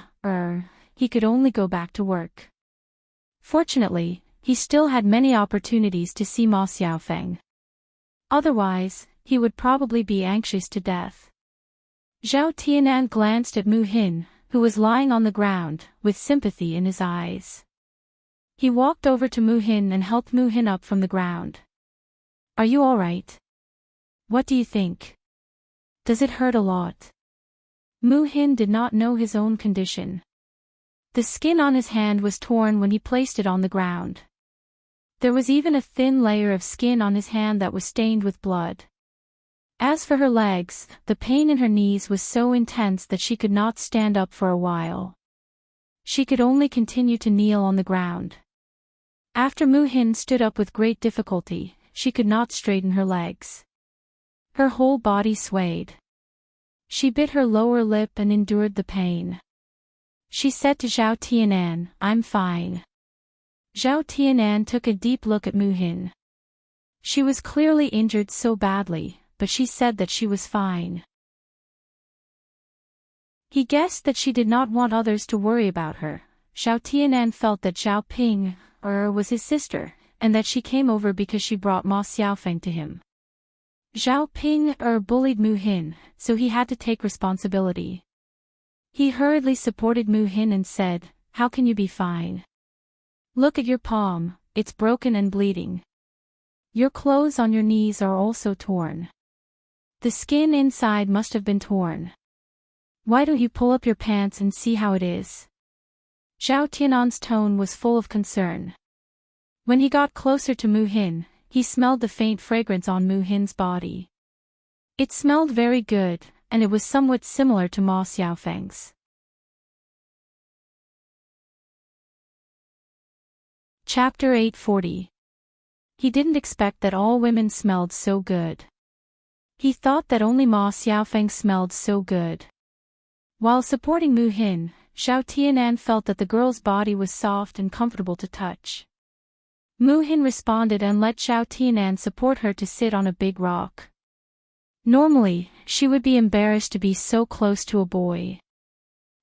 he could only go back to work. Fortunately, he still had many opportunities to see Ma Xiaofeng. Otherwise, he would probably be anxious to death. Zhao Tianan glanced at Mu Hin, who was lying on the ground, with sympathy in his eyes. He walked over to Mu Hin and helped Mu Hin up from the ground. "Are you all right? What do you think? Does it hurt a lot?" Mu Hin did not know his own condition. The skin on his hand was torn when he placed it on the ground. There was even a thin layer of skin on his hand that was stained with blood. As for her legs, the pain in her knees was so intense that she could not stand up for a while. She could only continue to kneel on the ground. After Mu Hin stood up with great difficulty, she could not straighten her legs. Her whole body swayed. She bit her lower lip and endured the pain. She said to Zhao Tianan, "I'm fine." Zhao Tianan took a deep look at Mu Hin. She was clearly injured so badly, but she said that she was fine. He guessed that she did not want others to worry about her. Zhao Tianan felt that Zhao Ping was his sister, and that she came over because she brought Ma Xiaofeng to him. Zhao Ping bullied Mu Hin, so he had to take responsibility. He hurriedly supported Mu Hin and said, "How can you be fine? Look at your palm, it's broken and bleeding. Your clothes on your knees are also torn. The skin inside must have been torn. Why don't you pull up your pants and see how it is?" Zhao Tianan's tone was full of concern. When he got closer to Mu Hin, he smelled the faint fragrance on Mu Hin's body. It smelled very good, and it was somewhat similar to Ma Xiaofeng's. Chapter 840. He didn't expect that all women smelled so good. He thought that only Ma Xiaofeng smelled so good. While supporting Mu Hin, Zhao Tianan felt that the girl's body was soft and comfortable to touch. Mu Hin responded and let Zhao Tianan support her to sit on a big rock. Normally, she would be embarrassed to be so close to a boy.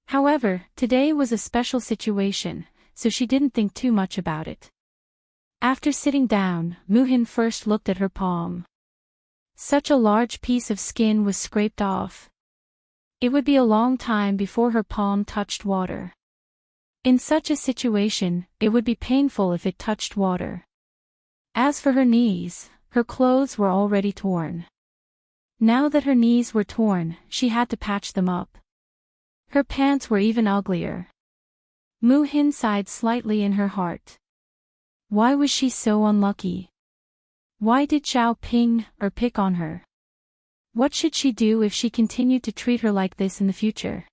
However, today was a special situation, so she didn't think too much about it. After sitting down, Mu Hin first looked at her palm. Such a large piece of skin was scraped off. It would be a long time before her palm touched water. In such a situation, it would be painful if it touched water. As for her knees, her clothes were already torn. Now that her knees were torn, she had to patch them up. Her pants were even uglier. Mu Hin sighed slightly in her heart. Why was she so unlucky? Why did Zhao Ping pick on her? What should she do if she continued to treat her like this in the future?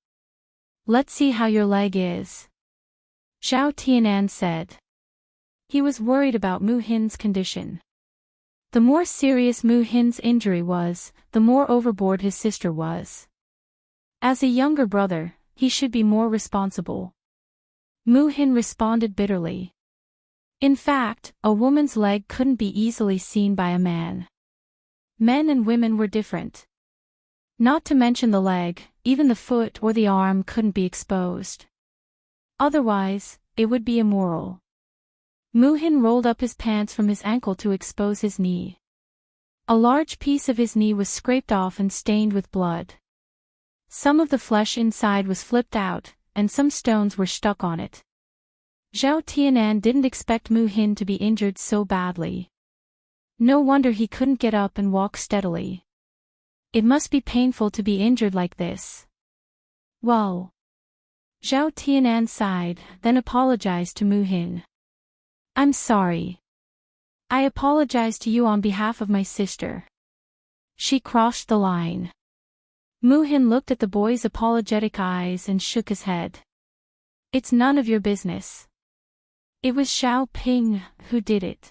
"Let's see how your leg is," Zhao Tianan said. He was worried about Mu Hin's condition. The more serious Mu Hin's injury was, the more overboard his sister was. As a younger brother, he should be more responsible. Mu Hin responded bitterly. In fact, a woman's leg couldn't be easily seen by a man. Men and women were different. Not to mention the leg, even the foot or the arm couldn't be exposed. Otherwise, it would be immoral. Mu Hin rolled up his pants from his ankle to expose his knee. A large piece of his knee was scraped off and stained with blood. Some of the flesh inside was flipped out, and some stones were stuck on it. Zhao Tianan didn't expect Mu Hin to be injured so badly. No wonder he couldn't get up and walk steadily. It must be painful to be injured like this. Well. Zhao Tianan sighed, then apologized to Mu Hin. "I'm sorry. I apologize to you on behalf of my sister." She crossed the line. Mu Hin looked at the boy's apologetic eyes and shook his head. "It's none of your business. It was Zhao Ping who did it."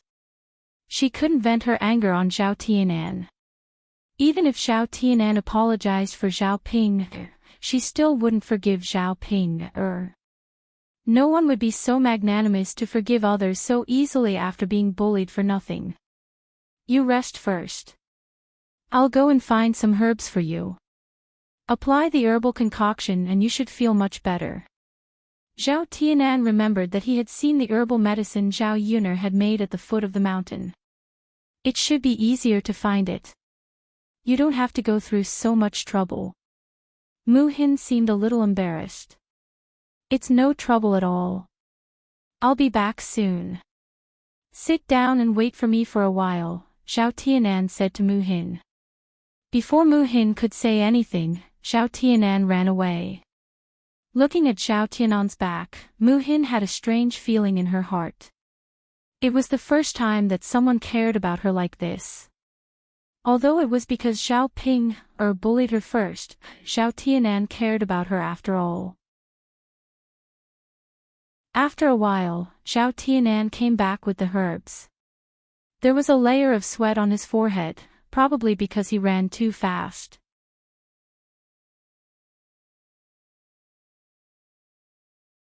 She couldn't vent her anger on Zhao Tianan. Even if Zhao Tianan apologized for Zhao Ping, she still wouldn't forgive Zhao Ping. No one would be so magnanimous to forgive others so easily after being bullied for nothing. "You rest first. I'll go and find some herbs for you. Apply the herbal concoction and you should feel much better." Zhao Tianan remembered that he had seen the herbal medicine Zhao Yuner had made at the foot of the mountain. It should be easier to find it. You don't have to go through so much trouble. Mu Hin seemed a little embarrassed. "It's no trouble at all. I'll be back soon. Sit down and wait for me for a while," Zhao Tianan said to Mu Hin. Before Mu Hin could say anything, Zhao Tianan ran away. Looking at Zhao Tianan's back, Mu Hin had a strange feeling in her heart. It was the first time that someone cared about her like this. Although it was because Zhao Ping bullied her first, Zhao Tianan cared about her after all. After a while, Zhao Tianan came back with the herbs. There was a layer of sweat on his forehead, probably because he ran too fast.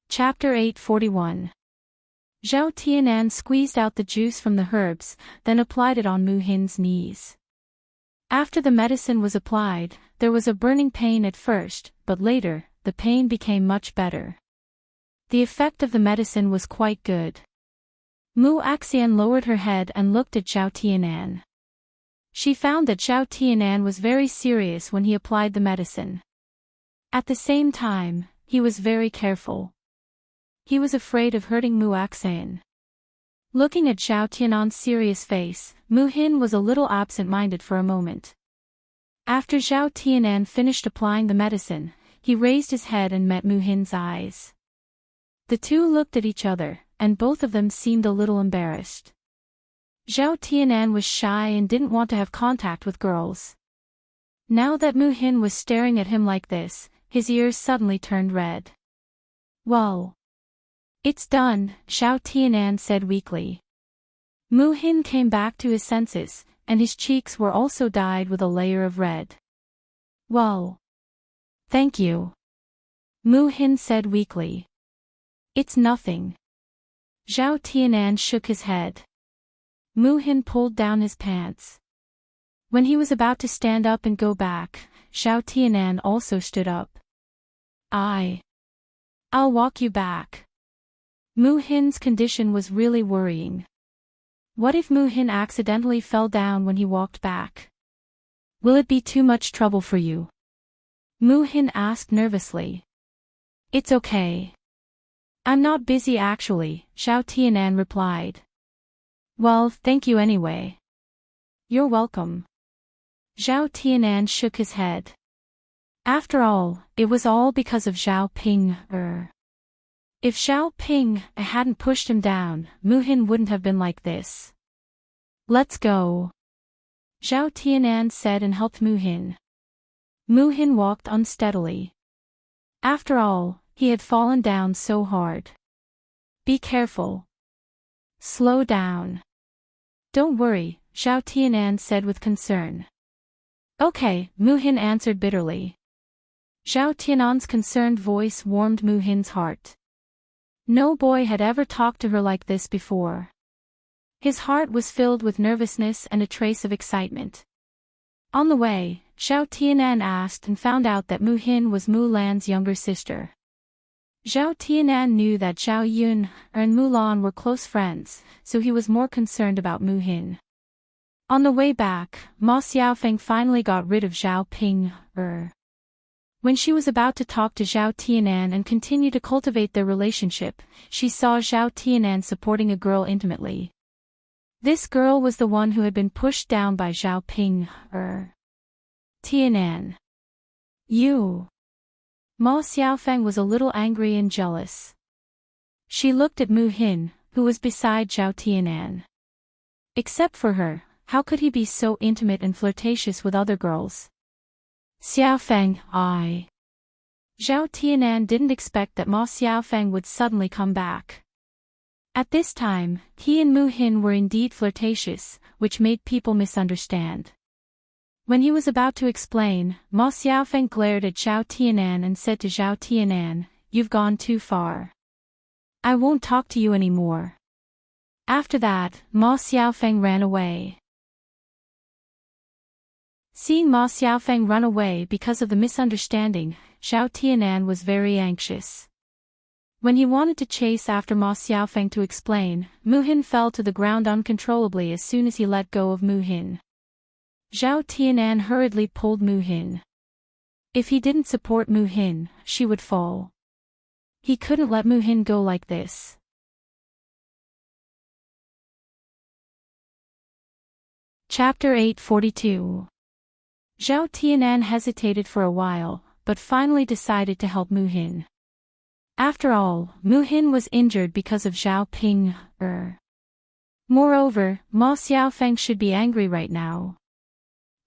Chapter 841. Zhao Tianan squeezed out the juice from the herbs, then applied it on Mu Hin's knees. After the medicine was applied, there was a burning pain at first, but later, the pain became much better. The effect of the medicine was quite good. Mu Axian lowered her head and looked at Zhao Tianan. She found that Zhao Tianan was very serious when he applied the medicine. At the same time, he was very careful. He was afraid of hurting Mu Axian. Looking at Zhao Tianan's serious face, Mu Hin was a little absent-minded for a moment. After Zhao Tianan finished applying the medicine, he raised his head and met Mu Hin's eyes. The two looked at each other, and both of them seemed a little embarrassed. Zhao Tianan was shy and didn't want to have contact with girls. Now that Mu Hin was staring at him like this, his ears suddenly turned red. "Well, it's done," Zhao Tianan said weakly. Mu Hin came back to his senses, and his cheeks were also dyed with a layer of red. "Well, thank you," Mu Hin said weakly. "It's nothing." Zhao Tianan shook his head. Mu Hin pulled down his pants. When he was about to stand up and go back, Zhao Tianan also stood up. I'll walk you back." Mu Hin's condition was really worrying. What if Mu Hin accidentally fell down when he walked back? "Will it be too much trouble for you?" Mu Hin asked nervously. "It's okay. I'm not busy actually," Zhao Tianan replied. "Well, thank you anyway." "You're welcome." Zhao Tianan shook his head. After all, it was all because of Zhao Ping. If Zhao Ping hadn't pushed him down, Mu Hin wouldn't have been like this. "Let's go," Zhao Tianan said and helped Mu Hin. Mu Hin walked unsteadily. After all, he had fallen down so hard. "Be careful. Slow down." "Don't worry," Zhao Tianan said with concern. "Okay," Mu Hin answered bitterly. Zhao Tianan's concerned voice warmed Mu Hin's heart. No boy had ever talked to her like this before. His heart was filled with nervousness and a trace of excitement. On the way, Zhao Tianan asked and found out that Mu Hin was Mu Lan's younger sister. Zhao Tianan knew that Zhao Yun and Mu Lan were close friends, so he was more concerned about Mu Hin. On the way back, Ma Xiaofeng finally got rid of Zhao Ping. When she was about to talk to Zhao Tianan and continue to cultivate their relationship, she saw Zhao Tianan supporting a girl intimately. This girl was the one who had been pushed down by Zhao Ping. "Tianan. You." Ma Xiaofeng was a little angry and jealous. She looked at Mu Hin, who was beside Zhao Tianan. Except for her, how could he be so intimate and flirtatious with other girls? "Xiaofeng, Zhao Tianan didn't expect that Ma Xiaofeng would suddenly come back. At this time, he and Mu Hin were indeed flirtatious, which made people misunderstand. When he was about to explain, Ma Xiaofeng glared at Zhao Tianan and said to Zhao Tianan, "You've gone too far. I won't talk to you anymore." After that, Ma Xiaofeng ran away. Seeing Ma Xiaofeng run away because of the misunderstanding, Zhao Tianan was very anxious. When he wanted to chase after Ma Xiaofeng to explain, Mu Hin fell to the ground uncontrollably as soon as he let go of Mu Hin. Zhao Tianan hurriedly pulled Mu Hin. If he didn't support Mu Hin, she would fall. He couldn't let Mu Hin go like this. Chapter 842. Zhao Tianan hesitated for a while, but finally decided to help Mu Hin. After all, Mu Hin was injured because of Zhao Ping. Moreover, Ma Xiaofeng should be angry right now.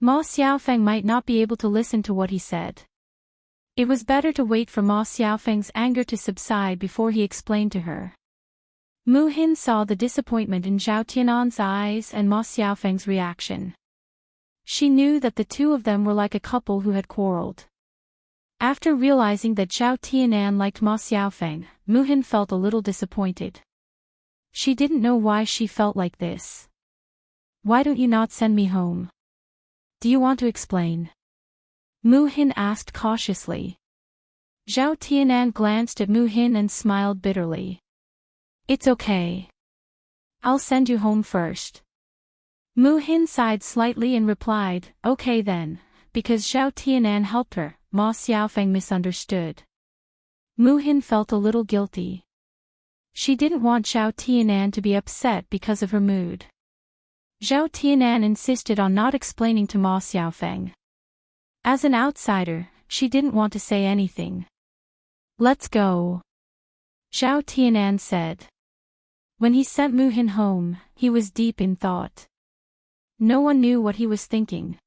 Ma Xiaofeng might not be able to listen to what he said. It was better to wait for Ma Xiaofeng's anger to subside before he explained to her. Mu Hin saw the disappointment in Zhao Tianan's eyes and Ma Xiaofeng's reaction. She knew that the two of them were like a couple who had quarreled. After realizing that Zhao Tianan liked Ma Xiaofeng, Mu Hin felt a little disappointed. She didn't know why she felt like this. "Why don't you not send me home? Do you want to explain?" Mu Hin asked cautiously. Zhao Tianan glanced at Mu Hin and smiled bitterly. "It's okay. I'll send you home first." Mu Hin sighed slightly and replied, "Okay then," because Zhao Tianan helped her. Ma Xiaofeng misunderstood. Mu Hin felt a little guilty. She didn't want Zhao Tianan to be upset because of her mood. Zhao Tianan insisted on not explaining to Ma Xiaofeng. As an outsider, she didn't want to say anything. "Let's go," Zhao Tianan said. When he sent Mu Hin home, he was deep in thought. No one knew what he was thinking.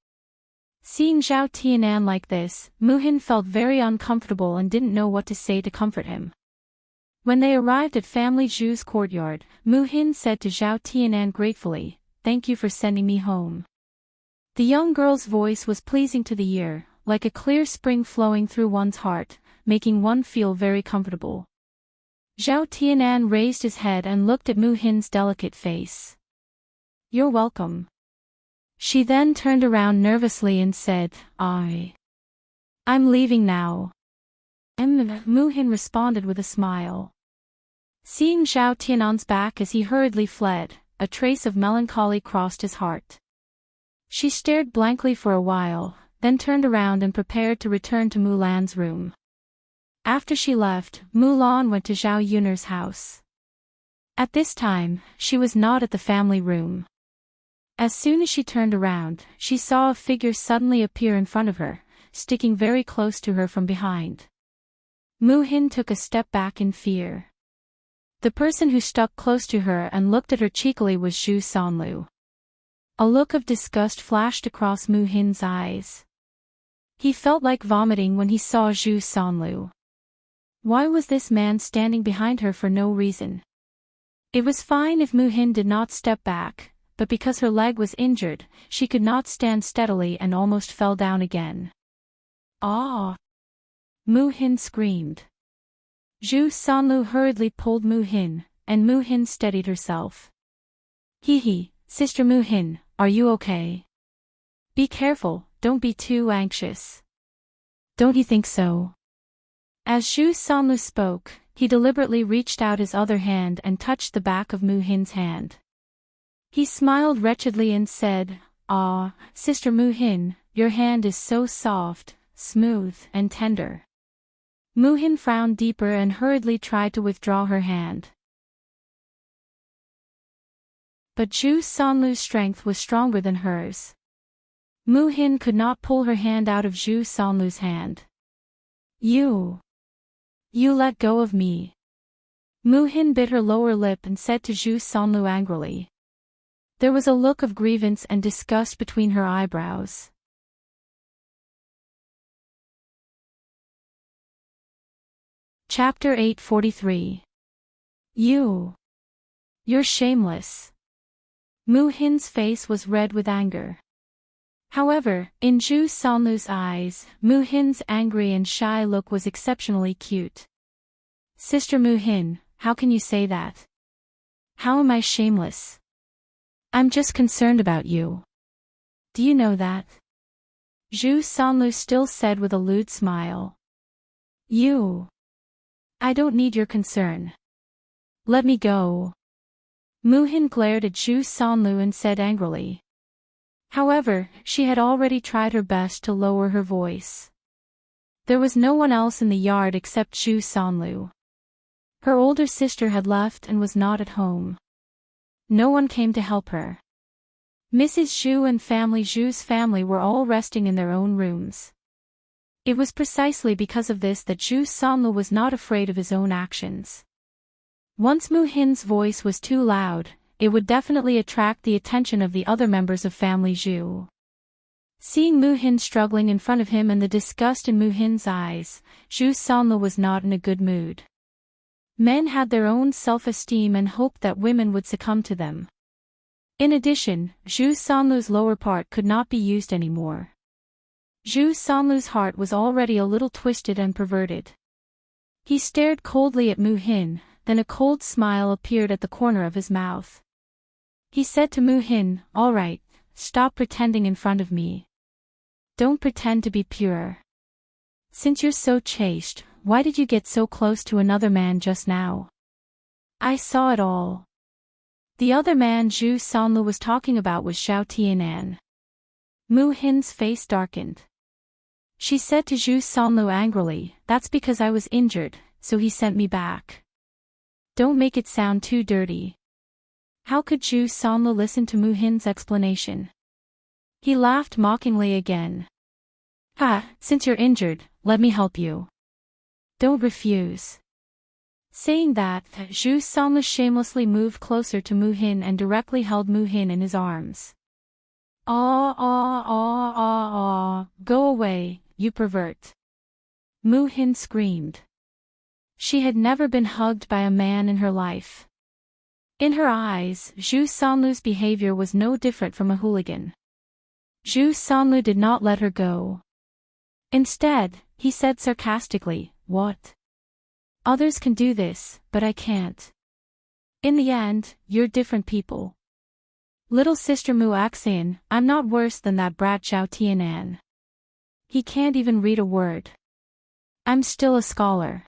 Seeing Zhao Tianan like this, Mu Hin felt very uncomfortable and didn't know what to say to comfort him. When they arrived at family Zhu's courtyard, Mu Hin said to Zhao Tianan gratefully, "Thank you for sending me home." The young girl's voice was pleasing to the ear, like a clear spring flowing through one's heart, making one feel very comfortable. Zhao Tianan raised his head and looked at Mu Hin's delicate face. "You're welcome." She then turned around nervously and said, I'm leaving now." Mu Hin responded with a smile. Seeing Zhao Tianan's back as he hurriedly fled, a trace of melancholy crossed his heart. She stared blankly for a while, then turned around and prepared to return to Mulan's room. After she left, Mulan went to Zhao Yun'er's house. At this time, she was not at the family room. As soon as she turned around, she saw a figure suddenly appear in front of her, sticking very close to her from behind. Mu Hin took a step back in fear. The person who stuck close to her and looked at her cheekily was Zhu Sanlu. A look of disgust flashed across Mu Hin's eyes. He felt like vomiting when he saw Zhu Sanlu. Why was this man standing behind her for no reason? It was fine if Mu Hin did not step back, but because her leg was injured, she could not stand steadily and almost fell down again. "Ah!" Mu Hin screamed. Zhu Sanlu hurriedly pulled Mu Hin, and Mu Hin steadied herself. "Hee, Sister Mu Hin, are you okay? Be careful, don't be too anxious." "Don't you think so?" As Zhu Sanlu spoke, he deliberately reached out his other hand and touched the back of Mu Hin's hand. He smiled wretchedly and said, "Ah, Sister Mu Hin, your hand is so soft, smooth, and tender." Mu Hin frowned deeper and hurriedly tried to withdraw her hand. But Zhu Sanlu's strength was stronger than hers. Mu Hin could not pull her hand out of Zhu Sanlu's hand. You let go of me." Mu Hin bit her lower lip and said to Zhu Sanlu angrily. There was a look of grievance and disgust between her eyebrows. Chapter 843. You're shameless. Mu Hin's face was red with anger. However, in Zhu Sanlu's eyes, Mu Hin's angry and shy look was exceptionally cute. "Sister Mu Hin, how can you say that? How am I shameless? I'm just concerned about you. Do you know that?" Zhu Sanlu still said with a lewd smile. I don't need your concern. Let me go." Mu Hin glared at Zhu Sanlu and said angrily. However, she had already tried her best to lower her voice. There was no one else in the yard except Zhu Sanlu. Her older sister had left and was not at home. No one came to help her. Mrs. Zhu and Zhu's family were all resting in their own rooms. It was precisely because of this that Zhu Sanlu was not afraid of his own actions. Once Mu Hin's voice was too loud, it would definitely attract the attention of the other members of family Zhu. Seeing Mu Hin struggling in front of him and the disgust in Mu Hin's eyes, Zhu Sanlu was not in a good mood. Men had their own self-esteem and hoped that women would succumb to them. In addition, Zhu Sanlu's lower part could not be used anymore. Zhu Sanlu's heart was already a little twisted and perverted. He stared coldly at Mu Hin, then a cold smile appeared at the corner of his mouth. He said to Mu Hin, "All right, stop pretending in front of me. Don't pretend to be pure. Since you're so chaste, why did you get so close to another man just now? I saw it all." The other man Zhu Sanlu was talking about was Xiao Tianan. Mu Hin's face darkened. She said to Zhu Sanlu angrily, "That's because I was injured, so he sent me back. Don't make it sound too dirty." How could Zhu Sanlu listen to Mu Hin's explanation? He laughed mockingly again. "Ha, since you're injured, let me help you. Don't refuse." Saying that, Zhu Sanlu shamelessly moved closer to Mu Hin and directly held Mu Hin in his arms. Go away, you pervert." Mu Hin screamed. She had never been hugged by a man in her life. In her eyes, Zhu Sanlu's behavior was no different from a hooligan. Zhu Sanlu did not let her go. Instead, he said sarcastically, "What? Others can do this, but I can't. In the end, you're different people. Little sister Mu Axayan, I'm not worse than that brat Xiao Tianan. He can't even read a word. I'm still a scholar."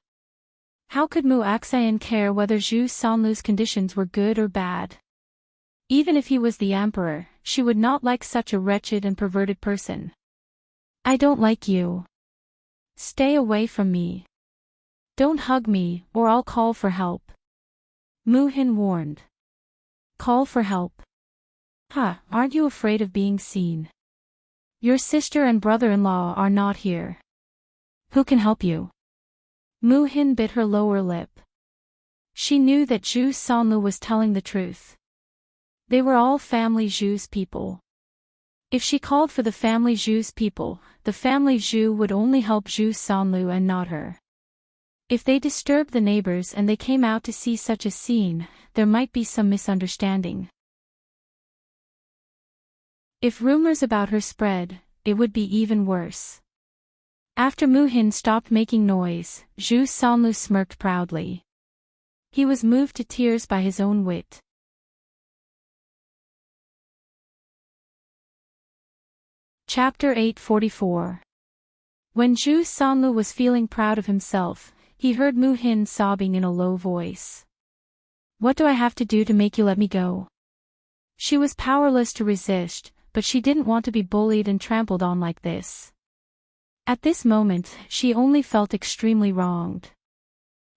How could Mu Axayan care whether Zhu Sanlu's conditions were good or bad? Even if he was the emperor, she would not like such a wretched and perverted person. "I don't like you. Stay away from me. Don't hug me, or I'll call for help," Mu Hin warned. "Call for help? Aren't you afraid of being seen? Your sister and brother-in-law are not here. Who can help you?" Mu Hin bit her lower lip. She knew that Zhu Sanlu was telling the truth. They were all family Zhu's people. If she called for the family Zhu's people, the family Zhu would only help Zhu Sanlu and not her. If they disturbed the neighbors and they came out to see such a scene, there might be some misunderstanding. If rumors about her spread, it would be even worse. After Mu Hin stopped making noise, Zhu Sanlu smirked proudly. He was moved to tears by his own wit. Chapter 844. When Zhu Sanlu was feeling proud of himself, he heard Mu Hin sobbing in a low voice. "What do I have to do to make you let me go?" She was powerless to resist, but she didn't want to be bullied and trampled on like this. At this moment, she only felt extremely wronged.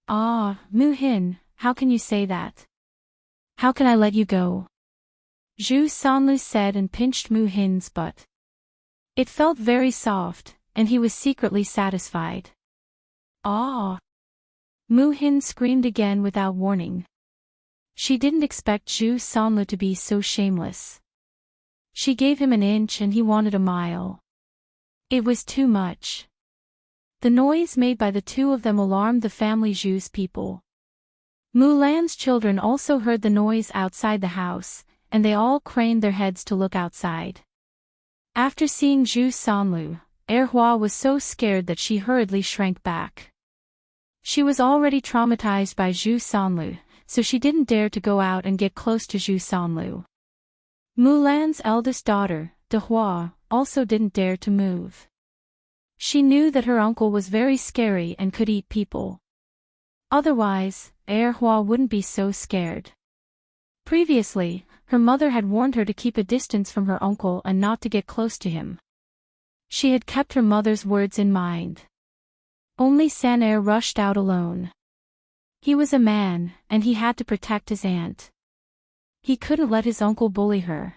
Mu Hin, how can you say that? How can I let you go?" Zhu Sanlu said and pinched Mu Hin's butt. It felt very soft, and he was secretly satisfied. Mu Hin screamed again without warning. She didn't expect Zhu Sanlu to be so shameless. She gave him an inch and he wanted a mile. It was too much. The noise made by the two of them alarmed the family Zhu's people. Mulan's children also heard the noise outside the house, and they all craned their heads to look outside. After seeing Zhu Sanlu, Erhua was so scared that she hurriedly shrank back. She was already traumatized by Zhu Sanlu, so she didn't dare to go out and get close to Zhu Sanlu. Mulan's eldest daughter, Dehua, also didn't dare to move. She knew that her uncle was very scary and could eat people. Otherwise, Erhua wouldn't be so scared. Previously, her mother had warned her to keep a distance from her uncle and not to get close to him. She had kept her mother's words in mind. Only Sanair rushed out alone. He was a man, and he had to protect his aunt. He couldn't let his uncle bully her.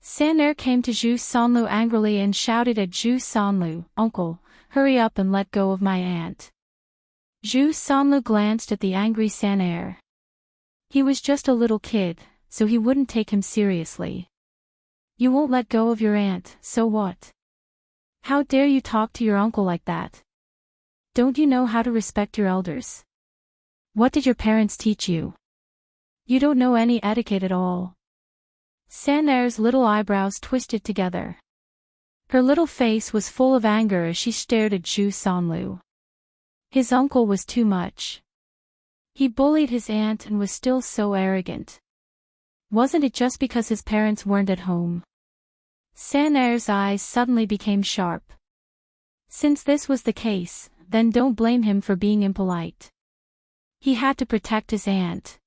Sanair came to Zhu Sanlu angrily and shouted at Zhu Sanlu, "Uncle, hurry up and let go of my aunt." Zhu Sanlu glanced at the angry Sanair. He was just a little kid, so he wouldn't take him seriously. "You won't let go of your aunt, so what? How dare you talk to your uncle like that? Don't you know how to respect your elders?" What did your parents teach you? You don't know any etiquette at all. San'er's little eyebrows twisted together. Her little face was full of anger as she stared at Zhu Sanlu. His uncle was too much. He bullied his aunt and was still so arrogant. Wasn't it just because his parents weren't at home? San'er's eyes suddenly became sharp. Since this was the case, then don't blame him for being impolite. He had to protect his aunt.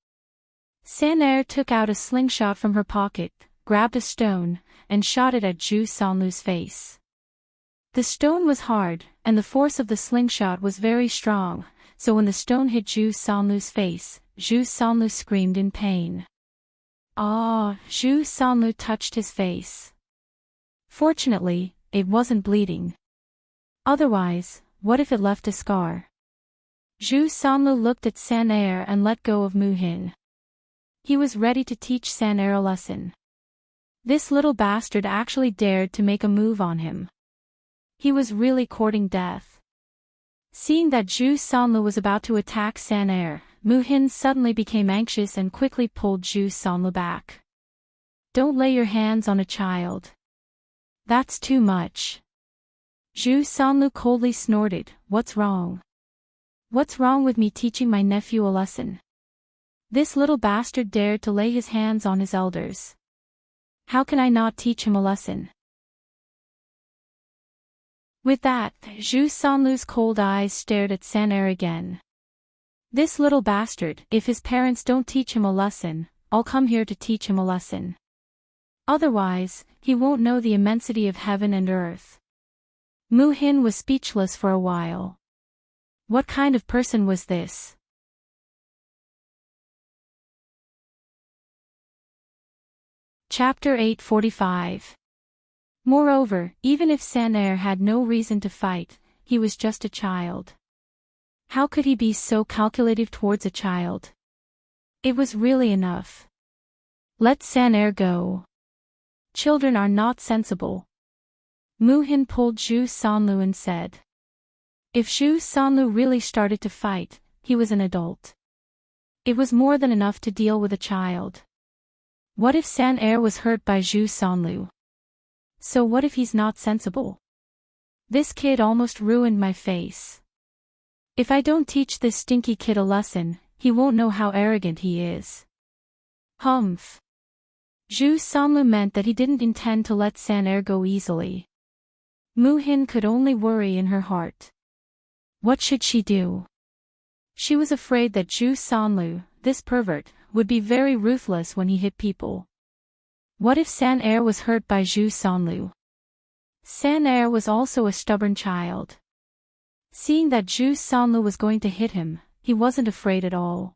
San'er took out a slingshot from her pocket, grabbed a stone, and shot it at Zhu Sanlu's face. The stone was hard, and the force of the slingshot was very strong, so when the stone hit Zhu Sanlu's face, Zhu Sanlu screamed in pain. Ah! Zhu Sanlu touched his face. Fortunately, it wasn't bleeding. Otherwise, what if it left a scar? Zhu Sanlu looked at San'er and let go of Mu Hin. He was ready to teach San'er a lesson. This little bastard actually dared to make a move on him. He was really courting death. Seeing that Zhu Sanlu was about to attack San'er, Mu Hin suddenly became anxious and quickly pulled Zhu Sanlu back. Don't lay your hands on a child. That's too much. Zhu Sanlu coldly snorted, What's wrong? What's wrong with me teaching my nephew a lesson? This little bastard dared to lay his hands on his elders. How can I not teach him a lesson? With that, Zhu Sanlu's cold eyes stared at San'er again. This little bastard, if his parents don't teach him a lesson, I'll come here to teach him a lesson. Otherwise, he won't know the immensity of heaven and earth. Mu Hin was speechless for a while. What kind of person was this? Chapter 845. Moreover, even if San'er had no reason to fight, he was just a child. How could he be so calculative towards a child? It was really enough. Let San'er go. Children are not sensible. Mu Hin pulled Zhu Sanlu and said. If Zhu Sanlu really started to fight, he was an adult. It was more than enough to deal with a child. What if San'er was hurt by Zhu Sanlu? So what if he's not sensible? This kid almost ruined my face. If I don't teach this stinky kid a lesson, he won't know how arrogant he is. Humph. Zhu Sanlu meant that he didn't intend to let San'er go easily. Mu Hin could only worry in her heart. What should she do? She was afraid that Zhu Sanlu, this pervert, would be very ruthless when he hit people. What if San'er was hurt by Zhu Sanlu? San'er was also a stubborn child. Seeing that Zhu Sanlu was going to hit him, he wasn't afraid at all.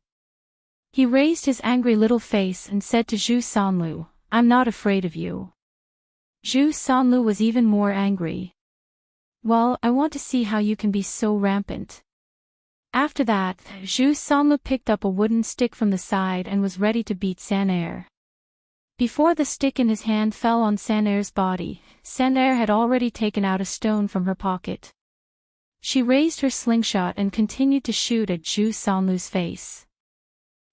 He raised his angry little face and said to Zhu Sanlu, I'm not afraid of you. Zhu Sanlu was even more angry. Well, I want to see how you can be so rampant. After that, Zhu Sanlu picked up a wooden stick from the side and was ready to beat San'er. Before the stick in his hand fell on San'er's body, San'er had already taken out a stone from her pocket. She raised her slingshot and continued to shoot at Zhu Sanlu's face.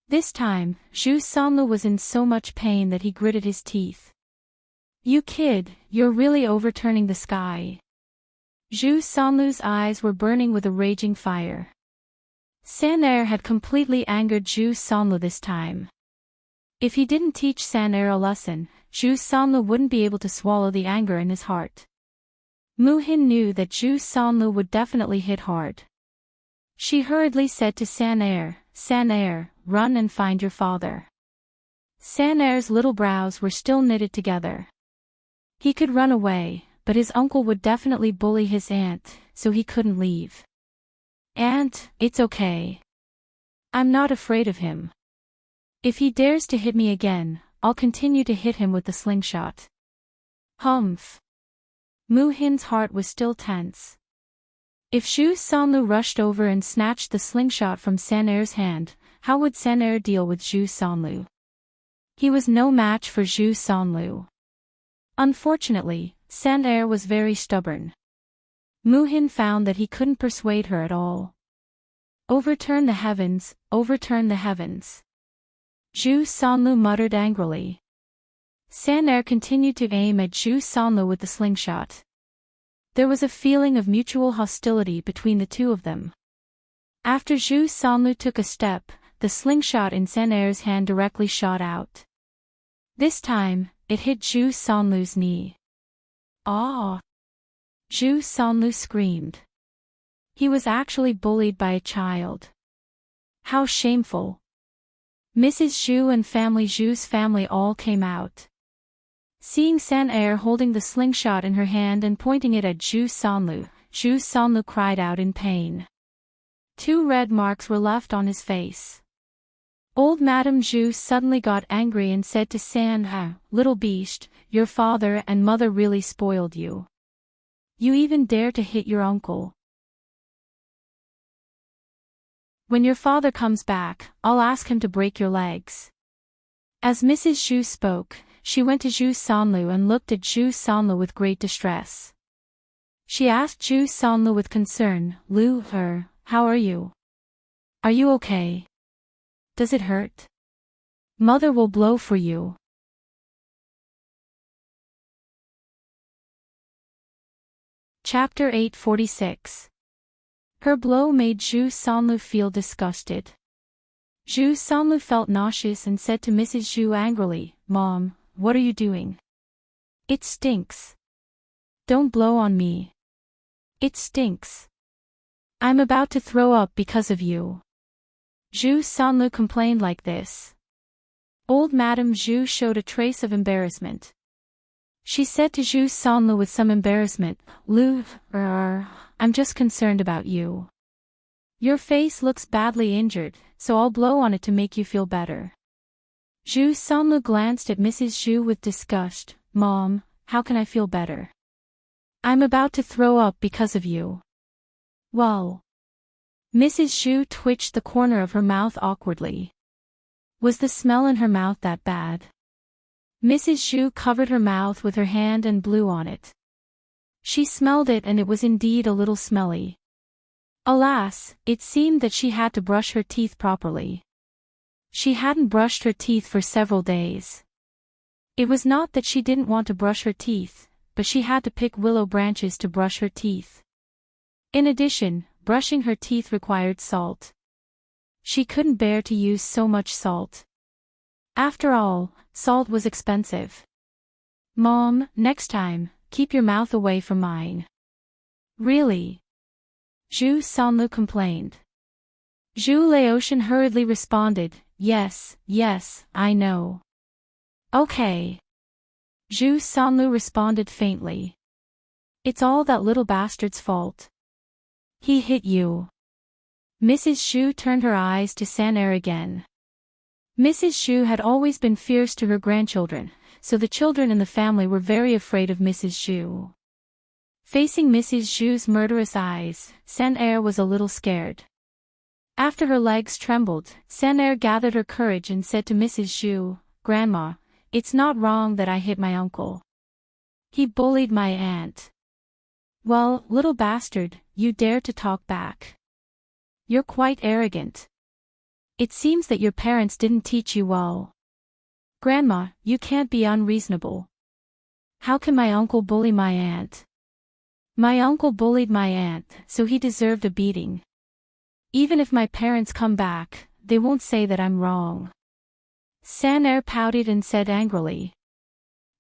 This time, Zhu Sanlu was in so much pain that he gritted his teeth. You kid, you're really overturning the sky. Zhu Sanlu's eyes were burning with a raging fire. San'er had completely angered Zhu Sanlu this time. If he didn't teach San'er a lesson, Zhu Sanlu wouldn't be able to swallow the anger in his heart. Mu Hin knew that Zhu Sanlu would definitely hit hard. She hurriedly said to San'er, San'er, run and find your father. San'er's little brows were still knitted together. He could run away, but his uncle would definitely bully his aunt, so he couldn't leave. Aunt, it's okay. I'm not afraid of him. If he dares to hit me again, I'll continue to hit him with the slingshot. Humph. Mu Hin's heart was still tense. If Zhu Sanlu rushed over and snatched the slingshot from San'er's hand, how would San'er deal with Zhu Sanlu? He was no match for Zhu Sanlu. Unfortunately, San'er was very stubborn. Mu Hin found that he couldn't persuade her at all. Overturn the heavens, overturn the heavens. Zhu Sanlu muttered angrily. Sanair continued to aim at Zhu Sanlu with the slingshot. There was a feeling of mutual hostility between the two of them. After Zhu Sanlu took a step, the slingshot in Sanair's hand directly shot out. This time, it hit Zhu Sanlu's knee. Ah! Zhu Sanlu screamed. He was actually bullied by a child. How shameful. Mrs. Zhu and Zhu's family all came out. Seeing Sanair holding the slingshot in her hand and pointing it at Zhu Sanlu cried out in pain. 2 red marks were left on his face. Old Madame Zhu suddenly got angry and said to Sanair, "Little beast, your father and mother really spoiled you. You even dare to hit your uncle. When your father comes back, I'll ask him to break your legs." As Mrs. Zhu spoke, she went to Zhu Sanlu and looked at Zhu Sanlu with great distress. She asked Zhu Sanlu with concern, "Lu, how are you? Are you okay? Does it hurt? Mother will blow for you." Chapter 846. Her blow made Zhu Sanlu feel disgusted. Zhu Sanlu felt nauseous and said to Mrs. Zhu angrily, "Mom, what are you doing? It stinks. Don't blow on me. It stinks. I'm about to throw up because of you." Zhu Sanlu complained like this. Old Madame Zhu showed a trace of embarrassment. She said to Zhu Sanlu with some embarrassment, "Lu, I'm just concerned about you. Your face looks badly injured, so I'll blow on it to make you feel better." Zhu Sanlu glanced at Mrs. Zhu with disgust. "Mom, how can I feel better? I'm about to throw up because of you." "Well." Mrs. Zhu twitched the corner of her mouth awkwardly. Was the smell in her mouth that bad? Mrs. Zhu covered her mouth with her hand and blew on it. She smelled it and it was indeed a little smelly. Alas, it seemed that she had to brush her teeth properly. She hadn't brushed her teeth for several days. It was not that she didn't want to brush her teeth, but she had to pick willow branches to brush her teeth. In addition, brushing her teeth required salt. She couldn't bear to use so much salt. After all, salt was expensive. "Mom, next time, keep your mouth away from mine." "Really?" Zhu Sanlu complained. Zhu Laotian hurriedly responded, Yes, I know." "Okay." Zhu Sanlu responded faintly. "It's all that little bastard's fault. He hit you." Mrs. Zhu turned her eyes to Sanair again. Mrs. Zhu had always been fierce to her grandchildren, so the children in the family were very afraid of Mrs. Zhu. Facing Mrs. Zhu's murderous eyes, Sanair was a little scared. After her legs trembled, Sanair gathered her courage and said to Mrs. Zhu, "Grandma, it's not wrong that I hit my uncle. He bullied my aunt." "Well, little bastard, you dare to talk back. You're quite arrogant. It seems that your parents didn't teach you well. Grandma, you can't be unreasonable. How can my uncle bully my aunt? My uncle bullied my aunt, so he deserved a beating. Even if my parents come back, they won't say that I'm wrong." Sanair pouted and said angrily.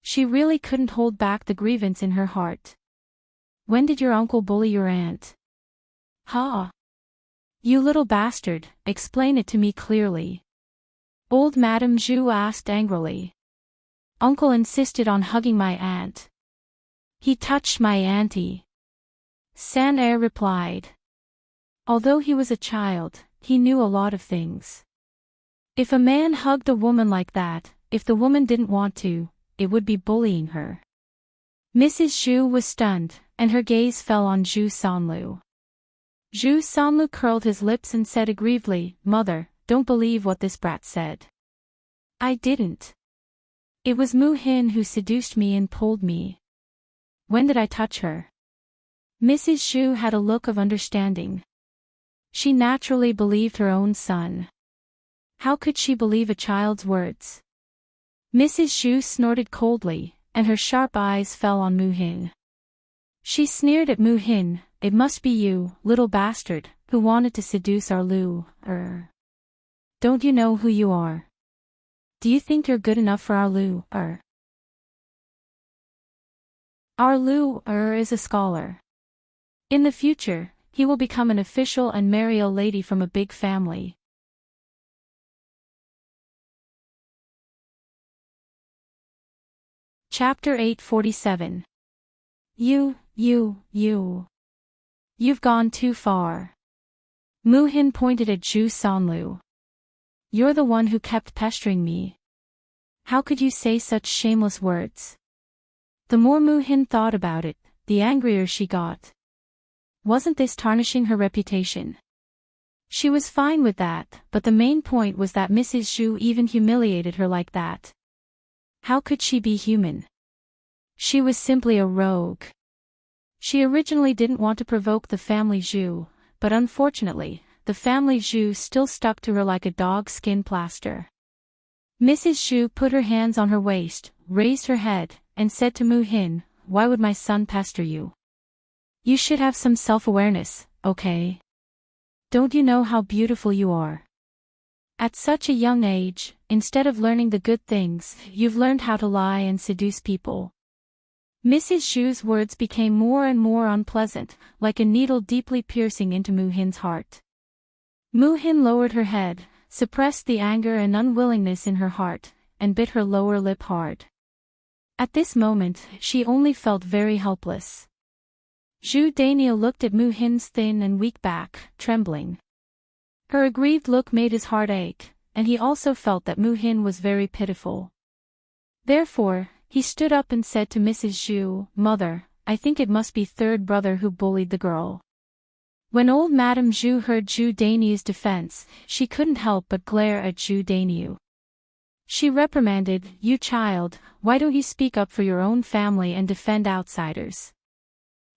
She really couldn't hold back the grievance in her heart. "When did your uncle bully your aunt?" "Ha! You little bastard, explain it to me clearly." Old Madame Zhu asked angrily. "Uncle insisted on hugging my aunt. He touched my auntie." Sanair replied. Although he was a child, he knew a lot of things. If a man hugged a woman like that, if the woman didn't want to, it would be bullying her. Mrs. Zhu was stunned, and her gaze fell on Zhu Sanlu. Zhu Sanlu curled his lips and said aggrievedly, "Mother, don't believe what this brat said. I didn't. It was Mu Hin who seduced me and pulled me. When did I touch her?" Mrs. Zhu had a look of understanding. She naturally believed her own son. How could she believe a child's words? Mrs. Zhu snorted coldly, and her sharp eyes fell on Mu Hin. She sneered at Mu Hin. It must be you, little bastard, who wanted to seduce our Lu. Don't you know who you are? Do you think you're good enough for our Lu? Our Lu is a scholar. In the future, he will become an official and marry a lady from a big family. Chapter 847. You've gone too far. Mu Hin pointed at Zhu Sanlu. You're the one who kept pestering me. How could you say such shameless words? The more Mu Hin thought about it, the angrier she got. Wasn't this tarnishing her reputation? She was fine with that, but the main point was that Mrs. Zhu even humiliated her like that. How could she be human? She was simply a rogue. She originally didn't want to provoke the family Zhu, but unfortunately, the family Zhu still stuck to her like a dog's skin plaster. Mrs. Zhu put her hands on her waist, raised her head, and said to Mu Hin, "Why would my son pester you? You should have some self-awareness, okay? Don't you know how beautiful you are? At such a young age, instead of learning the good things, you've learned how to lie and seduce people." Mrs. Zhu's words became more and more unpleasant, like a needle deeply piercing into Mu Hin's heart. Mu Hin lowered her head, suppressed the anger and unwillingness in her heart, and bit her lower lip hard. At this moment, she only felt very helpless. Zhu Daniel looked at Mu Hin's thin and weak back, trembling. Her aggrieved look made his heart ache, and he also felt that Mu Hin was very pitiful. Therefore, he stood up and said to Mrs. Zhu, "Mother, I think it must be third brother who bullied the girl." When old Madame Zhu heard Zhu Daniel's defense, she couldn't help but glare at Zhu Daniel. She reprimanded, "You child, why don't you speak up for your own family and defend outsiders?"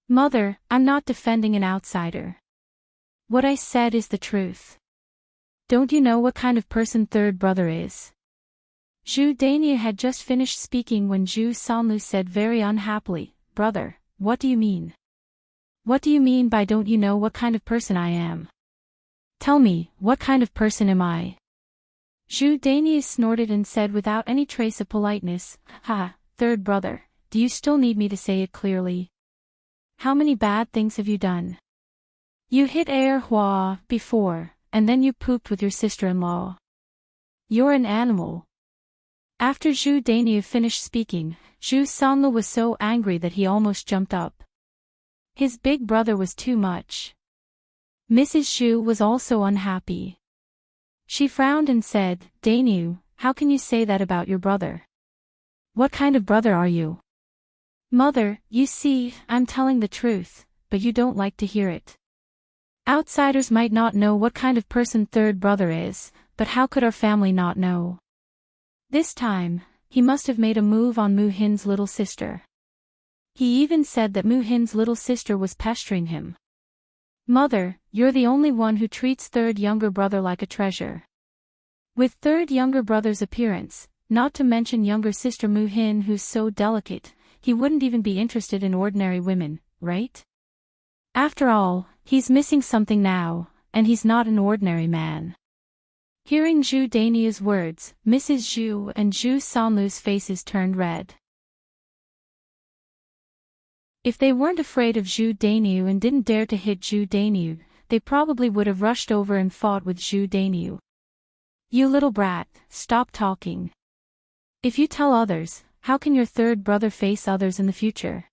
"Mother, I'm not defending an outsider. What I said is the truth. Don't you know what kind of person third brother is?" Zhu Daniel had just finished speaking when Zhu Sanlu said very unhappily, "Brother, what do you mean? What do you mean by don't you know what kind of person I am? Tell me, what kind of person am I?" Zhu Daniel snorted and said without any trace of politeness, "Ha, third brother, do you still need me to say it clearly? How many bad things have you done? You hit Hua before, and then you pooped with your sister-in-law. You're an animal." After Zhu Daniel finished speaking, Zhu Sanlu was so angry that he almost jumped up. His big brother was too much. Mrs. Zhu was also unhappy. She frowned and said, "Daniel, how can you say that about your brother? What kind of brother are you?" "Mother, you see, I'm telling the truth, but you don't like to hear it. Outsiders might not know what kind of person third brother is, but how could our family not know?" This time, he must have made a move on Mu Hin's little sister. He even said that Mu Hin's little sister was pestering him. "Mother, you're the only one who treats third younger brother like a treasure. With third younger brother's appearance, not to mention younger sister Mu Hin who's so delicate, he wouldn't even be interested in ordinary women, right? After all, he's missing something now, and he's not an ordinary man." Hearing Zhu Daniel's words, Mrs. Zhu and Zhu Sanlu's faces turned red. If they weren't afraid of Zhu Daniel and didn't dare to hit Zhu Daniel, they probably would have rushed over and fought with Zhu Daniel. "You little brat, stop talking. If you tell others, how can your third brother face others in the future?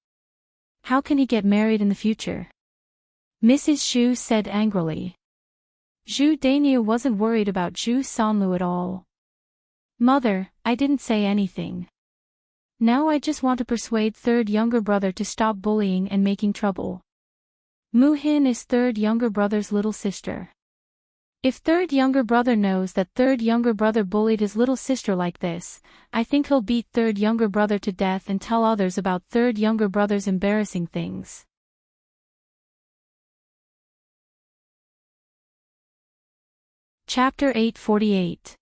How can he get married in the future?" Mrs. Zhu said angrily. Zhu Daniel wasn't worried about Zhu Sanlu at all. "Mother, I didn't say anything. Now I just want to persuade third younger brother to stop bullying and making trouble. Mu Hin is third younger brother's little sister. If third younger brother knows that third younger brother bullied his little sister like this, I think he'll beat third younger brother to death and tell others about third younger brother's embarrassing things." Chapter 848.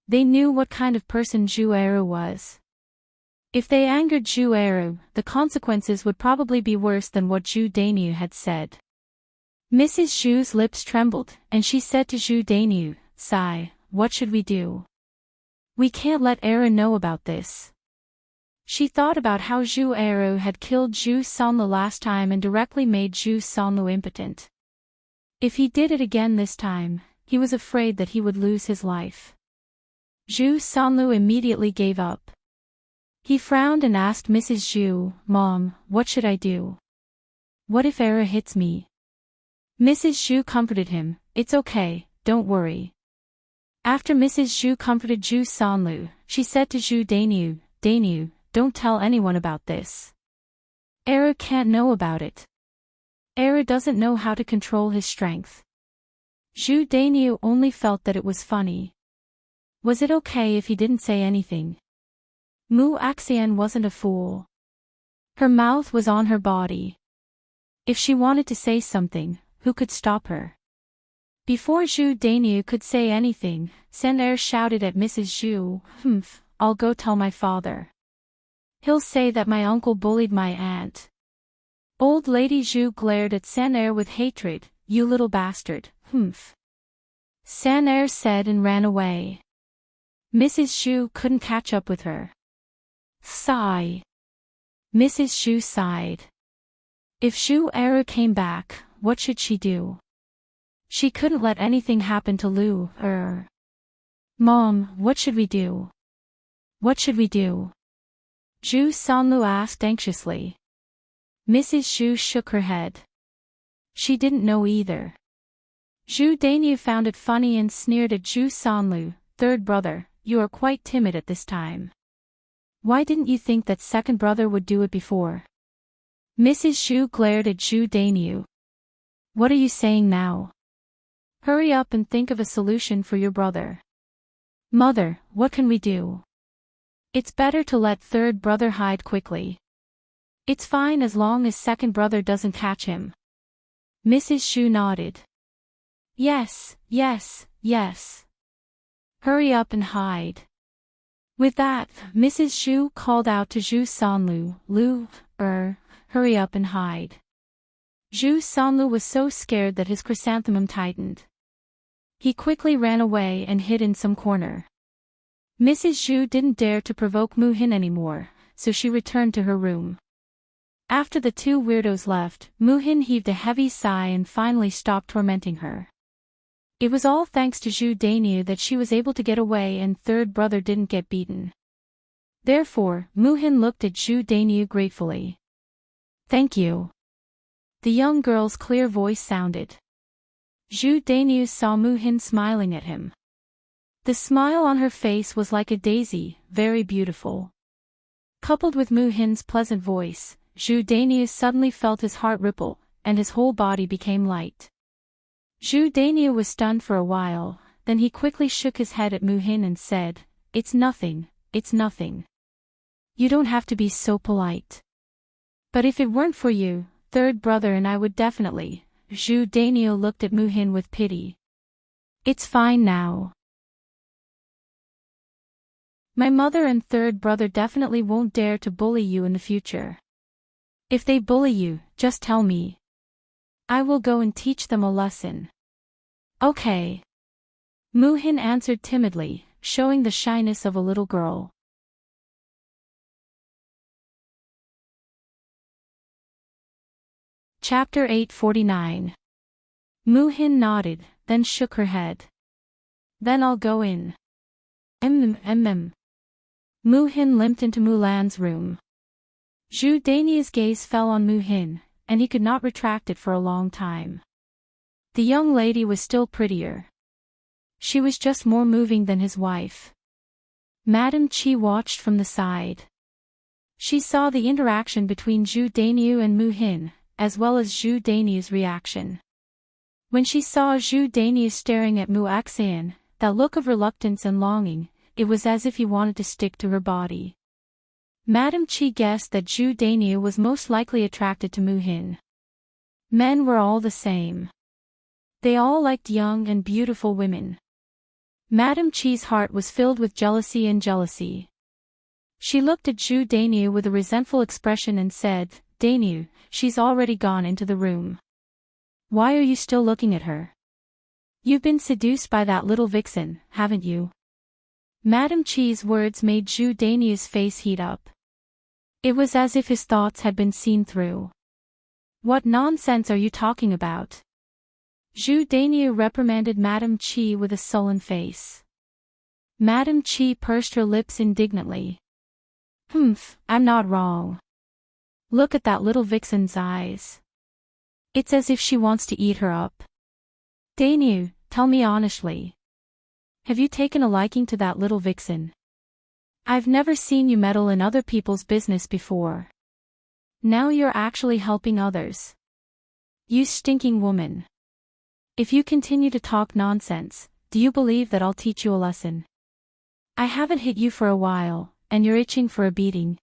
They knew what kind of person Zhu Eru was. If they angered Zhu Eru, the consequences would probably be worse than what Zhu Dainyu had said. Mrs. Zhu's lips trembled, and she said to Zhu Dainyu, "Sigh, what should we do? We can't let Eru know about this." She thought about how Zhu Eru had killed Zhu Sanlu last time and directly made Zhu Sanlu impotent. If he did it again this time, he was afraid that he would lose his life. Zhu Sanlu immediately gave up. He frowned and asked Mrs. Zhu, "Mom, what should I do? What if Eru hits me?" Mrs. Zhu comforted him, "It's okay, don't worry." After Mrs. Zhu comforted Zhu Sanlu, she said to Zhu Dainyu, "Dainyu, don't tell anyone about this. Eru can't know about it. Eru doesn't know how to control his strength." Zhu Dainyu only felt that it was funny. Was it okay if he didn't say anything? Mu Axian wasn't a fool. Her mouth was on her body. If she wanted to say something, who could stop her? Before Zhu Dainyu could say anything, Sen shouted at Mrs. Zhu, I'll go tell my father. He'll say that my uncle bullied my aunt." Old Lady Zhu glared at Sen with hatred, "You little bastard, Sen said and ran away. Mrs. Zhu couldn't catch up with her. Sigh. Mrs. Zhu sighed. If Zhu Eru came back, what should she do? She couldn't let anything happen to Lu Er. "Mom, what should we do? What should we do?" Zhu Sanlu asked anxiously. Mrs. Zhu shook her head. She didn't know either. Zhu Dainyu found it funny and sneered at Zhu Sanlu, "Third brother, you are quite timid at this time. Why didn't you think that second brother would do it before?" Mrs. Zhu glared at Zhu Dainyu. "What are you saying now? Hurry up and think of a solution for your brother." "Mother, what can we do? It's better to let third brother hide quickly. It's fine as long as second brother doesn't catch him." Mrs. Zhu nodded. Yes. Hurry up and hide." With that, Mrs. Zhu called out to Zhu Sanlu, "Lu Er, hurry up and hide." Zhu Sanlu was so scared that his chrysanthemum tightened. He quickly ran away and hid in some corner. Mrs. Zhu didn't dare to provoke Mu Hin anymore, so she returned to her room. After the two weirdos left, Mu Hin heaved a heavy sigh and finally stopped tormenting her. It was all thanks to Zhu Dainyu that she was able to get away and third brother didn't get beaten. Therefore, Mu Hin looked at Zhu Dainyu gratefully. "Thank you." The young girl's clear voice sounded. Zhu Dainyu saw Mu Hin smiling at him. The smile on her face was like a daisy, very beautiful. Coupled with Mu Hin's pleasant voice, Zhu Dainyu suddenly felt his heart ripple, and his whole body became light. Zhu Dainyu was stunned for a while, then he quickly shook his head at Mu Hin and said, It's nothing. You don't have to be so polite. But if it weren't for you, third brother and I would definitely." Zhu Dainyu looked at Mu Hin with pity. "It's fine now. My mother and third brother definitely won't dare to bully you in the future. If they bully you, just tell me. I will go and teach them a lesson." "Okay." Mu Hin answered timidly, showing the shyness of a little girl. Chapter 849. Mu Hin nodded, then shook her head. "Then I'll go in." Mu Hin limped into Mulan's room. Zhu Dainyu's gaze fell on Mu Hin, and he could not retract it for a long time. The young lady was still prettier. She was just more moving than his wife. Madame Qi watched from the side. She saw the interaction between Zhu Dainyu and Mu Hin, as well as Zhu Dainyu's reaction. When she saw Zhu Dainyu staring at Mu Axian, that look of reluctance and longing, it was as if he wanted to stick to her body. Madame Qi guessed that Zhu Dainyu was most likely attracted to Mu Hin. Men were all the same. They all liked young and beautiful women. Madame Chi's heart was filled with jealousy and jealousy. She looked at Zhu Dainu with a resentful expression and said, Dainu, she's already gone into the room. Why are you still looking at her? You've been seduced by that little vixen, haven't you? Madame Chi's words made Zhu Dainu's face heat up. It was as if his thoughts had been seen through. What nonsense are you talking about? Zhu Dainu reprimanded Madame Chi with a sullen face. Madame Chi pursed her lips indignantly. I'm not wrong. Look at that little vixen's eyes. It's as if she wants to eat her up. Dainu, tell me honestly. Have you taken a liking to that little vixen? I've never seen you meddle in other people's business before. Now you're actually helping others. You stinking woman. If you continue to talk nonsense, do you believe that I'll teach you a lesson? I haven't hit you for a while, and you're itching for a beating.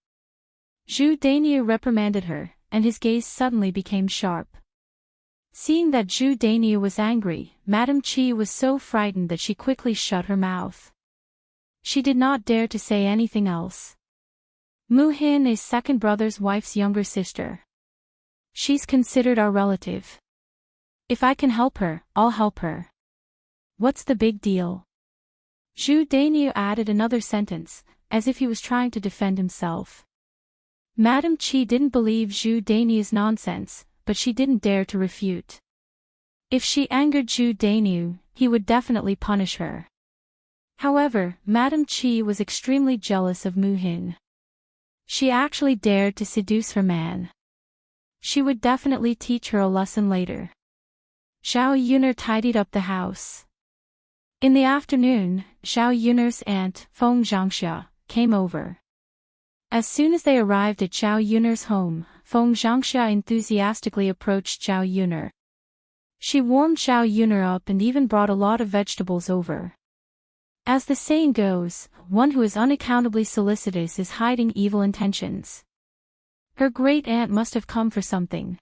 Zhu Dainu reprimanded her, and his gaze suddenly became sharp. Seeing that Zhu Dainu was angry, Madame Chi was so frightened that she quickly shut her mouth. She did not dare to say anything else. Mu Hin is second brother's wife's younger sister. She's considered our relative. If I can help her, I'll help her. What's the big deal? Zhu Dainu added another sentence, as if he was trying to defend himself. Madame Chi didn't believe Zhu Dainu's nonsense, but she didn't dare to refute. If she angered Zhu Dainu, he would definitely punish her. However, Madame Chi was extremely jealous of Mu Hin. She actually dared to seduce her man. She would definitely teach her a lesson later. Zhao Yuner tidied up the house. In the afternoon, Zhao Yuner's aunt, Feng Zhangxia, came over. As soon as they arrived at Zhao Yuner's home, Feng Zhangxia enthusiastically approached Zhao Yuner. She warmed Zhao Yuner up and even brought a lot of vegetables over. As the saying goes, one who is unaccountably solicitous is hiding evil intentions. Her great-aunt must have come for something.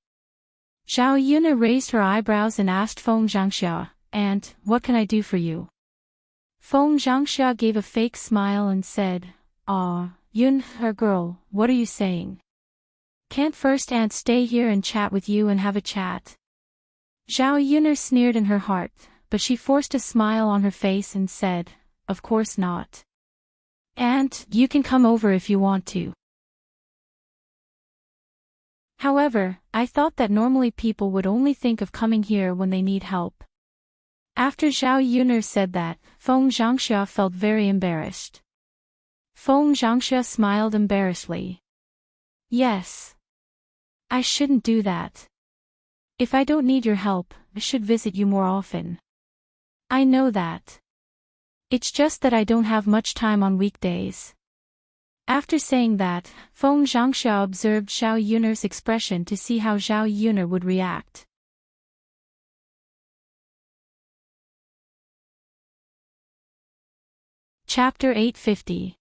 Zhao Yuner raised her eyebrows and asked Feng Zhangxia, Aunt, what can I do for you? Feng Zhangxia gave a fake smile and said, Yun, her girl, what are you saying? Can't first aunt stay here and chat with you and have a chat? Zhao Yuner sneered in her heart, but she forced a smile on her face and said, Of course not. Aunt, you can come over if you want to. However, I thought that normally people would only think of coming here when they need help. After Zhao Yuner said that, Feng Zhangxia felt very embarrassed. Feng Zhangxia smiled embarrassedly. Yes. I shouldn't do that. If I don't need your help, I should visit you more often. I know that. It's just that I don't have much time on weekdays. After saying that, Feng Zhangxia observed Zhao Yuner's expression to see how Zhao Yuner would react. Chapter 850.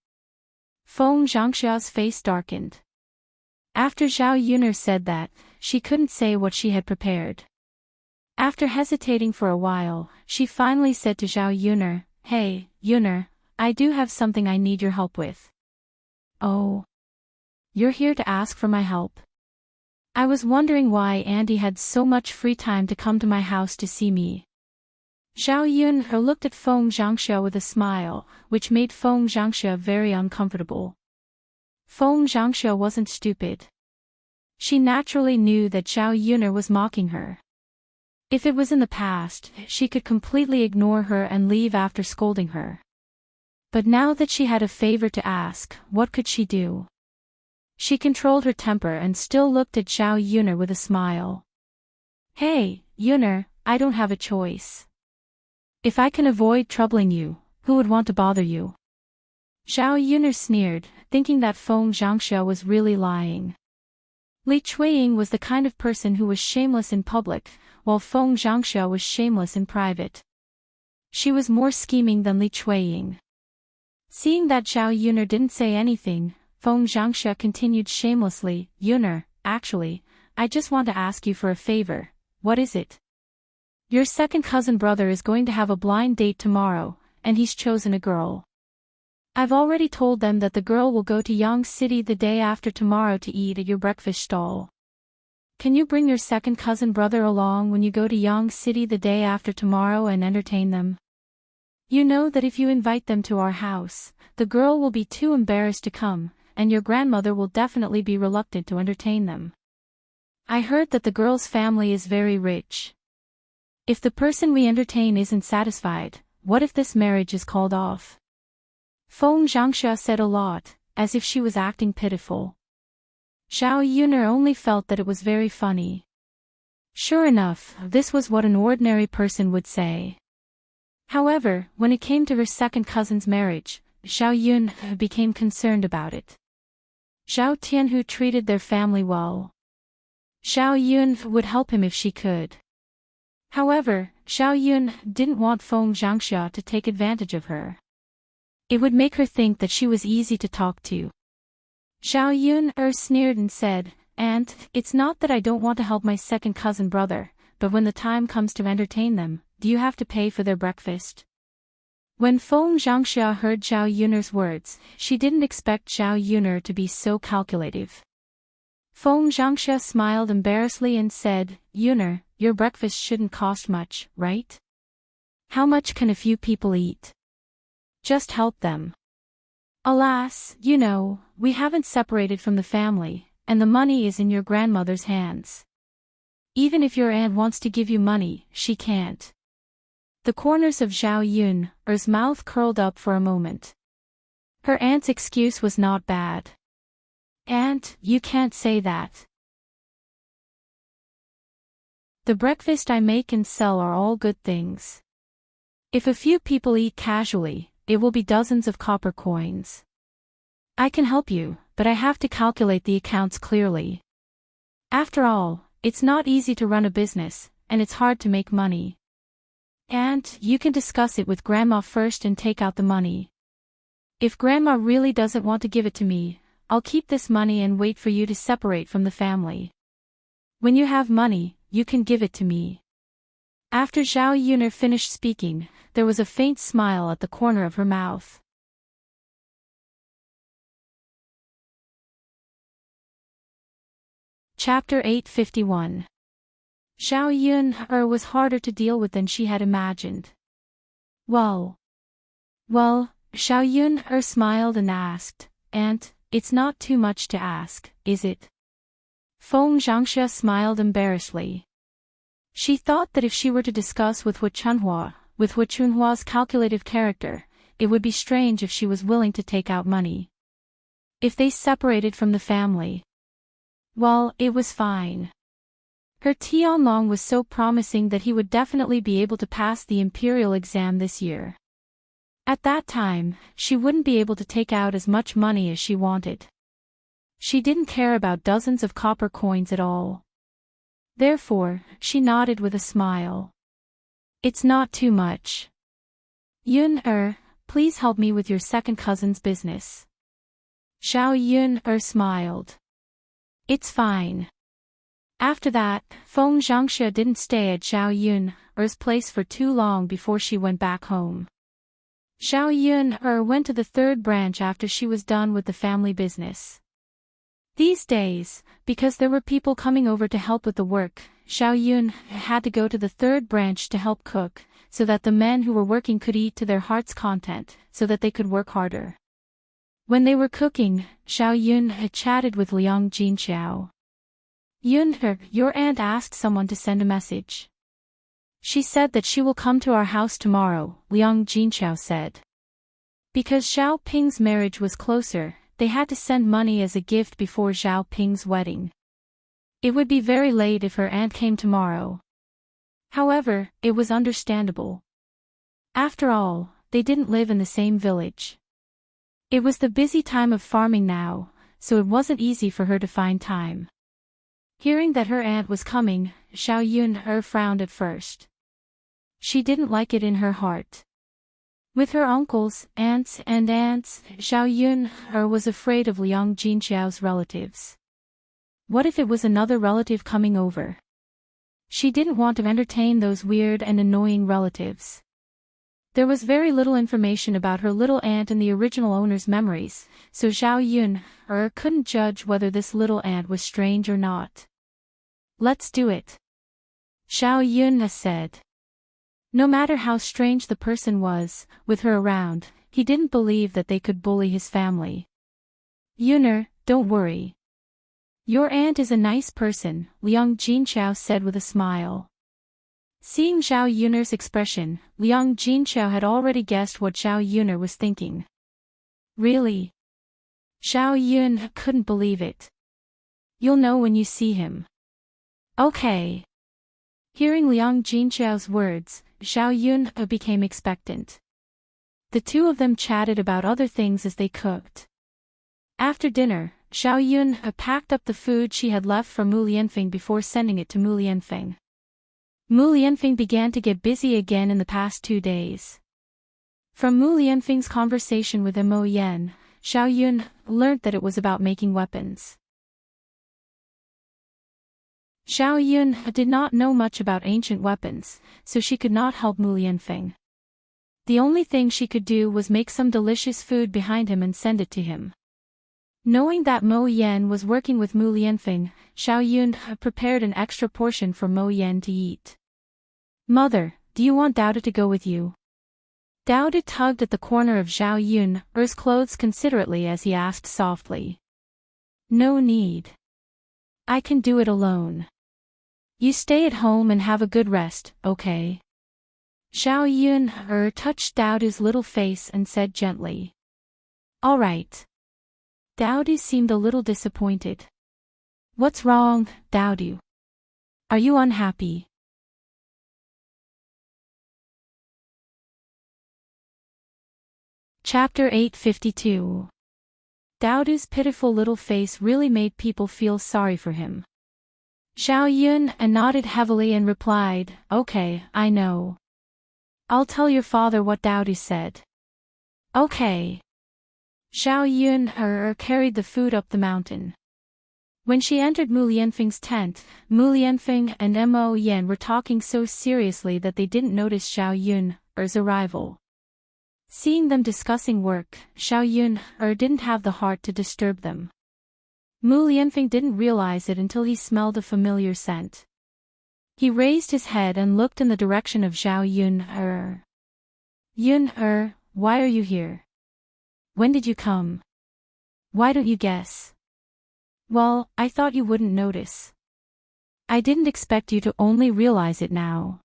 Feng Zhangxia's face darkened. After Zhao Yuner said that, she couldn't say what she had prepared. After hesitating for a while, she finally said to Zhao Yuner, Hey, Yuner, I do have something I need your help with. Oh. You're here to ask for my help? I was wondering why Andy had so much free time to come to my house to see me. Zhao Yuner looked at Feng Zhangxia with a smile, which made Feng Zhangxia very uncomfortable. Feng Zhangxia wasn't stupid. She naturally knew that Zhao Yuner was mocking her. If it was in the past, she could completely ignore her and leave after scolding her. But now that she had a favor to ask, what could she do? She controlled her temper and still looked at Zhao Yuner with a smile. Hey, Yuner, I don't have a choice. If I can avoid troubling you, who would want to bother you? Zhao Yuner sneered, thinking that Feng Zhangxia was really lying. Li Chuiying was the kind of person who was shameless in public, while Feng Zhangxia was shameless in private. She was more scheming than Li Chuiying. Seeing that Zhao Yuner didn't say anything, Feng Zhangxia continued shamelessly, Yuner, actually, I just want to ask you for a favor. What is it? Your second cousin brother is going to have a blind date tomorrow, and he's chosen a girl. I've already told them that the girl will go to Yang City the day after tomorrow to eat at your breakfast stall. Can you bring your second cousin brother along when you go to Yang City the day after tomorrow and entertain them? You know that if you invite them to our house, the girl will be too embarrassed to come, and your grandmother will definitely be reluctant to entertain them. I heard that the girl's family is very rich. If the person we entertain isn't satisfied, what if this marriage is called off? Feng Zhangxia said a lot, as if she was acting pitiful. Zhao Yuner only felt that it was very funny. Sure enough, this was what an ordinary person would say. However, when it came to her second cousin's marriage, Zhao Yun became concerned about it. Zhao Tianhu treated their family well. Zhao Yun would help him if she could. However, Zhao Yun didn't want Feng Zhangxia to take advantage of her. It would make her think that she was easy to talk to. Zhao Yun sneered and said, "And, it's not that I don't want to help my second cousin brother, but when the time comes to entertain them, do you have to pay for their breakfast?" When Feng Zhangxia heard Zhao Yuner's words, she didn't expect Zhao Yuner to be so calculative. Feng Zhangxia smiled embarrassedly and said, "Yuner, your breakfast shouldn't cost much, right? How much can a few people eat? Just help them. Alas, you know, we haven't separated from the family, and the money is in your grandmother's hands. Even if your aunt wants to give you money, she can't." The corners of Zhao Yun's mouth curled up for a moment. Her aunt's excuse was not bad. "Aunt, you can't say that. The breakfast I make and sell are all good things. If a few people eat casually, it will be dozens of copper coins. I can help you, but I have to calculate the accounts clearly. After all, it's not easy to run a business, and it's hard to make money. And you can discuss it with Grandma first and take out the money. If Grandma really doesn't want to give it to me, I'll keep this money and wait for you to separate from the family. When you have money, you can give it to me." After Zhao Yuner finished speaking, there was a faint smile at the corner of her mouth. Chapter 851. Zhao Yun was harder to deal with than she had imagined. Well, Zhao Yun smiled and asked, "Aunt, it's not too much to ask, is it?" Feng Zhangxia smiled embarrassedly. She thought that if she were to discuss with Hu Chunhua's calculative character, it would be strange if she was willing to take out money. If they separated from the family, well, it was fine. Her Tianlong was so promising that he would definitely be able to pass the imperial exam this year. At that time, she wouldn't be able to take out as much money as she wanted. She didn't care about dozens of copper coins at all. Therefore, she nodded with a smile. "It's not too much. Yun please help me with your second cousin's business." Zhao Yun smiled. "It's fine." After that, Feng Zhangxia didn't stay at Zhao Yun's place for too long before she went back home. Zhao Yun went to the third branch after she was done with the family business. These days, because there were people coming over to help with the work, Zhao Yun had to go to the third branch to help cook, so that the men who were working could eat to their heart's content, so that they could work harder. When they were cooking, Zhao Yun had chatted with Liang Jinqiao. "Yun, your aunt asked someone to send a message. She said that she will come to our house tomorrow," Liang Jinqiao said. Because Zhao Ping's marriage was closer, they had to send money as a gift before Zhao Ping's wedding. It would be very late if her aunt came tomorrow. However, it was understandable. After all, they didn't live in the same village. It was the busy time of farming now, so it wasn't easy for her to find time. Hearing that her aunt was coming, Zhao Yun frowned at first. She didn't like it in her heart. With her uncles, aunts, Zhao Yun was afraid of Liang Jinqiao's relatives. What if it was another relative coming over? She didn't want to entertain those weird and annoying relatives. There was very little information about her little aunt and the original owner's memories, so Zhao Yun couldn't judge whether this little aunt was strange or not. Let's do it, Zhao Yun said. No matter how strange the person was, with her around, he didn't believe that they could bully his family. Yuner, don't worry. Your aunt is a nice person, Liang Jinchao said with a smile. Seeing Zhao Yuner's expression, Liang Jinchao had already guessed what Zhao Yuner was thinking. Really? Zhao Yun couldn't believe it. You'll know when you see him. Okay. Hearing Liang Jinchao's words, Zhao Yun became expectant. The two of them chatted about other things as they cooked. After dinner, Zhao Yun packed up the food she had left from Mu Lianfeng before sending it to Mu Lianfeng. Mu Lianfeng began to get busy again in the past 2 days. From Mu Lianfeng's conversation with Mo Yan, Zhao Yun learned that it was about making weapons. Zhao Yun did not know much about ancient weapons, so she could not help Mu Lianfeng. The only thing she could do was make some delicious food behind him and send it to him. Knowing that Mo Yan was working with Mu Lianfeng, Zhao Yun prepared an extra portion for Mo Yan to eat. Mother, do you want Dao to go with you? Dao tugged at the corner of Zhao Yun's clothes considerately as he asked softly. No need. I can do it alone. You stay at home and have a good rest, okay? Zhao Yun touched Dao's little face and said gently. All right. Dao seemed a little disappointed. What's wrong, Dao? Are you unhappy? Chapter 852. Dao's pitiful little face really made people feel sorry for him. Zhao Yun nodded heavily and replied, okay, I know. I'll tell your father what Dao said. Okay. Zhao Yun carried the food up the mountain. When she entered Mu Lianfeng's tent, Mu Lianfeng and Mo Yan were talking so seriously that they didn't notice Zhao Yun's arrival. Seeing them discussing work, Zhao Yun didn't have the heart to disturb them. Mu Lianfeng didn't realize it until he smelled a familiar scent. He raised his head and looked in the direction of Zhao Yun. Yun, why are you here? When did you come? Why don't you guess? Well, I thought you wouldn't notice. I didn't expect you to only realize it now.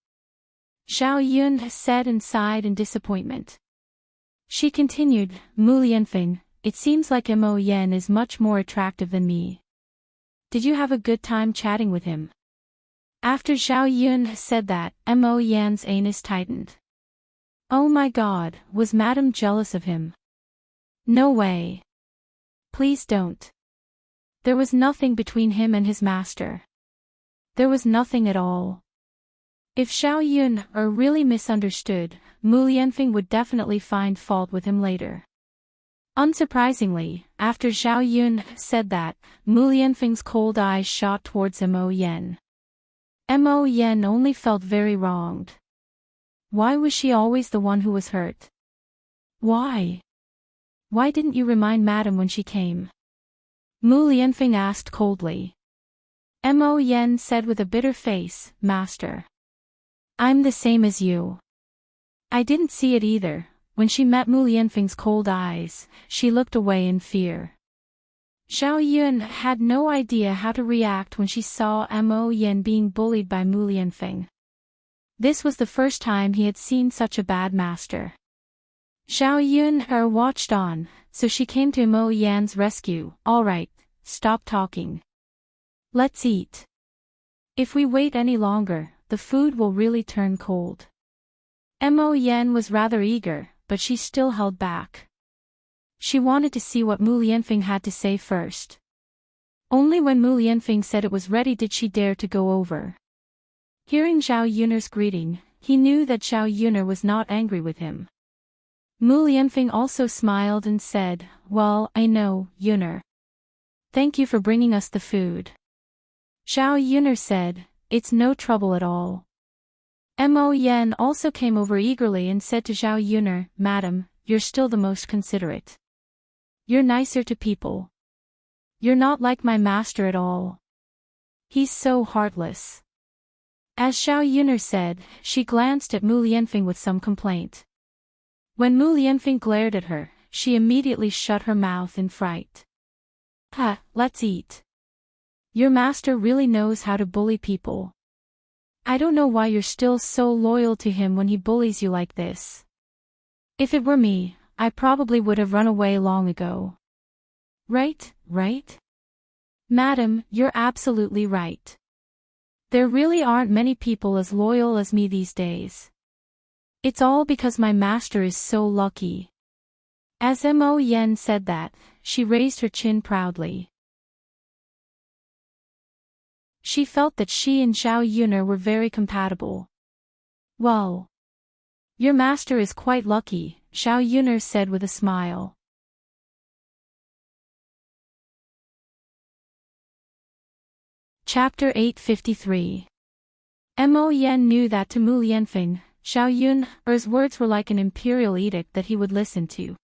Zhao Yun said and sighed in disappointment. She continued, Mu Lianfeng, it seems like Mo Yan is much more attractive than me. Did you have a good time chatting with him? After Zhao Yun said that, Mo Yan's anus tightened. Oh my God, was Madam jealous of him? No way. Please don't. There was nothing between him and his master. There was nothing at all. If Zhao Yun really misunderstood, Mu Lianfeng would definitely find fault with him later. Unsurprisingly, after Zhao Yun said that, Mu Lianfeng's cold eyes shot towards Mo Yan. Mo Yan only felt very wronged. Why was she always the one who was hurt? Why? Why didn't you remind Madam when she came? Mu Lianfeng asked coldly. Mo Yan said with a bitter face, Master. I'm the same as you. I didn't see it either. When she met Mu Lianfeng's cold eyes, she looked away in fear. Zhao Yun had no idea how to react when she saw Mo Yan being bullied by Mu Lianfeng. This was the first time he had seen such a bad master. Zhao Yun watched on, so she came to Mo Yan's rescue. All right, stop talking. Let's eat. If we wait any longer, the food will really turn cold. Mo Yan was rather eager, but she still held back. She wanted to see what Mu Lianfeng had to say first. Only when Mu Lianfeng said it was ready did she dare to go over. Hearing Zhao Yun's greeting, he knew that Zhao Yun was not angry with him. Mu Lianfeng also smiled and said, well, I know, Yun. Thank you for bringing us the food. Zhao Yun said, it's no trouble at all. Mo Yen also came over eagerly and said to Zhao Yuner, "Madam, you're still the most considerate. You're nicer to people. You're not like my master at all. He's so heartless." As Zhao Yuner said, she glanced at Mu Lianfeng with some complaint. When Mu Lianfeng glared at her, she immediately shut her mouth in fright. Let's eat. Your master really knows how to bully people. I don't know why you're still so loyal to him when he bullies you like this. If it were me, I probably would have run away long ago. Right? Madam, you're absolutely right. There really aren't many people as loyal as me these days. It's all because my master is so lucky. As Mo Yen said that, she raised her chin proudly. She felt that she and Zhao Yuner were very compatible. Well, your master is quite lucky, Zhao Yuner said with a smile. Chapter 853. Mo Yen knew that to Mu Lianfeng, Zhao Yuner's words were like an imperial edict that he would listen to.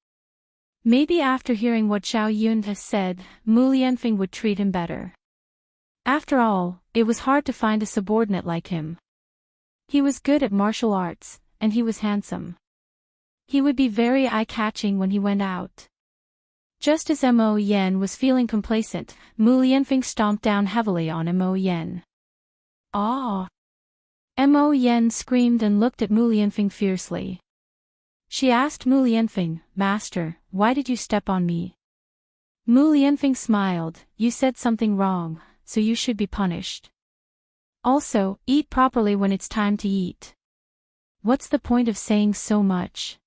Maybe after hearing what Zhao Yuner has said, Mu Lianfeng would treat him better. After all, it was hard to find a subordinate like him. He was good at martial arts, and he was handsome. He would be very eye-catching when he went out. Just as Mo Yen was feeling complacent, Mu Lianfeng stomped down heavily on Mo Yen. Ah! Mo Yen screamed and looked at Mu Lianfeng fiercely. She asked Mu Lianfeng, "Master, why did you step on me?" Mu Lianfeng smiled, "You said something wrong, so you should be punished. Also, eat properly when it's time to eat. What's the point of saying so much?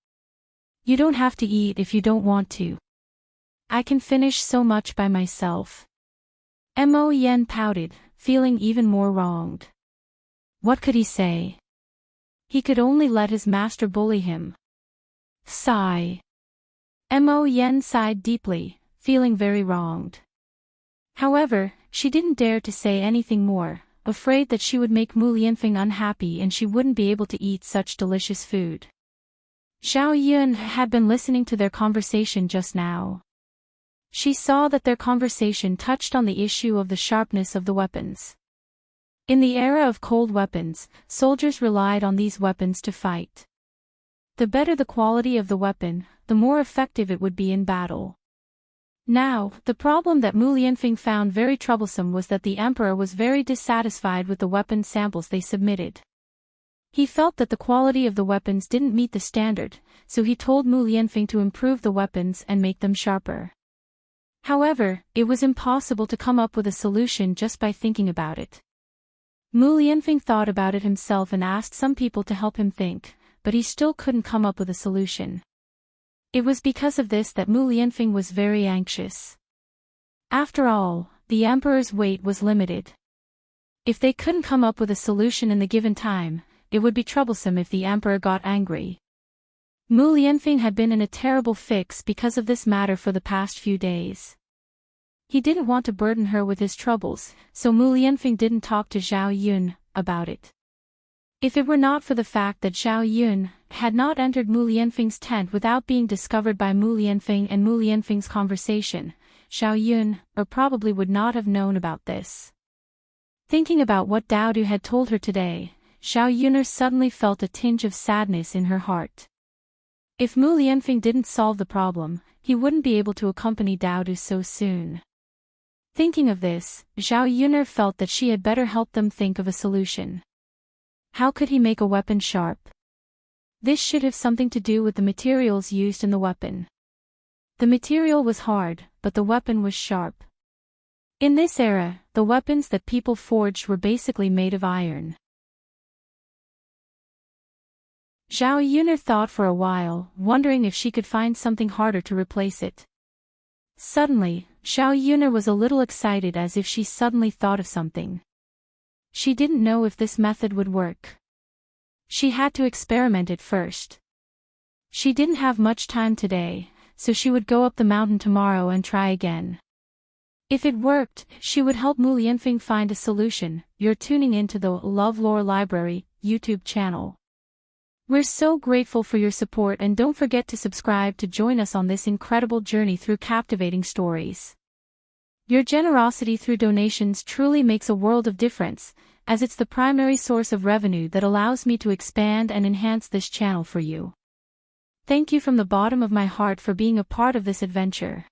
You don't have to eat if you don't want to. I can finish so much by myself." Mo Yen pouted, feeling even more wronged. What could he say? He could only let his master bully him. Sigh. Mo Yen sighed deeply, feeling very wronged. However, she didn't dare to say anything more, afraid that she would make Mu Lianfeng unhappy and she wouldn't be able to eat such delicious food. Zhao Yun had been listening to their conversation just now. She saw that their conversation touched on the issue of the sharpness of the weapons. In the era of cold weapons, soldiers relied on these weapons to fight. The better the quality of the weapon, the more effective it would be in battle. Now, the problem that Mu Lianfeng found very troublesome was that the emperor was very dissatisfied with the weapon samples they submitted. He felt that the quality of the weapons didn't meet the standard, so he told Mu Lianfeng to improve the weapons and make them sharper. However, it was impossible to come up with a solution just by thinking about it. Mu Lianfeng thought about it himself and asked some people to help him think, but he still couldn't come up with a solution. It was because of this that Mu Lianfeng was very anxious. After all, the emperor's weight was limited. If they couldn't come up with a solution in the given time, it would be troublesome if the emperor got angry. Mu Lianfeng had been in a terrible fix because of this matter for the past few days. He didn't want to burden her with his troubles, so Mu Lianfeng didn't talk to Zhao Yun about it. If it were not for the fact that Zhao Yun had not entered Mu Lianfeng's tent without being discovered by Mu Lianfeng and Mu Lianfeng's conversation, Zhao Yun probably would not have known about this. Thinking about what Dao Du had told her today, Zhao Yuner suddenly felt a tinge of sadness in her heart. If Mu Lianfeng didn't solve the problem, he wouldn't be able to accompany Dao Du so soon. Thinking of this, Zhao Yuner felt that she had better help them think of a solution. How could he make a weapon sharp? This should have something to do with the materials used in the weapon. The material was hard, but the weapon was sharp. In this era, the weapons that people forged were basically made of iron. Zhao Yuner thought for a while, wondering if she could find something harder to replace it. Suddenly, Zhao Yuner was a little excited as if she suddenly thought of something. She didn't know if this method would work. She had to experiment it first. She didn't have much time today, so she would go up the mountain tomorrow and try again. If it worked, she would help Mu Lianfeng find a solution. You're tuning into the LoveLore Library. YouTube channel. We're so grateful for your support, and don't forget to subscribe to join us on this incredible journey through captivating stories. Your generosity through donations truly makes a world of difference, as it's the primary source of revenue that allows me to expand and enhance this channel for you. Thank you from the bottom of my heart for being a part of this adventure.